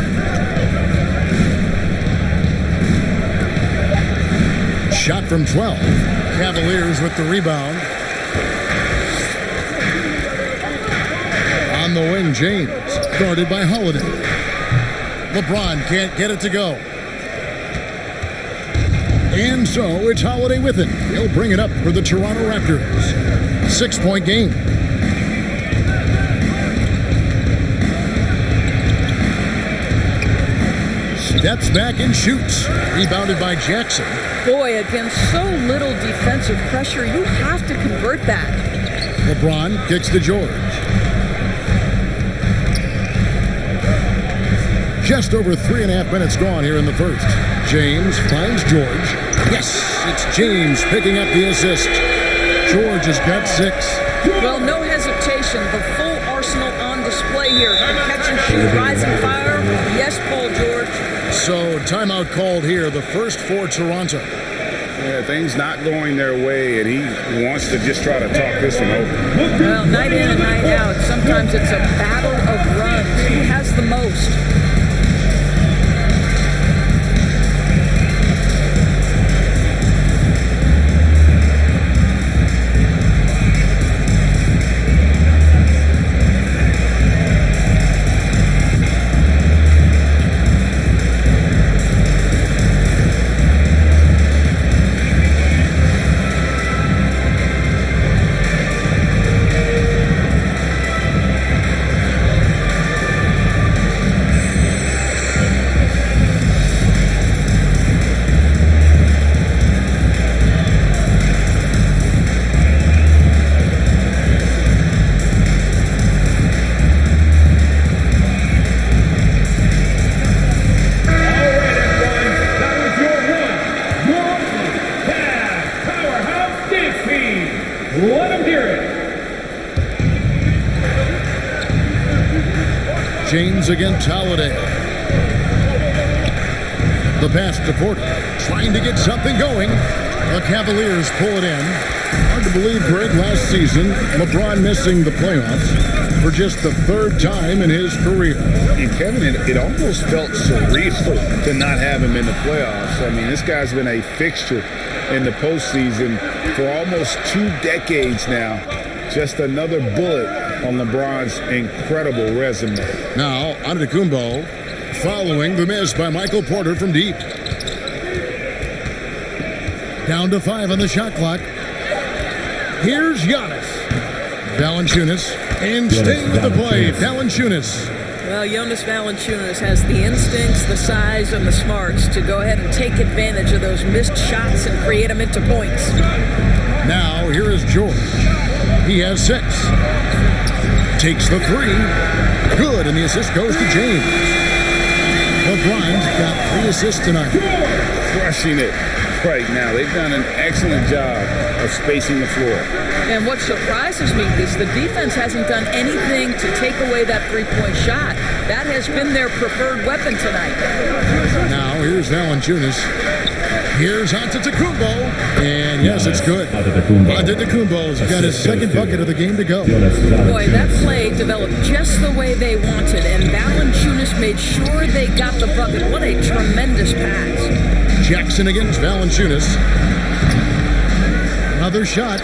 Shot from 12. Cavaliers with the rebound. On the wing, James, guarded by Holiday. LeBron can't get it to go. And so it's Holiday with it. He'll bring it up for the Toronto Raptors. 6-point game. Steps back and shoots. Rebounded by Jackson. Boy, against so little defensive pressure, you have to convert that. LeBron kicks to George. Just over 3.5 minutes gone here in the first. James finds George. Yes, it's James picking up the assist. George has got 6. Well, no hesitation. The full arsenal on display here. The catch and shoot, rising fire. Yes, Paul George. So, timeout called here. The first for Toronto. Yeah, things not going their way, and he wants to just try to talk this one over. Well, night in and night out. Sometimes it's a battle of runs. Who has the most? Let him hear it. James against Holiday. The pass to Porter. Trying to get something going. The Cavaliers pull it in. Hard to believe, Greg, last season, LeBron missing the playoffs for just the 3rd time in his career. And Kevin, it almost felt surreal to not have him in the playoffs. I mean, this guy's been a fixture in the postseason for almost 2 decades now. Just another bullet on LeBron's incredible resume. Now, Antetokounmpo following the miss by Michael Porter from deep. Down to 5 on the shot clock. Here's Giannis. Valanciunas, and staying with the play, Valanciunas. Well, Jonas Valanciunas has the instincts, the size, and the smarts to go ahead and take advantage of those missed shots and create them into points. Now, here is George. He has 6. Takes the 3. Good, and the assist goes to James. LeBron's got 3 assists tonight. Crushing it right now. They've done an excellent job of spacing the floor. And what surprises me is the defense hasn't done anything to take away that three-point shot. That has been their preferred weapon tonight. Now, here's Valanciunas. Here's Antetokounmpo. And yes, it's good. Antetokounmpo's got his 2nd bucket of the game to go. Boy, that play developed just the way they wanted, and Valanciunas made sure they got the bucket. What a tremendous pass. Jackson against Valanciunas. Another shot.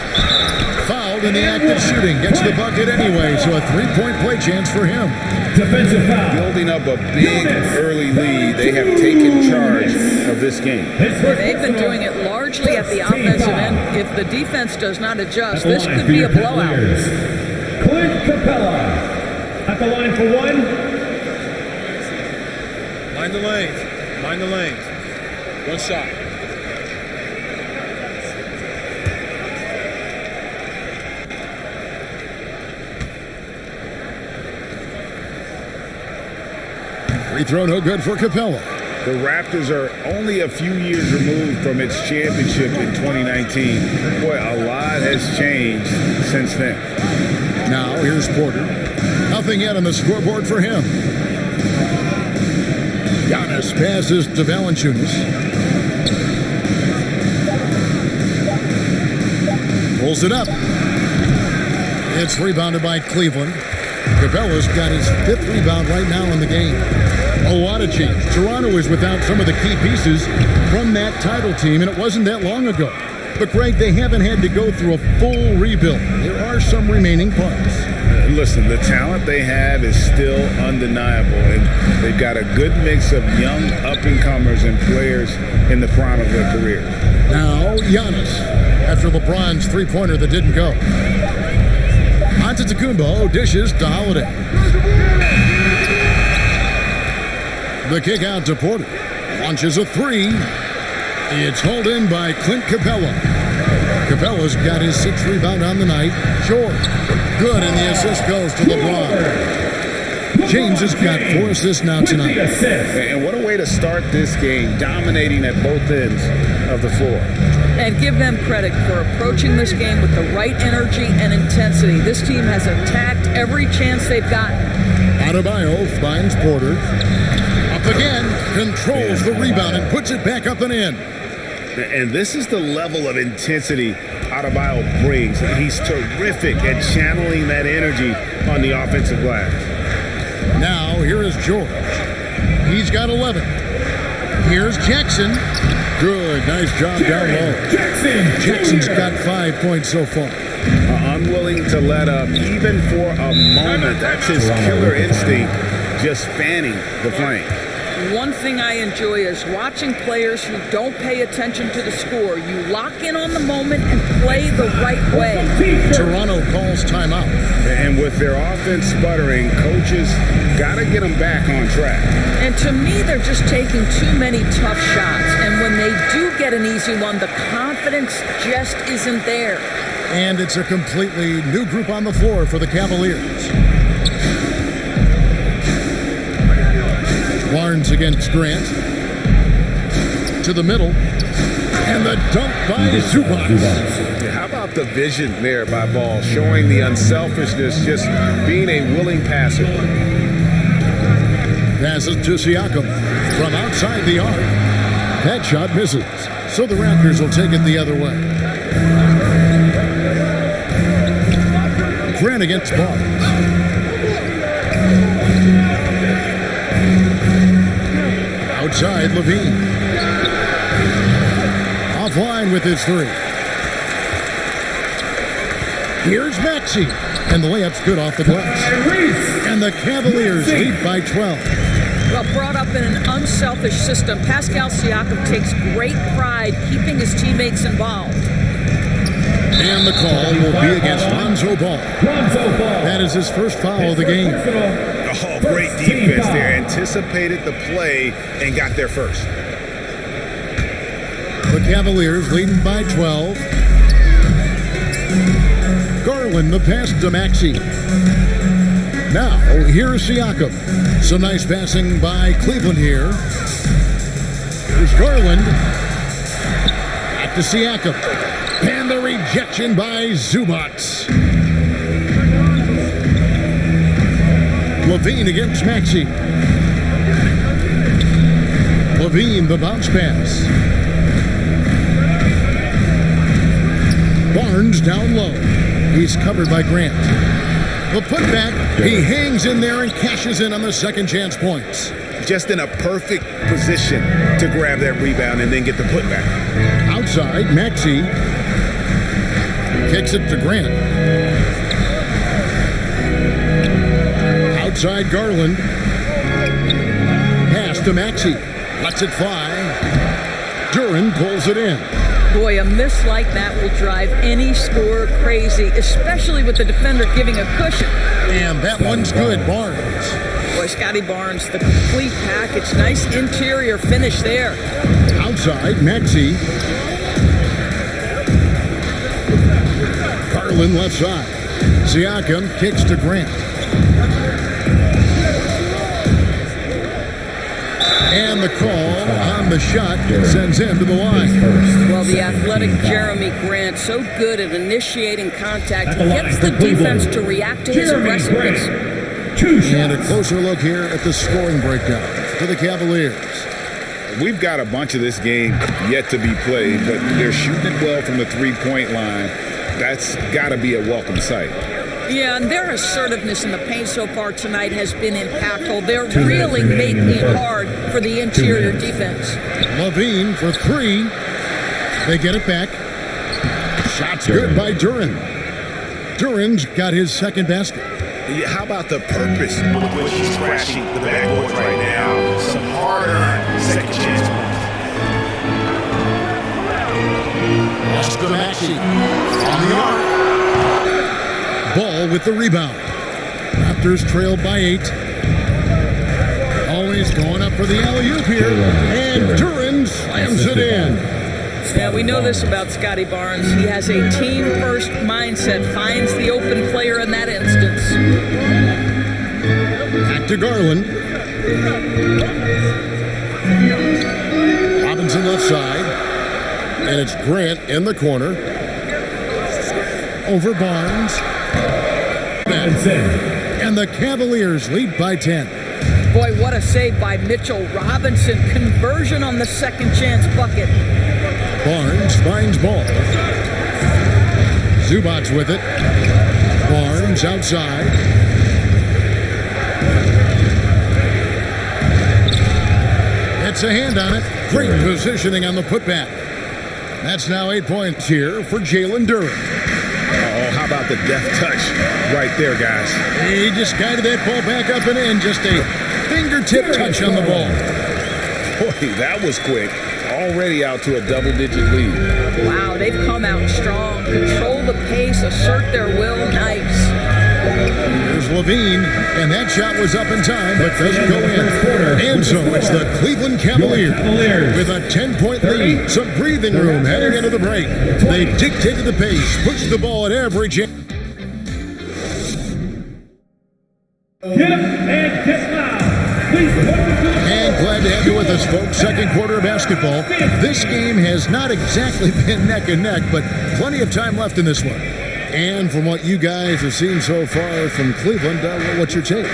Fouled in the act of shooting. Gets the bucket anyway, so a 3-point play chance for him. Defensive foul. Building up a big early lead, they have taken charge of this game. They've been doing it largely at the offensive end. If the defense does not adjust, this could be a blowout. Clint Capella at the line for 1. Mind the lanes. Mind the lanes. 1 shot. Free throw no good for Capella. The Raptors are only a few years removed from its championship in 2019. Boy, a lot has changed since then. Now here's Porter. Nothing yet on the scoreboard for him. Giannis passes to Valanciunas. Pulls it up. It's rebounded by Cleveland. Capella's got his 5th rebound right now in the game. A lot of change. Toronto is without some of the key pieces from that title team, and it wasn't that long ago. But, Greg, they haven't had to go through a full rebuild. There are some remaining parts. Listen, the talent they have is still undeniable, and they've got a good mix of young up-and-comers and players in the prime of their career. Now, Giannis, after LeBron's three-pointer that didn't go. Antetokounmpo dishes to Holiday. The kick out to Porter. Launches a three. It's hauled in by Clint Capella. Capella's got his 6th rebound on the night. Short. Good, and the assist goes to LeBron. James has got 4 assists now tonight. And what a way to start this game, dominating at both ends of the floor. And give them credit for approaching this game with the right energy and intensity. This team has attacked every chance they've gotten. Adebayo finds Porter. Up again, controls the rebound and puts it back up and in. And this is the level of intensity Adebayo brings. He's terrific at channeling that energy on the offensive glass. Now, here is George. He's got 11. Here's Jackson. Good, nice job down low. Jackson's got 5 points so far. Unwilling to let up, even for a moment. That's his killer instinct, just fanning the flame. One thing I enjoy is watching players who don't pay attention to the score. You lock in on the moment and play the right way. Toronto calls timeout. And with their offense sputtering, coaches got to get them back on track. And to me, they're just taking too many tough shots. And when they do get an easy one, the confidence just isn't there. And it's a completely new group on the floor for the Cavaliers. Barnes against Grant. To the middle. And the dunk by Zubac. How about the vision there by Ball, showing the unselfishness, just being a willing passer. Passes to Siakam from outside the arc. That shot misses. So the Raptors will take it the other way. Grant against Barnes. Outside, Levine. Offline with his 3. Here's Maxey. And the layup's good off the glass. And the Cavaliers lead by 12. Well, brought up in an unselfish system, Pascal Siakam takes great pride keeping his teammates involved. And the call will be against Lonzo Ball. That is his first foul of the game. Oh, great defense there. Anticipated the play and got there first. The Cavaliers leading by 12. Garland the pass to Maxey. Now, here's Siakam. Some nice passing by Cleveland here. Here's Garland. Back to Siakam. And the rejection by Zubac. Levine against Maxey. Levine, the bounce pass. Barnes down low. He's covered by Grant. The putback, he hangs in there and cashes in on the second chance points. Just in a perfect position to grab that rebound and then get the putback. Outside, Maxey kicks it to Grant. Outside, Garland. Pass to Maxey. Lets it fly. Duran pulls it in. Boy, a miss like that will drive any scorer crazy, especially with the defender giving a cushion. And that one's good, Barnes. Boy, Scotty Barnes, the complete package. Nice interior finish there. Outside, Maxey. Garland left side. Siakam kicks to Grant. And the call on the shot sends him to the line. Well, the athletic Jeremy Grant, so good at initiating contact, he gets the defense to react to his aggressiveness. And a closer look here at the scoring breakdown for the Cavaliers. We've got a bunch of this game yet to be played, but they're shooting it well from the three-point line. That's got to be a welcome sight. Yeah, and their assertiveness in the paint so far tonight has been impactful. They're really making it hard for the interior defense. Levine for three. They get it back. Shot's good by Duran. Duran's got his second basket. Yeah, how about the purpose with which he's crashing the backboard right now? Some hard-earned second chance points. Maxey on the arc. Ball with the rebound. Raptors trailed by 8. Always going up for the alley-oop here. And Duran slams it in. Yeah, we know this about Scotty Barnes. He has a team-first mindset, finds the open player in that instance. Back to Garland. Robinson left side. And it's Grant in the corner. Over Barnes. And the Cavaliers lead by 10. Boy, what a save by Mitchell Robinson. Conversion on the second chance bucket. Barnes finds ball. Zubac's with it. Barnes outside. Gets a hand on it. Great positioning on the putback. That's now 8 points here for Jalen Duran. Oh, how about the deft touch right there, guys? He just guided that ball back up and in. Just a fingertip touch on the ball. Boy, that was quick. Already out to a double-digit lead. Wow, they've come out strong. Control the pace, assert their will. Nice. Here's Levine, and that shot was up in time, but doesn't go in. And so it's the Cleveland Cavaliers with a 10-point lead. Some breathing room heading into the break. They dictated the pace, pushed the ball at every chance. Get up and get loud. Please welcome to the And glad to have you with us, folks. Second quarter of basketball. This game has not exactly been neck and neck, but plenty of time left in this one. And from what you guys have seen so far from Cleveland, what's your take?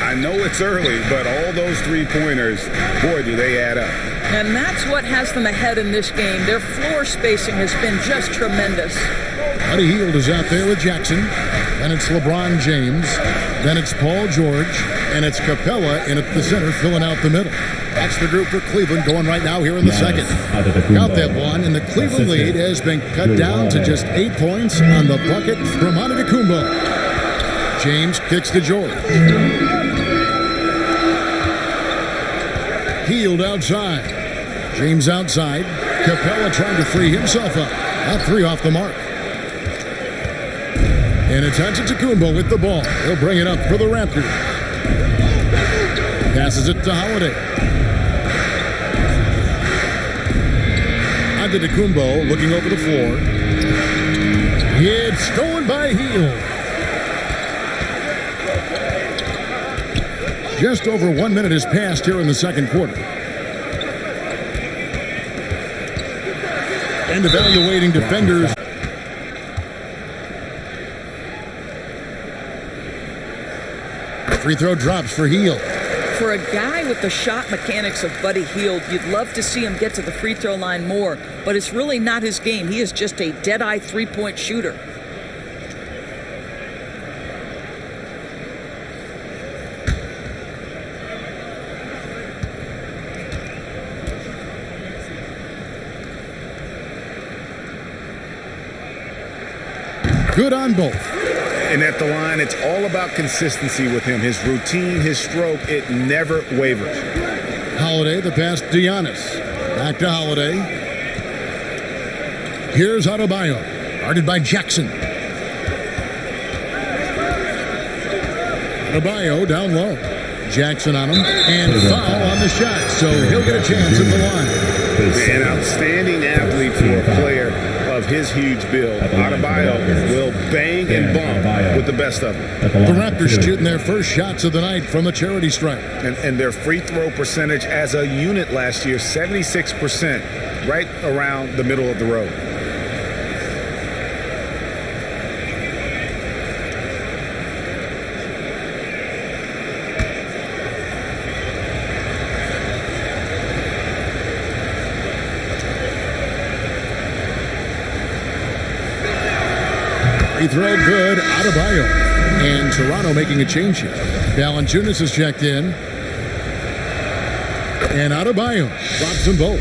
I know it's early, but all those three-pointers, boy, do they add up. And that's what has them ahead in this game. Their floor spacing has been just tremendous. Buddy Hield is out there with Jackson. Then it's LeBron James. Then it's Paul George. And it's Capella in at the center, filling out the middle. That's the group for Cleveland going right now here in the second. Count that one, and the Cleveland lead has been cut down to just 8 points on the bucket from Antetokounmpo. James kicks to George. Hield outside. James outside. Capella trying to free himself up. That three off the mark. And it's Antetokounmpo with the ball. He'll bring it up for the Raptors. Passes it to Holiday. Antetokounmpo looking over the floor. It's stolen by Hield. Just over 1 minute has passed here in the second quarter. And evaluating defenders. Free throw drops for Hield. For a guy with the shot mechanics of Buddy Hield, you'd love to see him get to the free throw line more, but it's really not his game. He is just a dead-eye three-point shooter. Good on both. And at the line, it's all about consistency with him. His routine, his stroke, it never wavers. Holiday, the pass to Giannis. Back to Holiday. Here's Adebayo. Guarded by Jackson. Adebayo down low. Jackson on him. And foul on the shot. So he'll get a chance at the line. An outstanding athlete for a player of his huge build. Adebayo will bang and bump with the best of them. The Raptors shooting their first shots of the night from the charity stripe. And their free throw percentage as a unit last year, 76%, right around the middle of the road. Free throw good, Adebayo. And Toronto making a change here. Valanciunas is checked in. And Adebayo drops them both.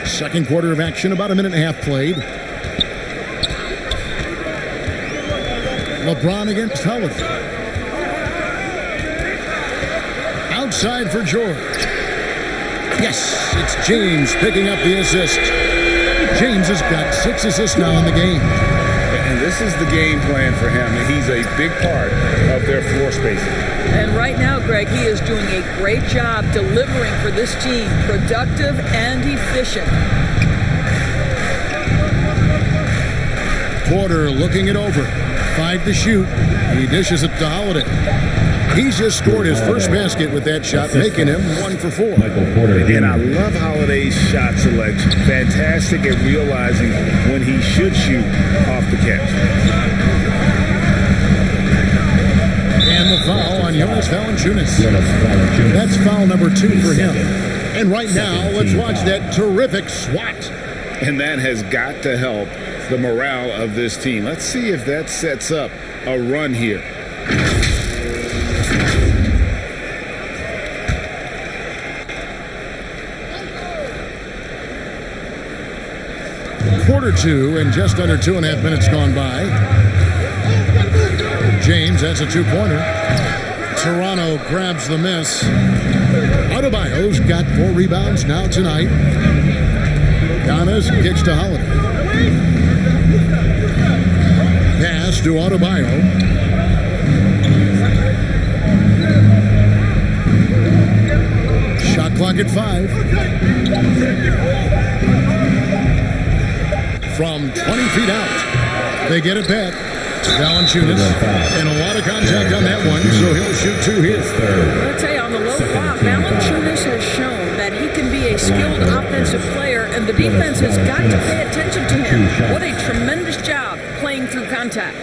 Second quarter of action, about a minute and a half played. LeBron against Holiday. Outside for George. Yes, it's James picking up the assist. James has got 6 assists now in the game. And this is the game plan for him. And he's a big part of their floor spacing. And right now, Greg, he is doing a great job delivering for this team. Productive and efficient. Porter looking it over. 5 to shoot. He dishes it to Holiday. He's just scored his first basket with that shot, making him 1 for 4. And I love Holiday's shot selection. Fantastic at realizing when he should shoot off the catch. And the foul on Jonas Valanciunas. That's foul number 2 for him. And right now, let's watch that terrific swat. And that has got to help the morale of this team. Let's see if that sets up a run here. Quarter 2 and just under 2.5 minutes gone by. James has a 2-pointer. Toronto grabs the miss. Adebayo's got 4 rebounds now tonight. Giannis kicks to Holiday. Pass to Adebayo. Shot clock at 5. From 20 feet out, they get it back. Valanciunas, and a lot of contact on that one, so he'll shoot 2 here. I'll tell you, on the low block, Valanciunas has shown that he can be a skilled offensive player, and the defense has got to pay attention to him. What a tremendous job playing through contact.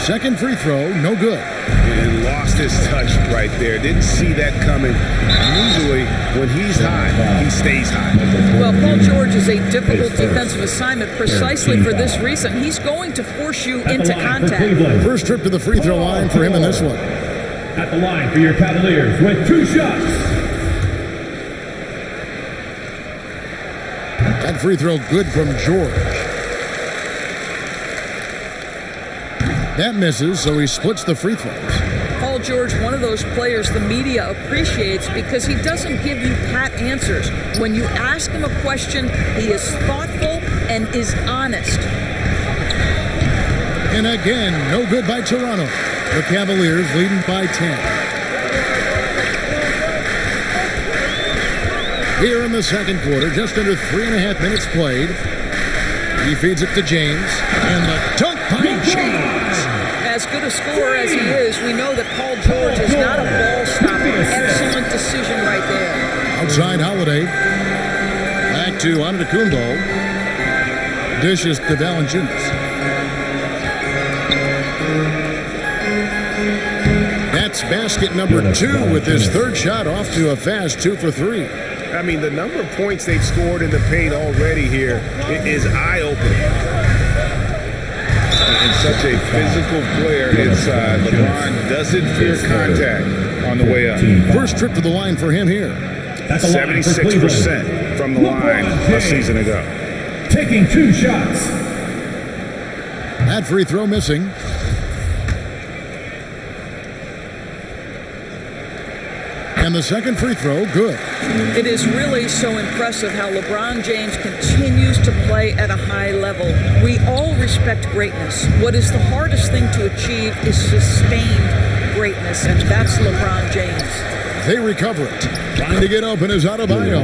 Second free throw, no good. And lost his touch right there. Didn't see that coming. Usually, when he's high, he stays high. Well, Paul George is a difficult defensive assignment precisely for this reason. He's going to force you into contact. First trip to the free throw line for him in this one. At the line for your Cavaliers with 2 shots. That free throw good from George. That misses, so he splits the free throws. Paul George, one of those players the media appreciates because he doesn't give you pat answers. When you ask him a question, he is thoughtful and is honest. And again, no good by Toronto. The Cavaliers leading by 10. Here in the second quarter, just under 3.5 minutes played. He feeds it to James, and the dunk by James. As good a scorer as he is, we know that Paul George is not a ball stopper. Excellent decision right there. Outside Holiday. Back to Antetokounmpo. Dishes to Valanciunas. That's basket number 2 with his third shot off to a fast 2 for 3. I mean, the number of points they've scored in the paint already here is eye-opening. And such a physical player inside. LeBron doesn't fear contact on the way up. First trip to the line for him here. 76% from the line a season ago. Taking 2 shots. That free throw missing. And the second free throw, good. It is really so impressive how LeBron James continues to play at a high level. We all respect greatness. What is the hardest thing to achieve is sustained greatness, and that's LeBron James. They recover it. Trying to get open is Adebayo.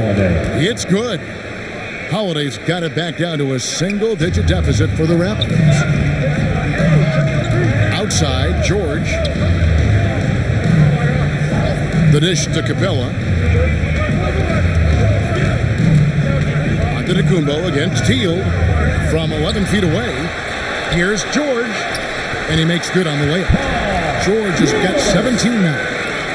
It's good. Holiday's got it back down to a single-digit deficit for the Raptors. Outside, George. The dish to Capella. Antetokounmpo against Teal from 11 feet away. Here's George, and he makes good on the layup. George has got 17 now.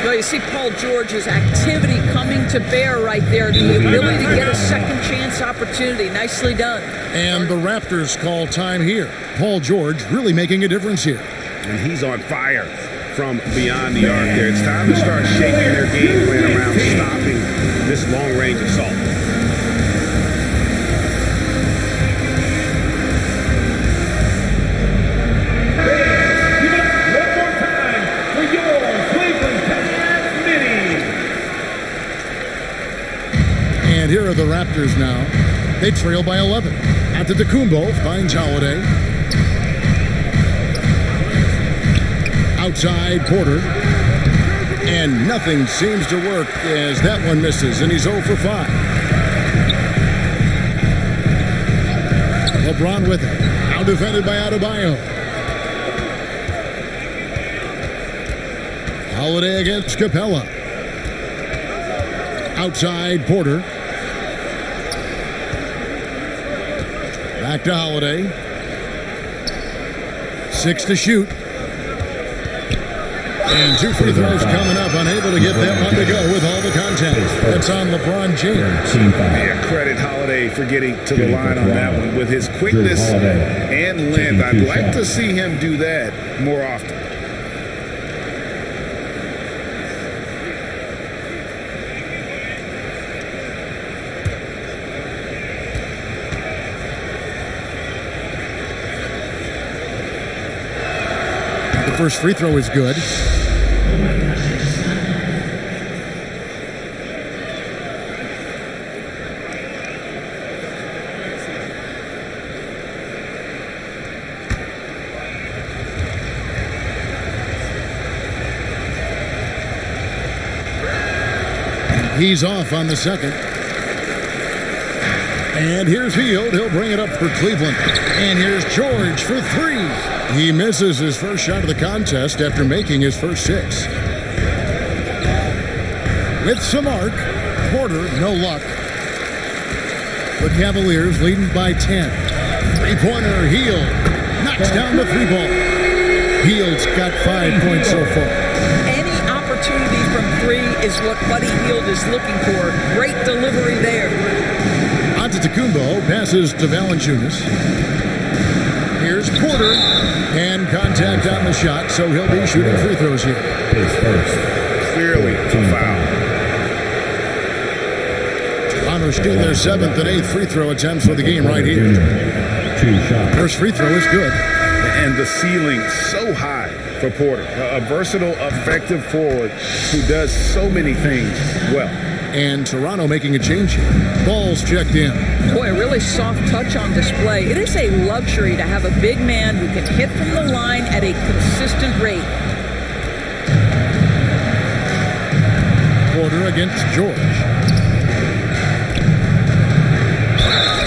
Well, you see Paul George's activity coming to bear right there. The ability to get a second chance opportunity. Nicely done. And the Raptors call time here. Paul George really making a difference here. And he's on fire from beyond the arc there. It's time to start shaking their game plan around stopping this long-range assault. And here are the Raptors now. They trail by 11. Antetokounmpo finds Holiday. Outside Porter. And nothing seems to work as that one misses, and he's 0 for 5. LeBron with it. Now defended by Adebayo. Holiday against Capella. Outside Porter. Back to Holiday. 6 to shoot. And 2 free throws coming up. Unable to get that one to go with all the contact. That's on LeBron James. Yeah, credit Holiday for getting to the line on that one. With his quickness and length, I'd like to see him do that more often. The first free throw is good. He's off on the second. And here's Hield. He'll bring it up for Cleveland. And here's George for 3. He misses his first shot of the contest after making his first 6. With some arc, Porter, no luck. The Cavaliers leading by 10. Three-pointer, Hield. Knocks down the 3-ball. Hield's got 5 points so far. Any opportunity from 3 is what Buddy Hield is looking for. Great delivery there. Antetokounmpo passes to Valanciunas. Here's Porter, and contact on the shot, so he'll be shooting free throws here. Clearly a foul. Toronto steal their 7th and 8th free throw attempts for the game right here. First free throw is good. And the ceiling so high for Porter. A versatile, effective forward who does so many things well. And Toronto making a change here. Ball's checked in. Boy, a really soft touch on display. It is a luxury to have a big man who can hit from the line at a consistent rate. Porter against George.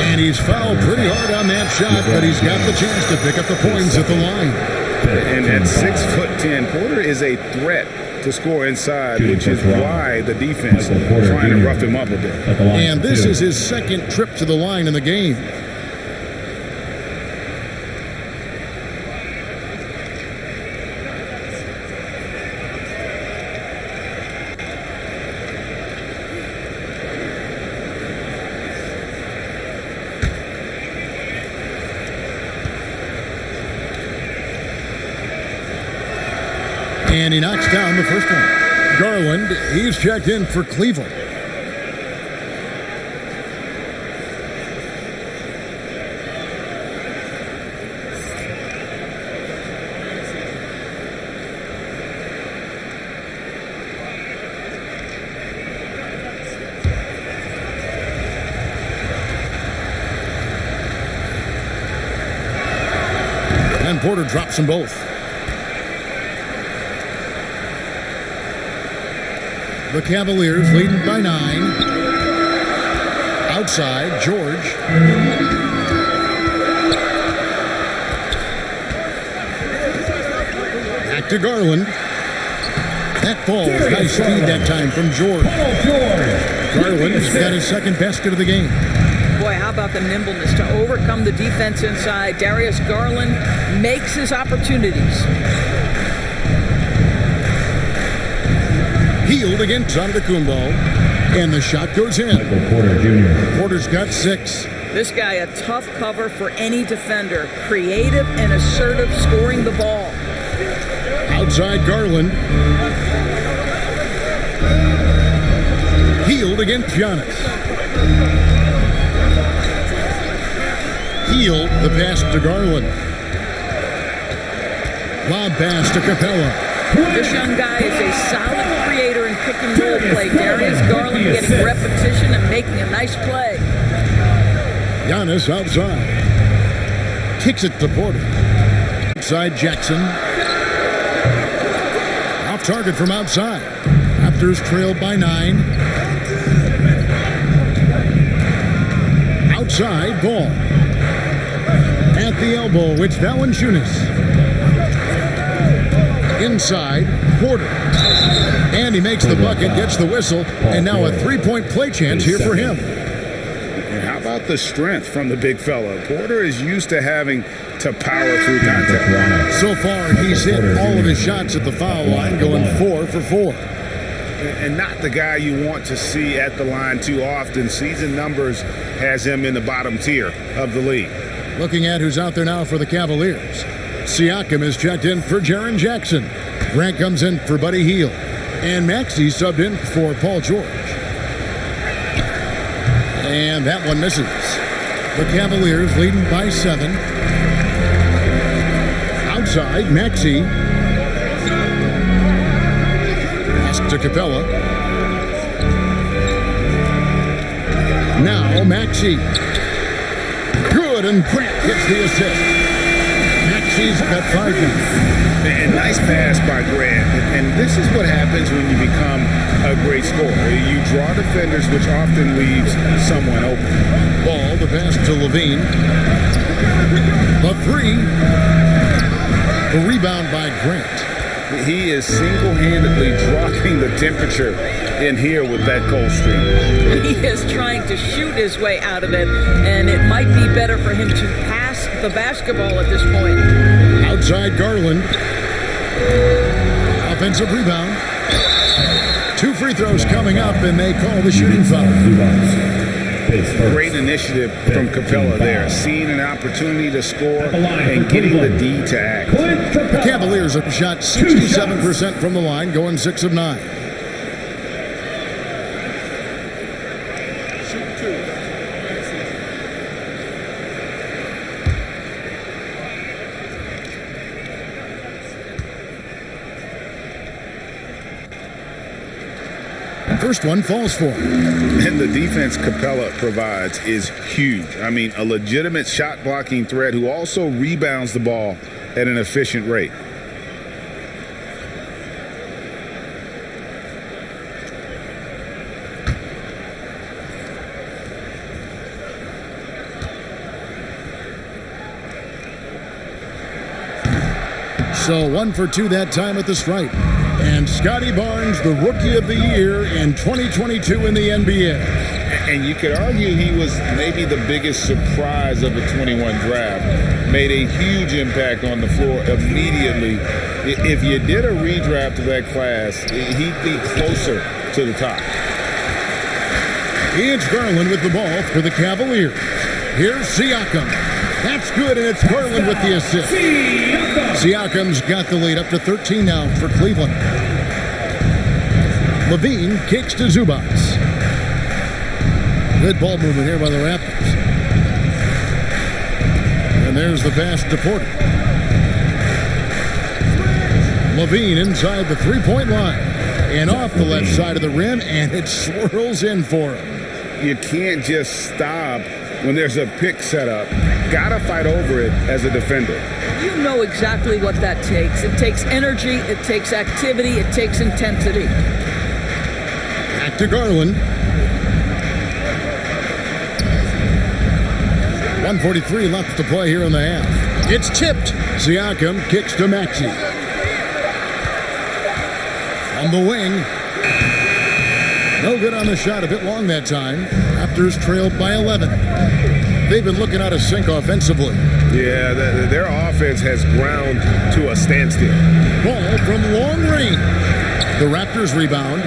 And he's fouled pretty hard on that shot, but he's got the chance to pick up the points at the line. And at 6'10", Porter is a threat to score inside, which is why the defense is trying to rough him up a bit. And this is his second trip to the line in the game. And he knocks down the first one. Garland, he's checked in for Cleveland. And Porter drops them both. The Cavaliers leading by 9. Outside, George. Back to Garland. That falls. Nice feed that time from George. Garland's got his second basket of the game. Boy, how about the nimbleness to overcome the defense inside? Darius Garland makes his opportunities. Healed against Antetokounmpo, and the shot goes in. Michael Porter Jr. Porter's got 6. This guy, a tough cover for any defender. Creative and assertive scoring the ball. Outside Garland. Healed against Giannis. Healed the pass to Garland. Lob pass to Capella. This young guy is a solid creator in pick and roll play. Darius Garland getting repetition and making a nice play. Giannis outside. Kicks it to Porter. Outside Jackson. Off target from outside. Raptors trailed by 9. Outside ball. At the elbow, it's Valanciunas. Inside, Porter. And he makes the bucket, gets the whistle, and now a 3-point play chance here for him. And how about the strength from the big fella? Porter is used to having to power through contact. So far, he's hit all of his shots at the foul line, going 4 for 4. And not the guy you want to see at the line too often. Season numbers has him in the bottom tier of the league. Looking at who's out there now for the Cavaliers. Siakam is checked in for Jaren Jackson. Grant comes in for Buddy Hield. And Maxey subbed in for Paul George. And that one misses. The Cavaliers leading by 7. Outside, Maxey. Pass to Capella. Now Maxey. Good, and Grant gets the assist. Maxey's got 5 now. And nice pass by Grant. And this is what happens when you become a great scorer. You draw defenders, which often leaves someone open. Ball, the pass to Levine. The 3. The rebound by Grant. He is single-handedly dropping the temperature in here with that cold streak. He is trying to shoot his way out of it, and it might be better for him to pass the basketball at this point. Outside Garland. Offensive rebound. 2 free throws coming up, and they call the shooting foul. Great initiative from Capella there, seeing an opportunity to score and getting the D to act. The Cavaliers have shot 67% from the line, going 6 of 9. First one falls for him. And the defense Capella provides is huge. I mean, a legitimate shot blocking threat who also rebounds the ball at an efficient rate. So 1 for 2 that time at the stripe. And Scotty Barnes, the Rookie of the Year in 2022 in the NBA. And you could argue he was maybe the biggest surprise of the 21 draft. Made a huge impact on the floor immediately. If you did a redraft of that class, he'd be closer to the top. It's Garland with the ball for the Cavaliers. Here's Siakam. That's good, and it's Garland with the assist. Siakam's got the lead up to 13 now for Cleveland. Levine kicks to Zubac. Good ball movement here by the Raptors. And there's the pass to Porter. Levine inside the 3-point line. And off the left side of the rim, and it swirls in for him. You can't just stop when there's a pick set up. Gotta fight over it as a defender. You know exactly what that takes. It takes energy, it takes activity, it takes intensity. Back to Garland. 1:43 left to play here in the half. It's tipped. Siakam kicks to Maxey. On the wing. No good on the shot, a bit long that time. Raptors trailed by 11. they've been looking out of sync offensively. Yeah, their offense has ground to a standstill. Ball from long range. The Raptors rebound.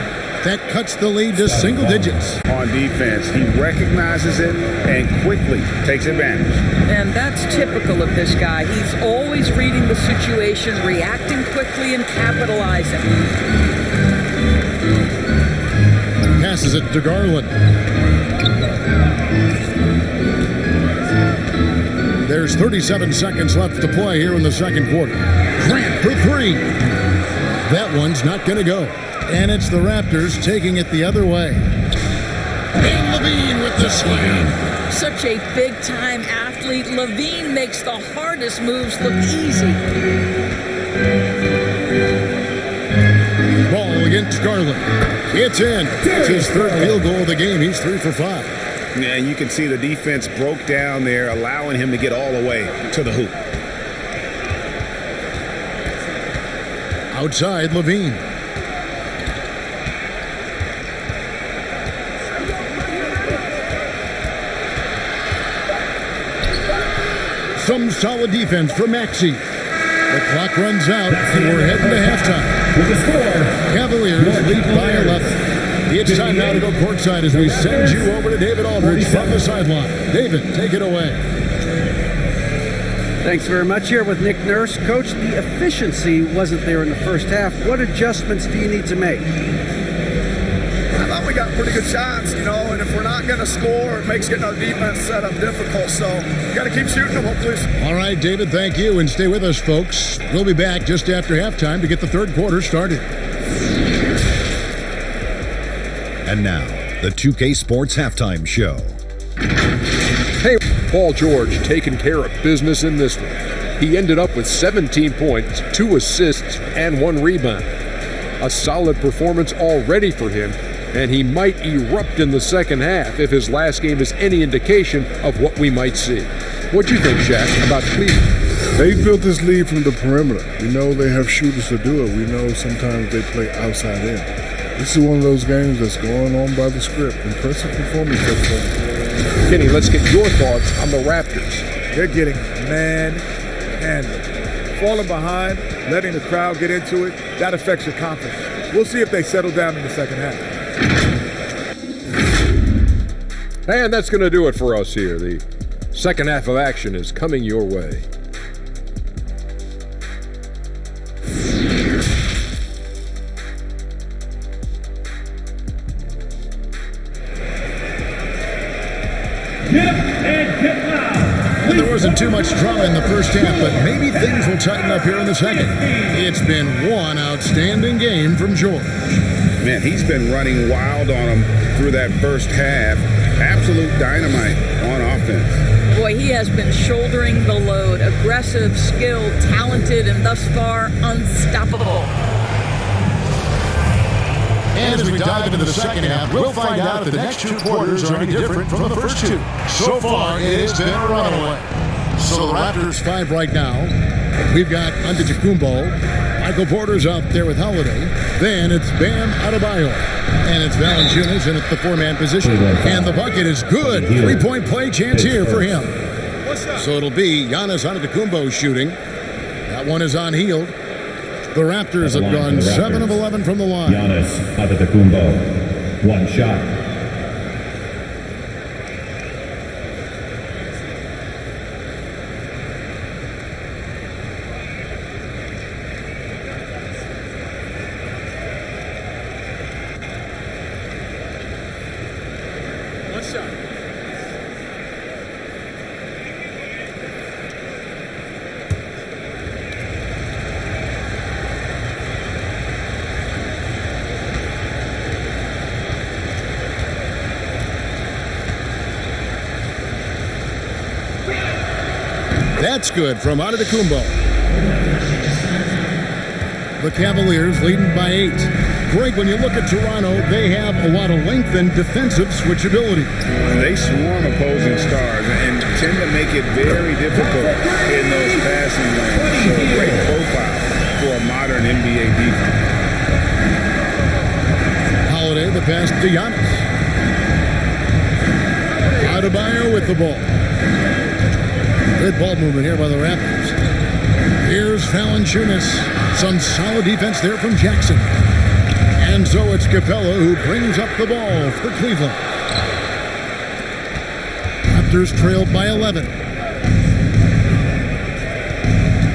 That cuts the lead to single digits. On defense, he recognizes it and quickly takes advantage. And that's typical of this guy. He's always reading the situation, reacting quickly, and capitalizing. Passes it to Garland. There's 37 seconds left to play here in the second quarter. Grant for three. That one's not going to go. And it's the Raptors taking it the other way. And Levine with the slam. Such a big-time athlete. Levine makes the hardest moves look easy. Ball against Garland. It's in. It's his third field goal of the game. He's 3 for 5. Yeah, you can see the defense broke down there, allowing him to get all the way to the hoop. Outside, Levine. Some solid defense from Maxey. The clock runs out, and we're heading to halftime. Cavaliers lead by 11. It's time now to go courtside as we send you over to David Aldridge from the sideline. David, take it away. Thanks very much. Here with Nick Nurse. Coach, the efficiency wasn't there in the first half. What adjustments do you need to make? I thought we got pretty good shots, and if we're not going to score, it makes getting our defense set up difficult. So we got to keep shooting them, hopefully. All right, David, thank you, and stay with us, folks. We'll be back just after halftime to get the third quarter started. And now, the 2K Sports Halftime Show. Hey, Paul George taking care of business in this one. He ended up with 17 points, 2 assists, and 1 rebound. A solid performance already for him, and he might erupt in the second half if his last game is any indication of what we might see. What do you think, Shaq, about Cleveland? They built this lead from the perimeter. We know they have shooters to do it. We know sometimes they play outside in. This is one of those games that's going on by the script. Impressive performance so far. Kenny, let's get your thoughts on the Raptors. They're getting man-handed. Falling behind, letting the crowd get into it, that affects your confidence. We'll see if they settle down in the second half. And that's going to do it for us here. The second half of action is coming your way. There wasn't too much drama in the first half, but maybe things will tighten up here in the second. It's been one outstanding game from George. Man, he's been running wild on them through that first half. Absolute dynamite on offense. Boy, he has been shouldering the load. Aggressive, skilled, talented, and thus far, unstoppable. And as we dive into the second half, we'll find out if the next 2 quarters are any different from the first 2. So far, it has been a runaway. So the Raptors 5 right now. We've got Antetokounmpo. Michael Porter's out there with Holiday. Then it's Bam Adebayo. And it's Valanciunas in at the 4-man position. And the bucket is good. 3-point play chance here for him. So it'll be Giannis Antetokounmpo shooting. That one is unhealed. The Raptors have gone 7 of 11 from the line. Giannis Antetokounmpo, 1 shot. That's good from Antetokounmpo. The Cavaliers leading by 8. Greg, when you look at Toronto, they have a lot of length and defensive switchability. They swarm opposing stars and tend to make it very difficult in those passing lanes. So great profile for a modern NBA defense. Holiday, the pass to Giannis. Adebayo with the ball. Good ball movement here by the Raptors. Here's Valanciunas. Some solid defense there from Jackson. And so it's Capella who brings up the ball for Cleveland. Raptors trailed by 11.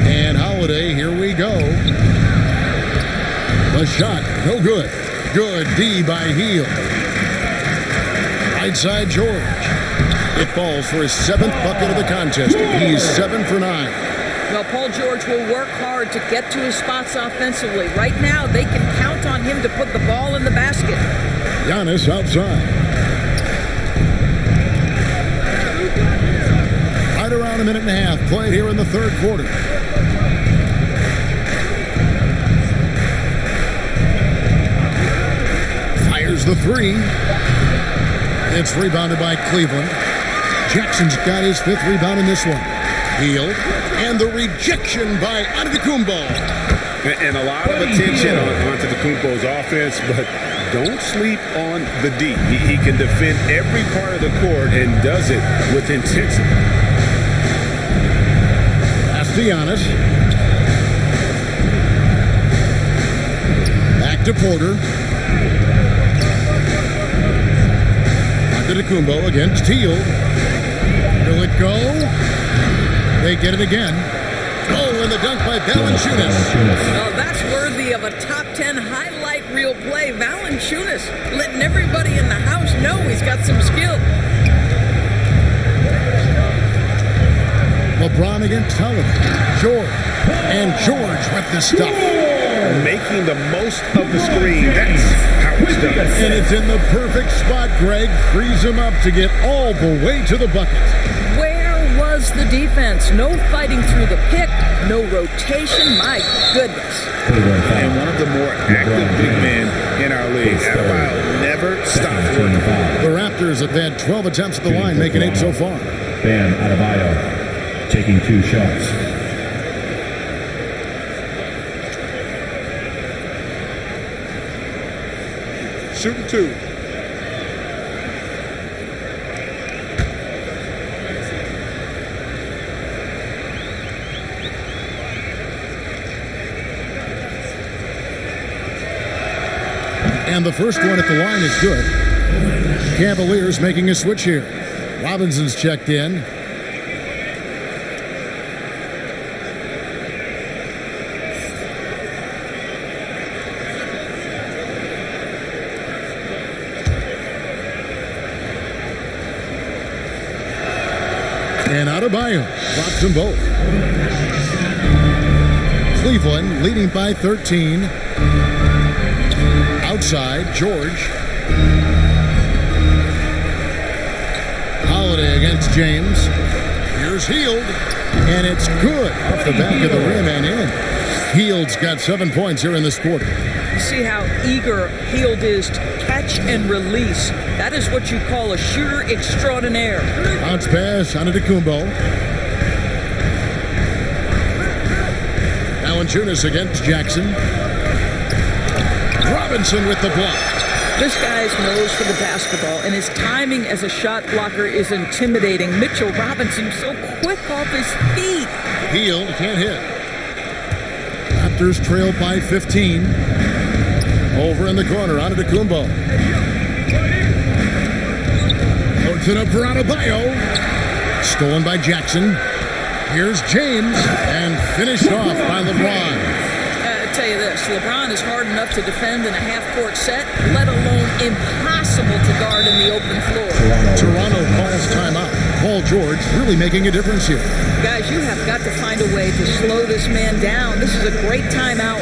And Holiday, here we go. The shot, no good. Good D by Hield. Right side George. It falls for his 7th bucket of the contest. He's 7 for 9. Well, Paul George will work hard to get to his spots offensively. Right now, they can count on him to put the ball in the basket. Giannis outside. Right around a minute and a half played here in the third quarter. Fires the three. It's rebounded by Cleveland. Jackson's got his 5th rebound in this one. Hield. And the rejection by Antetokounmpo. And a lot of attention on Antetokounmpo's offense, but don't sleep on the D. He can defend every part of the court and does it with intensity. That's Giannis. Back to Porter. Antetokounmpo against Hield. Will it go? They get it again. Oh, and the dunk by Valanciunas. Oh, that's worthy of a top 10 highlight reel play. Valanciunas letting everybody in the house know he's got some skill. LeBron against Holiday. George. And George with the stuff. Making the most of the screen. That's how it's done. And it's in the perfect spot, Greg. Frees him up to get all the way to the bucket. Where was the defense? No fighting through the pick, no rotation. My goodness. And one of the more active big men in our league. Adebayo never stopped working. The Raptors have had 12 attempts at the line, making 8 so far. Bam Adebayo taking 2 shots. Shooting 2. And the first one at the line is good. Cavaliers making a switch here. Robinson's checked in. And Adebayo drops them both. Cleveland leading by 13. Outside, George. Holiday against James. Here's Hield. And it's good off the back of the rim and in. Hield's got 7 points here in this quarter. You see how eager Hield is to catch and release. That is what you call a shooter extraordinaire. Bounce pass, Antetokounmpo. Valanciunas against Jackson. Robinson with the block. This guy's nose for the basketball, and his timing as a shot blocker is intimidating. Mitchell Robinson so quick off his feet. Hield can't hit. Raptors trail by 15. Over in the corner, Antetokounmpo. Loads it up for Adebayo. Stolen by Jackson. Here's James, and finished off by LeBron. I'll tell you this, LeBron is hard enough to defend in a half-court set, let alone impossible to guard in the open floor. Toronto calls timeout. Paul George really making a difference here. Guys, you have got to find a way to slow this man down. This is a great timeout.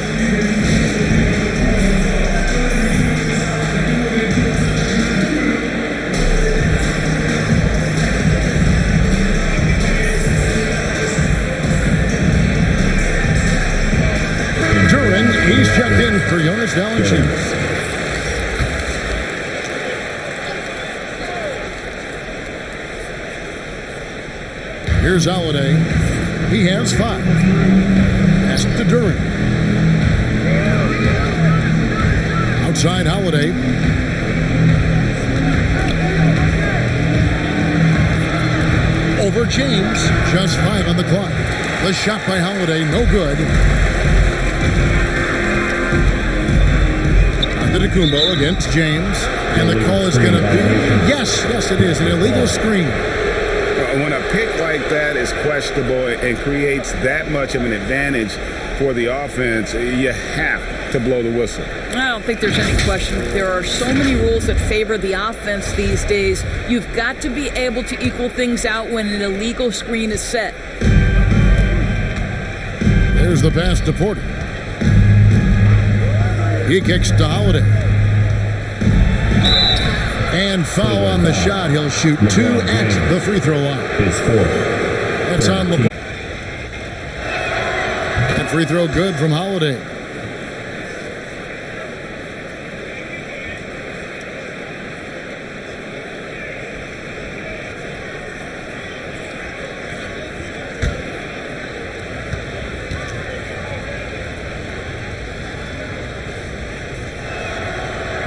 He's checked in for Jonas Valanciunas. Here's Holiday. He has 5. Pass to Duran. Outside Holiday. over James. Just 5 on the clock. The shot by Holiday, no good. Antetokounmpo against James. And the call is going to be, yes, it is, an illegal screen. When a pick like that is questionable and creates that much of an advantage for the offense, you have to blow the whistle. I don't think there's any question. There are so many rules that favor the offense these days. You've got to be able to equal things out when an illegal screen is set. There's the pass to Porter. He kicks to Holiday. And foul on the shot. He'll shoot 2 at the free throw line. That's on LeBron. And free throw good from Holiday.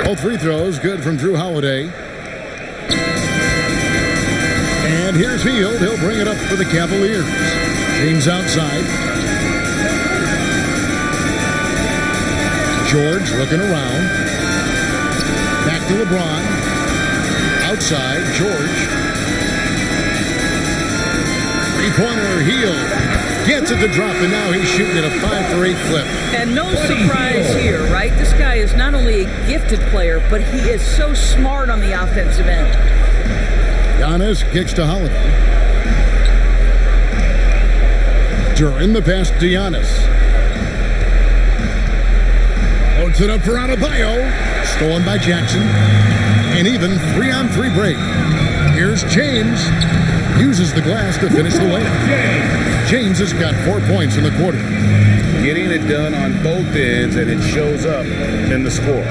Both free throws good from Drew Holiday. And here's Hield. He'll bring it up for the Cavaliers. James outside. George looking around. Back to LeBron. Outside, George. Three-pointer, Hield. Gets it to drop, and now he's shooting at a 5-for-8 clip. And no surprise here, right? This guy is not only a gifted player, but he is so smart on the offensive end. Giannis kicks to Holiday. During the pass to Giannis. Puts it up for Adebayo. Stolen by Jackson. And even 3-on-3 break. Here's James. Uses the glass to finish the layup. James has got 4 points in the quarter. Getting it done on both ends, and it shows up in the score.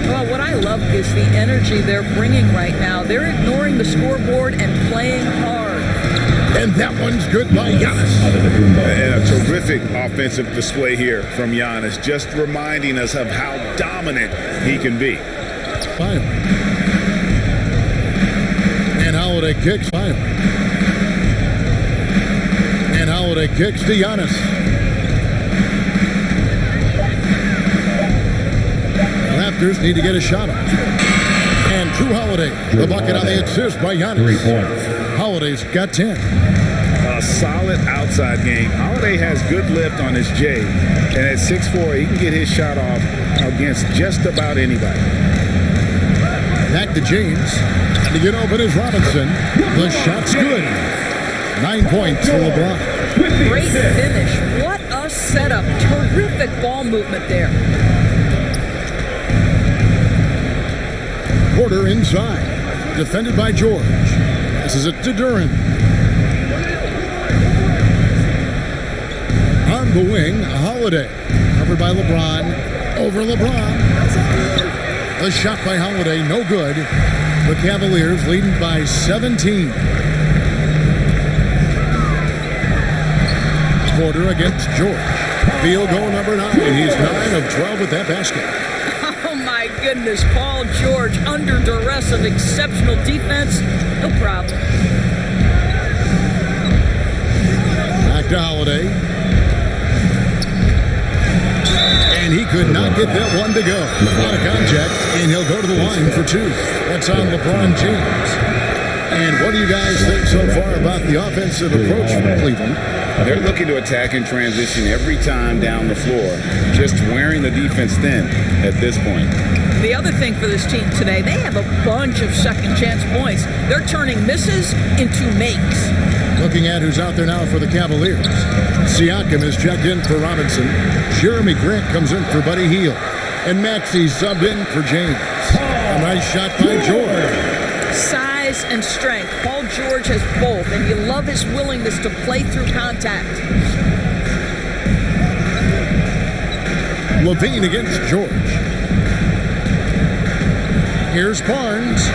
Well, what I love is the energy they're bringing right now. They're ignoring the scoreboard and playing hard. And that one's good by Giannis. And a terrific offensive display here from Giannis, just reminding us of how dominant he can be. And Holiday kicks. And Holiday kicks to Giannis. Raptors need to get a shot off. And Drew Holiday, the bucket on the assist by Giannis. 3 points. Holiday's got 10. A solid outside game. Holiday has good lift on his J. And at 6'4", he can get his shot off against just about anybody. Back to James. To get open is Robinson. The shot's good. 9 points for LeBron. Great finish. What a setup. Terrific ball movement there. Porter inside. Defended by George. This is it to Duran. On the wing, Holiday. Covered by LeBron. Over LeBron. The shot by Holiday, no good. The Cavaliers leading by 17. Porter against George. Field goal number 9. He's 9 of 12 with that basket. Oh my goodness, Paul George under duress of exceptional defense. No problem. Back to Holiday. And he could not get that one to go. Out of contact, and he'll go to the line for 2. That's on LeBron James. And what do you guys think so far about the offensive approach from Cleveland? They're looking to attack in transition every time down the floor, just wearing the defense thin at this point. The other thing for this team today, they have a bunch of second chance points. They're turning misses into makes. Looking at who's out there now for the Cavaliers. Siakam is checked in for Robinson. Jeremy Grant comes in for Buddy Hield. And Maxey subbed in for James. A nice shot by George. Size and strength. Paul George has both, and you love his willingness to play through contact. Levine against George. Here's Barnes.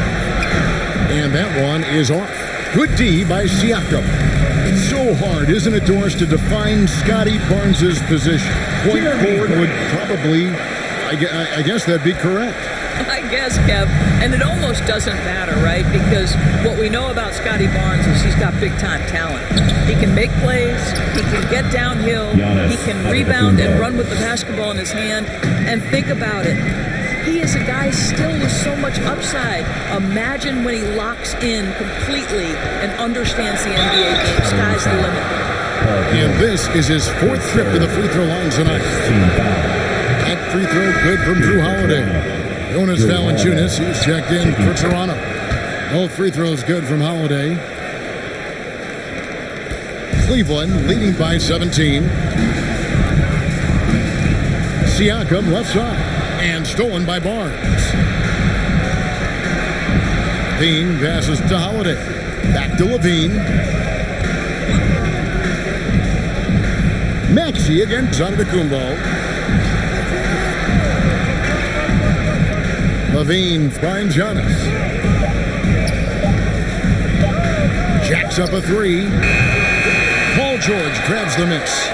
And that one is off. Good D by Siakam. It's so hard, isn't it, Doris, to define Scotty Barnes' position? Point forward would probably I guess that'd be correct. I guess, Kev. And it almost doesn't matter, right? Because what we know about Scotty Barnes is he's got big-time talent. He can make plays. He can get downhill. He can rebound and run with the basketball in his hand. And think about it. He is a guy still with so much upside. Imagine when he locks in completely and understands the NBA game. Sky's the limit. And this is his 4th trip to the free throw line tonight. That free throw good from Drew Holiday. Jonas Valanciunas, he's checked in for Toronto. Both free throws good from Holiday. Cleveland leading by 17. Siakam left side and stolen by Barnes. Levine passes to Holiday. Back to Levine. Maxey against Antetokounmpo. Levine finds Giannis. Jacks up a 3. Paul George grabs the miss.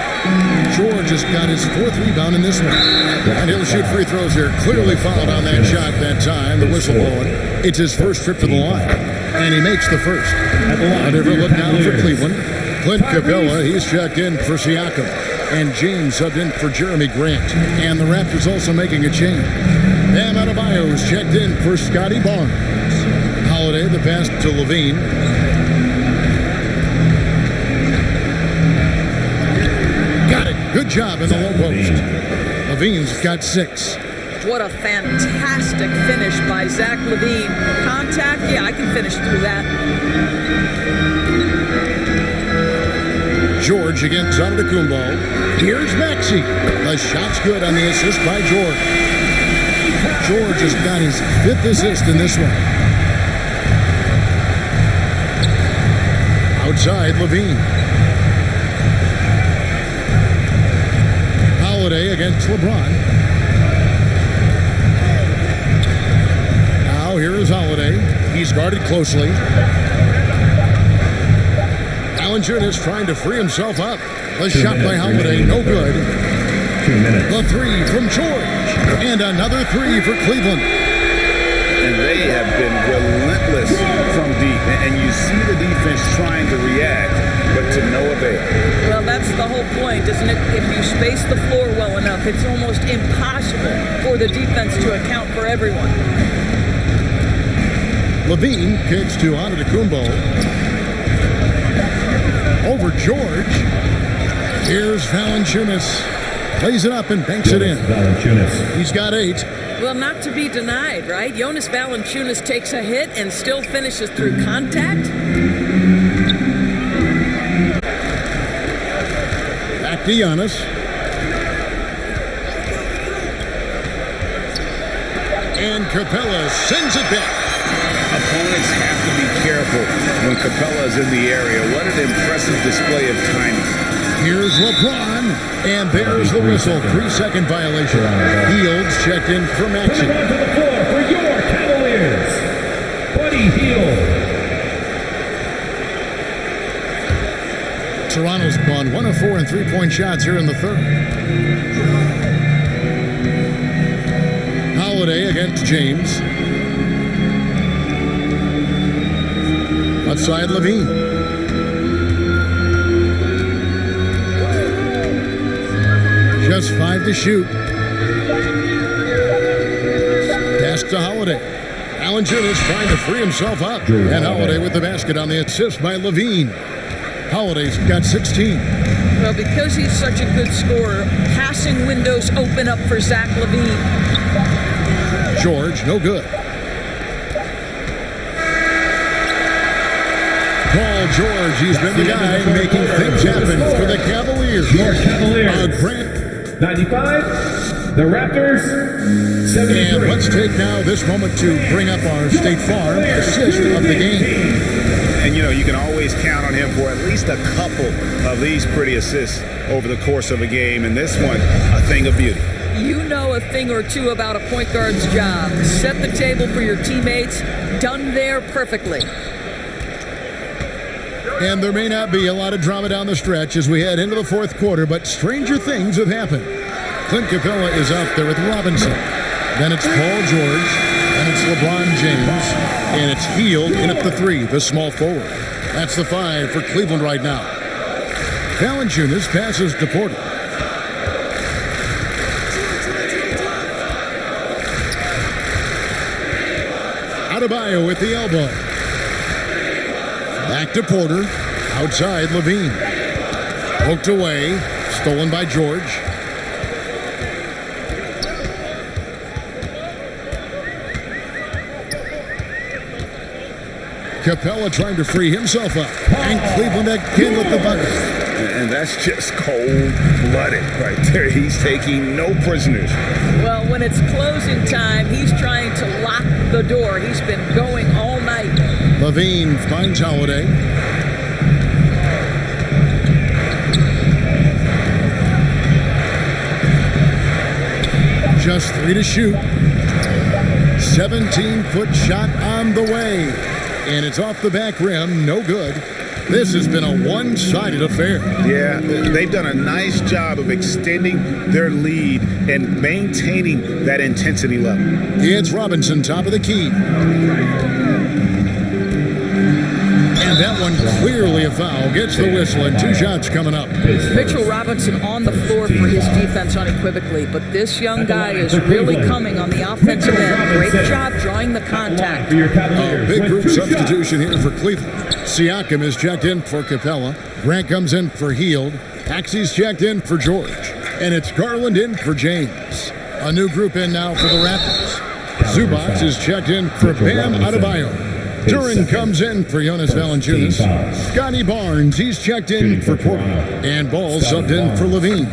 George has got his 4th rebound in this one. And he'll shoot free throws here. Clearly fouled on that shot that time. The whistle blowing. It's his first trip to the line. And he makes the first. A different look now for Cleveland. Clint Capella, he's checked in for Siakam. And James subbed in for Jeremy Grant. And the Raptors also making a change. Bam Adebayo's checked in for Scotty Barnes. Holiday, the pass to Levine. Got it. Good job in the low post. Levine's got 6. What a fantastic finish by Zach Levine. Contact, yeah, I can finish through that. George against Antetokounmpo. Here's Maxey. The shot's good on the assist by George. George has got his 5th assist in this one. Outside, Levine. Holiday against LeBron. Now here is Holiday. He's guarded closely. Valanciunas trying to free himself up. The shot by Holiday, no good. 2 minutes. The 3 from George. And another 3 for Cleveland. And they have been relentless from deep. And you see the defense trying to react, but to no avail. Well, that's the whole point, isn't it? If you space the floor well enough, it's almost impossible for the defense to account for everyone. Levine kicks to Antetokounmpo. Over George. Here's Valanciunas. Plays it up and banks it in. He's got 8. Well, not to be denied, right? Jonas Valanciunas takes a hit and still finishes through contact. Back to Giannis. And Capella sends it back. Opponents have to be careful when Capella's in the area. What an impressive display of timing. Here's LeBron, and there's the whistle. 3-second violation. Hield checked in for Maxey. Coming onto the floor for your Cavaliers, Buddy Hield. Toronto's gone 1 of 4 in 3-point shots here in the 3rd. Holiday against James. Left side, Levine. Just 5 to shoot. Pass to Holiday. Valanciunas trying to free himself up. And Holiday with the basket on the assist by Levine. Holiday's got 16. Well, because he's such a good scorer, passing windows open up for Zach Levine. George, no good. Paul George, he's been the guy making things happen for the Cavaliers. Your Cavaliers. 95, the Raptors, 73. And let's take now this moment to bring up our State Farm assist of the game. And, you know, you can always count on him for at least a couple of these pretty assists over the course of a game. And this one, a thing of beauty. You know a thing or two about a point guard's job. Set the table for your teammates. Done there perfectly. And there may not be a lot of drama down the stretch as we head into the 4th quarter, but stranger things have happened. Clint Capella is out there with Robinson. Then it's Paul George. Then it's LeBron James. And it's Hield in at the 3, the small forward. That's the 5 for Cleveland right now. Valanciunas passes to Porter. Adebayo with the elbow. Back to Porter. Outside, Levine. Poked away. Stolen by George. Capella trying to free himself up. And Cleveland again with the bucket. And that's just cold-blooded right there. He's taking no prisoners. Well, when it's closing time, he's trying to lock the door. He's been going all night. Levine finds Holiday. Just 3 to shoot. 17-foot shot on the way. And it's off the back rim. No good. This has been a one-sided affair. Yeah, they've done a nice job of extending their lead and maintaining that intensity level. It's Robinson, top of the key. And that one clearly a foul. Gets the whistle, and 2 shots coming up. Mitchell Robinson on the floor for his defense unequivocally, but this young guy is really coming on the offensive end. Great job drawing the contact. A big group substitution here for Cleveland. Siakam is checked in for Capella. Grant comes in for Hield. Axie's checked in for George. And it's Garland in for James. A new group in now for the Raptors. Zubac is checked in for Bam Adebayo. Duran comes in for Jonas Valanciunas. Scotty Barnes, he's checked in for Porter. And Ball subbed in for Levine.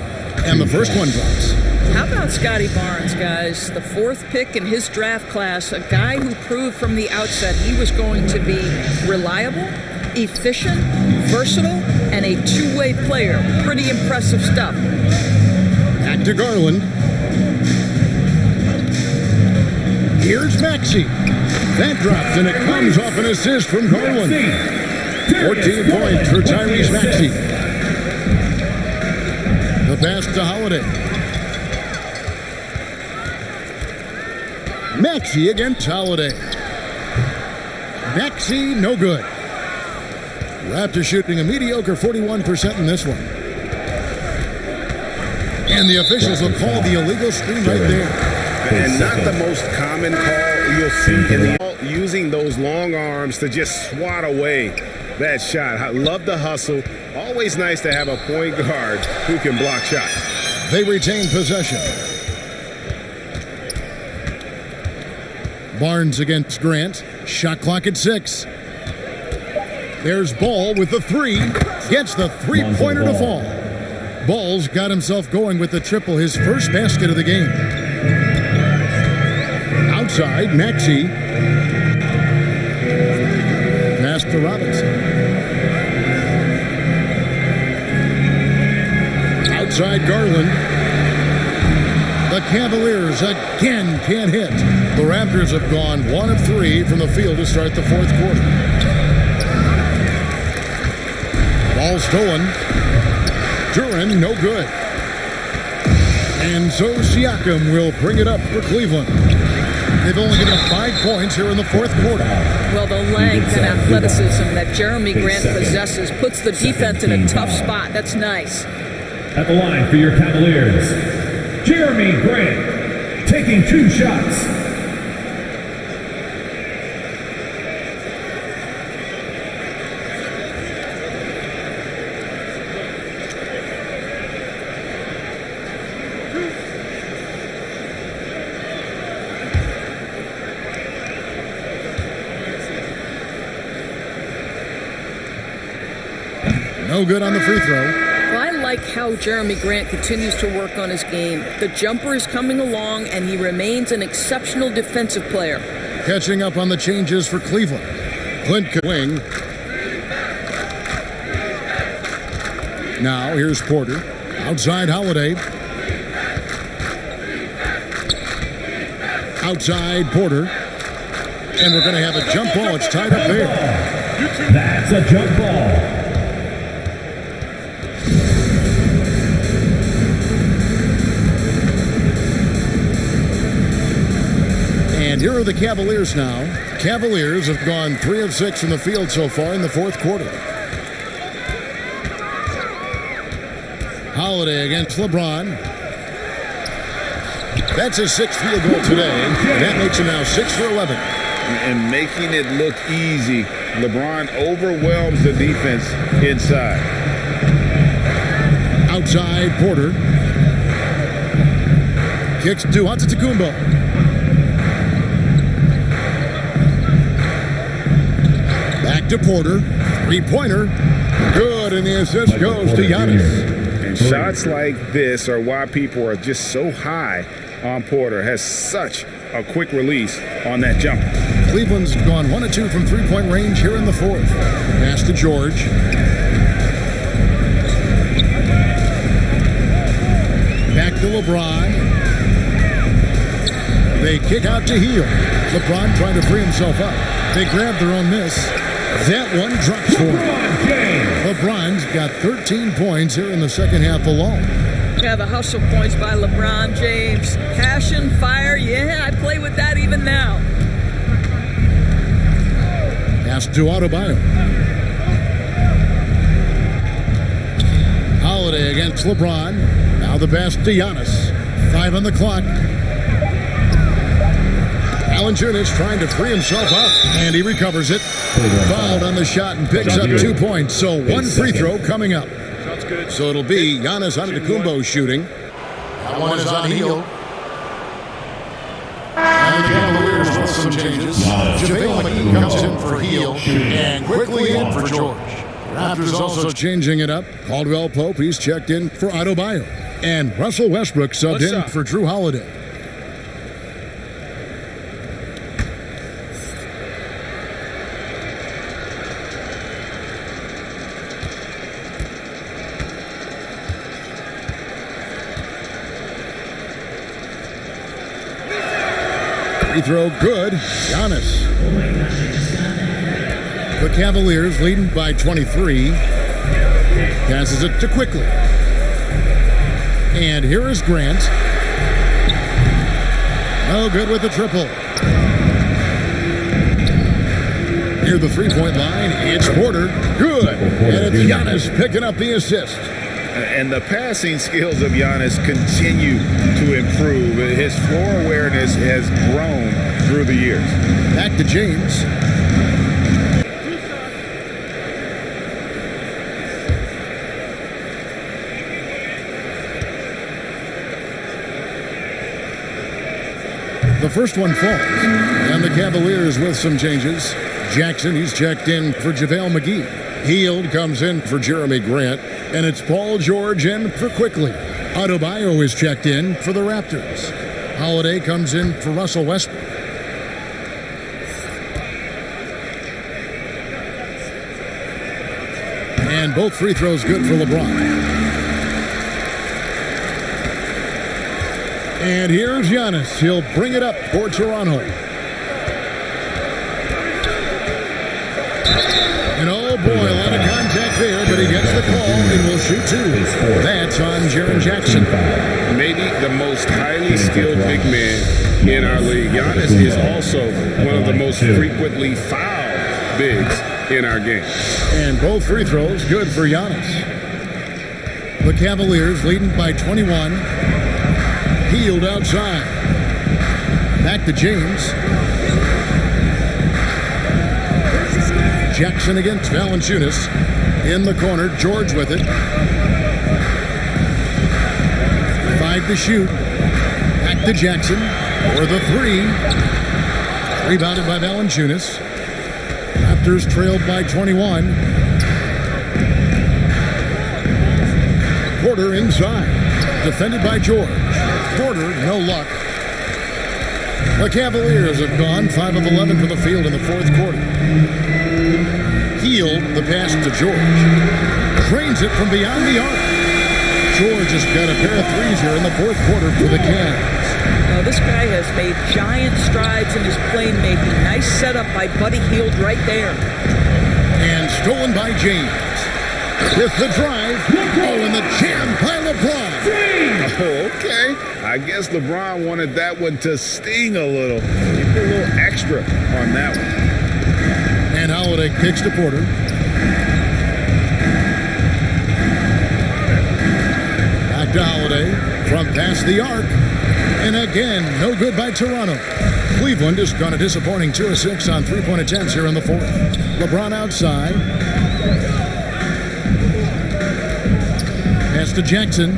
And the first one drops. How about Scotty Barnes, guys? The 4th pick in his draft class, a guy who proved from the outset he was going to be reliable, efficient, versatile, and a two-way player. Pretty impressive stuff. Back to Garland. Here's Maxey. That drops, and it comes off an assist from Garland. 14 points for Tyrese Maxey. The pass to Holiday. Maxey against Holiday. Maxey, no good. Raptors shooting a mediocre 41% in this one. And the officials will call the illegal screen right there. And not the most common call you'll see in the using those long arms to just swat away that shot. I love the hustle. Always nice to have a point guard who can block shots. They retain possession. Barnes against Grant. Shot clock at 6. There's Ball with the 3. Gets the three-pointer to fall. Ball's got himself going with the triple, his first basket of the game. Outside, Maxey. Pass to Robinson. Outside, Garland. The Cavaliers again can't hit. The Raptors have gone 1 of 3 from the field to start the 4th quarter. Ball stolen. Duran, no good. And so Siakam will bring it up for Cleveland. They've only given up 5 points here in the 4th quarter. Well, the length and athleticism that Jeremy Grant possesses puts the defense in a tough spot. That's nice. At the line for your Cavaliers, Jeremy Grant, taking 2 shots. No good on the free throw. Well, I like how Jeremy Grant continues to work on his game. The jumper is coming along, and he remains an exceptional defensive player. Catching up on the changes for Cleveland. Clint wing. Now here's Porter. Outside Holiday. Outside Porter. And we're going to have a jump ball. It's tied up there. That's a jump ball. here are the Cavaliers now. Cavaliers have gone 3 of 6 from the field so far in the fourth quarter. Holiday against LeBron. That's his 6th field goal today, and that makes him now 6 for 11. And making it look easy, LeBron overwhelms the defense inside. Outside, Porter. Kicks to Antetokounmpo. Back to Porter. Three-pointer. Good, and the assist goes to Giannis. And shots like this are why people are just so high on Porter. Has such a quick release on that jumper. Cleveland's gone 1 of 2 from three-point range here in the fourth. Pass to George. Back to LeBron. They kick out to Hield. LeBron trying to free himself up. They grab their own miss. That one drops for him. LeBron's got 13 points here in the second half alone. Yeah, the hustle points by LeBron James. Passion, fire, yeah, I play with that even now. Pass to Adebayo. Holiday against LeBron. Now the pass to Giannis. 5 on the clock. Valanciunas trying to free himself up, and he recovers it. Fouled on the shot and picks up 2 points. So 1 free throw coming up. So it'll be Giannis Antetokounmpo shooting. That one is on Hield. And the Cavaliers with some changes. JaVale McGee comes in for Hield and quickly in for George. Raptors also changing it up. Caldwell Pope, he's checked in for Adebayo. And Russell Westbrook subbed in for Drew Holiday. Free throw good. Giannis. The Cavaliers leading by 23. Passes it to Quickly. And here is Grant. No good with the triple. Near the three-point line, it's Porter. Good. And it's Giannis picking up the assist. And the passing skills of Giannis continue to improve. His floor awareness has grown through the years. Back to James. The first one falls. And the Cavaliers with some changes. Jackson, he's checked in for JaVale McGee. Hield comes in for Jeremy Grant, and it's Paul George in for Quickly. Adebayo is checked in for the Raptors. Holiday comes in for Russell Westbrook. And both free throws good for LeBron. And here's Giannis. He'll bring it up for Toronto. And oh boy, a lot of contact there, but he gets the call and will shoot 2. That's on Jaren Jackson. Maybe the most highly skilled big man in our league. Giannis is also one of the most frequently fouled bigs in our game. And both free throws good for Giannis. The Cavaliers leading by 21. Hield outside. Back to James. Jackson against Valanciunas. In the corner, George with it. 5 to shoot. Back to Jackson for the 3. Rebounded by Valanciunas. Raptors trailed by 21. Porter inside. Defended by George. Porter, no luck. The Cavaliers have gone 5 of 11 from the field in the fourth quarter. Hield the pass to George. Drains it from beyond the arc. George has got a pair of threes here in the fourth quarter for the Cavs. Now this guy has made giant strides in his playmaking. Nice setup by Buddy Hield right there. And stolen by James. With the drive. Oh, and the jam by LeBron. Oh, okay. I guess LeBron wanted that one to sting a little. He put a little extra on that one. And Holiday kicks to Porter. Back to Holiday from past the arc. And again, no good by Toronto. Cleveland has gone a disappointing 2 of 6 on three-point attempts here in the fourth. LeBron outside. Pass to Jackson.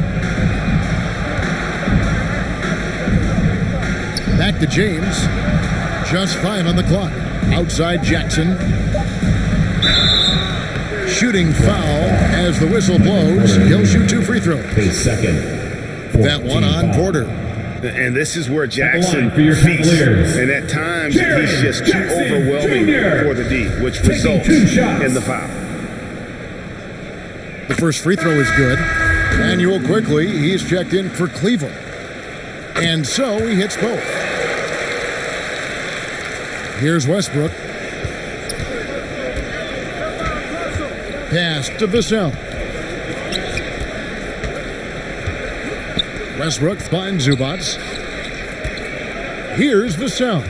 Back to James. Just 5 on the clock. Outside Jackson. Shooting foul as the whistle blows. He'll shoot 2 free throws. His second. That one on Porter. And this is where Jackson for your feasts. Cavaliers. And at times, he's just too overwhelming for the D, which results in the foul. The first free throw is good. Manuel quickly, he's checked in for Cleveland. And so he hits both. Here's Westbrook. Pass to Vassell. Westbrook finds Zubats. Here's Vassell.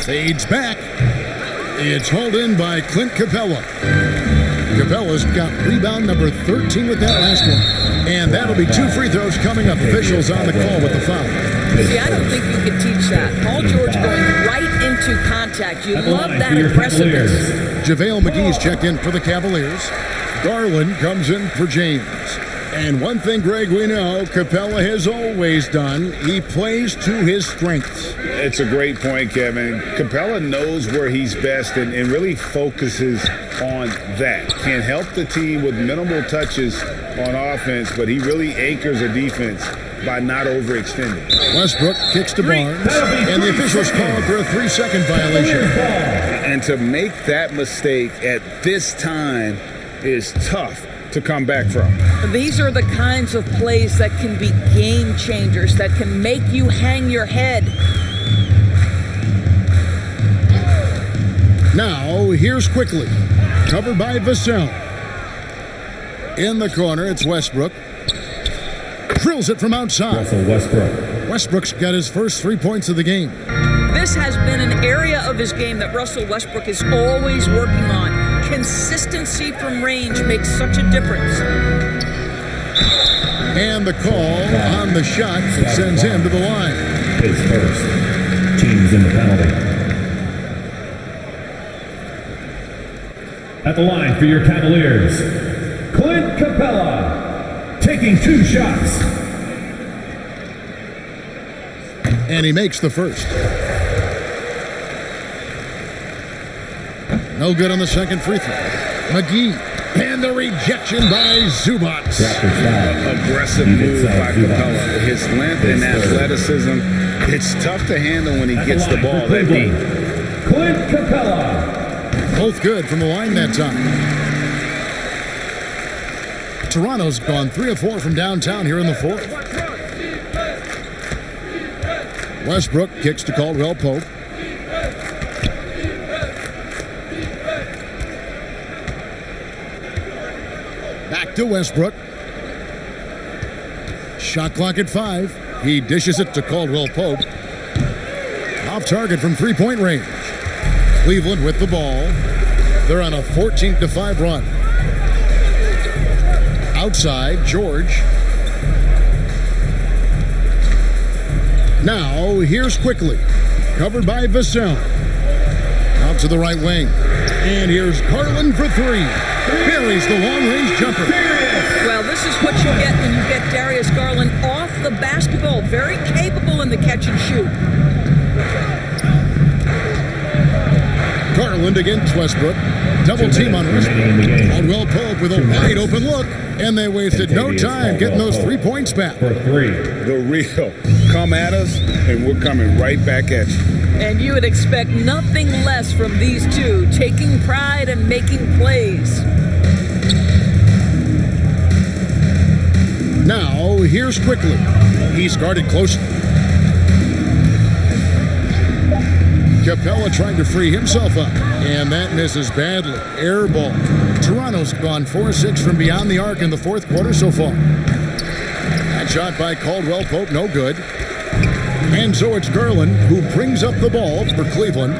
Fades back. It's hauled in by Clint Capella. Capella's got rebound number 13 with that last one. And that'll be 2 free throws coming up. Officials on the call with the foul. See, I don't think you can teach that. Paul George going right into contact. You love that aggressiveness. JaVale McGee's checked in for the Cavaliers. Garland comes in for James. And one thing, Greg, we know Capella has always done, he plays to his strengths. It's a great point, Kevin. Capella knows where he's best and really focuses on that. Can help the team with minimal touches on offense, but he really anchors a defense by not overextending. Westbrook kicks to Barnes, and the officials call for a 3-second violation. And to make that mistake at this time is tough to come back from. These are the kinds of plays that can be game changers, that can make you hang your head. Now, here's quickly. Covered by Vassell. In the corner, it's Westbrook. Drills it from outside. Russell Westbrook. Westbrook's got his first 3 points of the game. This has been an area of his game that Russell Westbrook is always working on. Consistency from range makes such a difference. And the call on the shot sends him to the line. His first. Teams in the penalty. At the line for your Cavaliers, Clint Capella, taking 2 shots. And he makes the first. No good on the second free throw. McGee, and the rejection by Zubats. Aggressive move by Capella. His length and athleticism, it's tough to handle when he gets the ball that deep. Clint Capella. Both good from the line that time. Toronto's gone 3 of 4 from downtown here in the fourth. Westbrook kicks to Caldwell Pope. Back to Westbrook. Shot clock at 5. He dishes it to Caldwell Pope. Off target from 3-point range. Cleveland with the ball. They're on a 14-5 run. Outside, George. Now, here's quickly. Covered by Vassell. Out to the right wing. And here's Garland for 3. Buries the long-range jumper. Well, this is what you get when you get Darius Garland off the basketball. Very capable in the catch and shoot. Garland against Westbrook. Double team on Westbrook. Caldwell Pope with a wide open look. And they wasted no time getting those 3 points back. For 3. The real. Come at us, and we're coming right back at you. And you would expect nothing less from these two, taking pride and making plays. Now, here's quickly. He's guarded closely. Capella trying to free himself up, and that misses badly. Air ball. Toronto's gone 4-6 from beyond the arc in the fourth quarter so far. That shot by Caldwell Pope, no good. And so it's Garland who brings up the ball for Cleveland.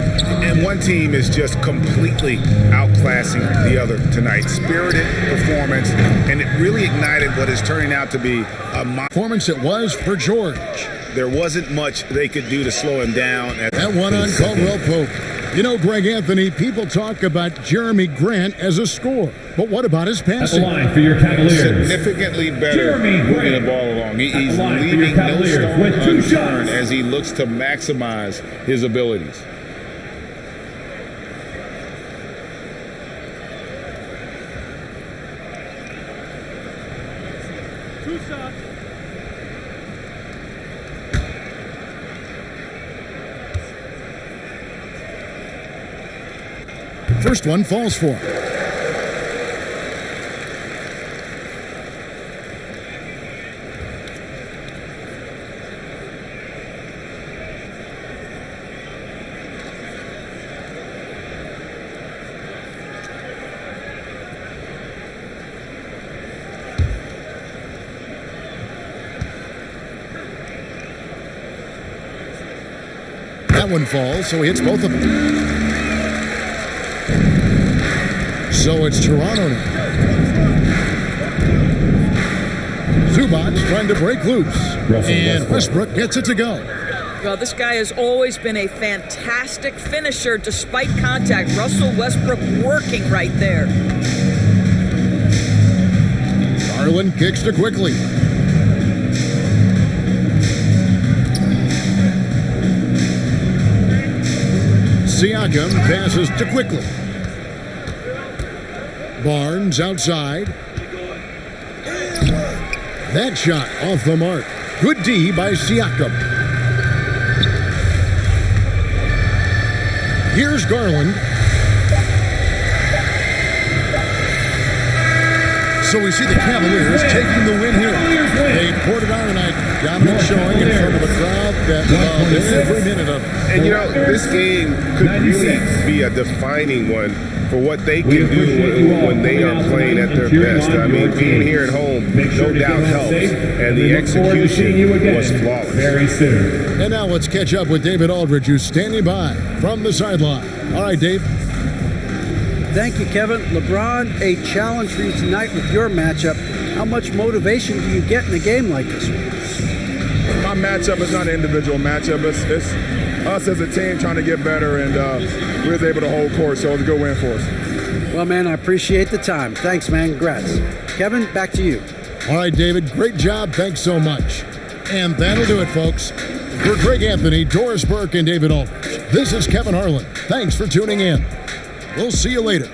And one team is just completely outclassing the other tonight. Spirited performance, and it really ignited what is turning out to be a performance it was for George. There wasn't much they could do to slow him down. That one on Caldwell Pope. You know, Greg Anthony, people talk about Jeremy Grant as a scorer, but what about his passing? At the line for your Cavaliers. Significantly better moving the ball along. He's leaving no stone unturned as he looks to maximize his abilities. Two shots. First one falls for him. That one falls, so he hits both of them. So it's Toronto now. Zubac's trying to break loose. And Westbrook gets it to go. Well, this guy has always been a fantastic finisher despite contact. Russell Westbrook working right there. Garland kicks to Quickly. Siakam passes to Quickly. Barnes outside. That shot off the mark. Good D by Siakam. Here's Garland. So we see the Cavaliers taking the win here. They poured it on tonight. Dominant showing in front of a crowd that loved every minute of it. And you know, this game could really be a defining one for what they can do when they are playing at their best. I mean, being here at home, no doubt helps. And the execution was flawless. Very soon. And now let's catch up with David Aldridge, who's standing by from the sideline. All right, Dave. Thank you, Kevin. LeBron, a challenge for you tonight with your matchup. How much motivation do you get in a game like this one? My matchup is not an individual matchup. It's us as a team trying to get better, and we was able to hold court, so it was a good win for us. Well, man, I appreciate the time. Thanks, man. Congrats. Kevin, back to you. All right, David, great job. Thanks so much. And that'll do it, folks. For Greg Anthony, Doris Burke, and David Aldridge, this is Kevin Harlan. Thanks for tuning in. We'll see you later.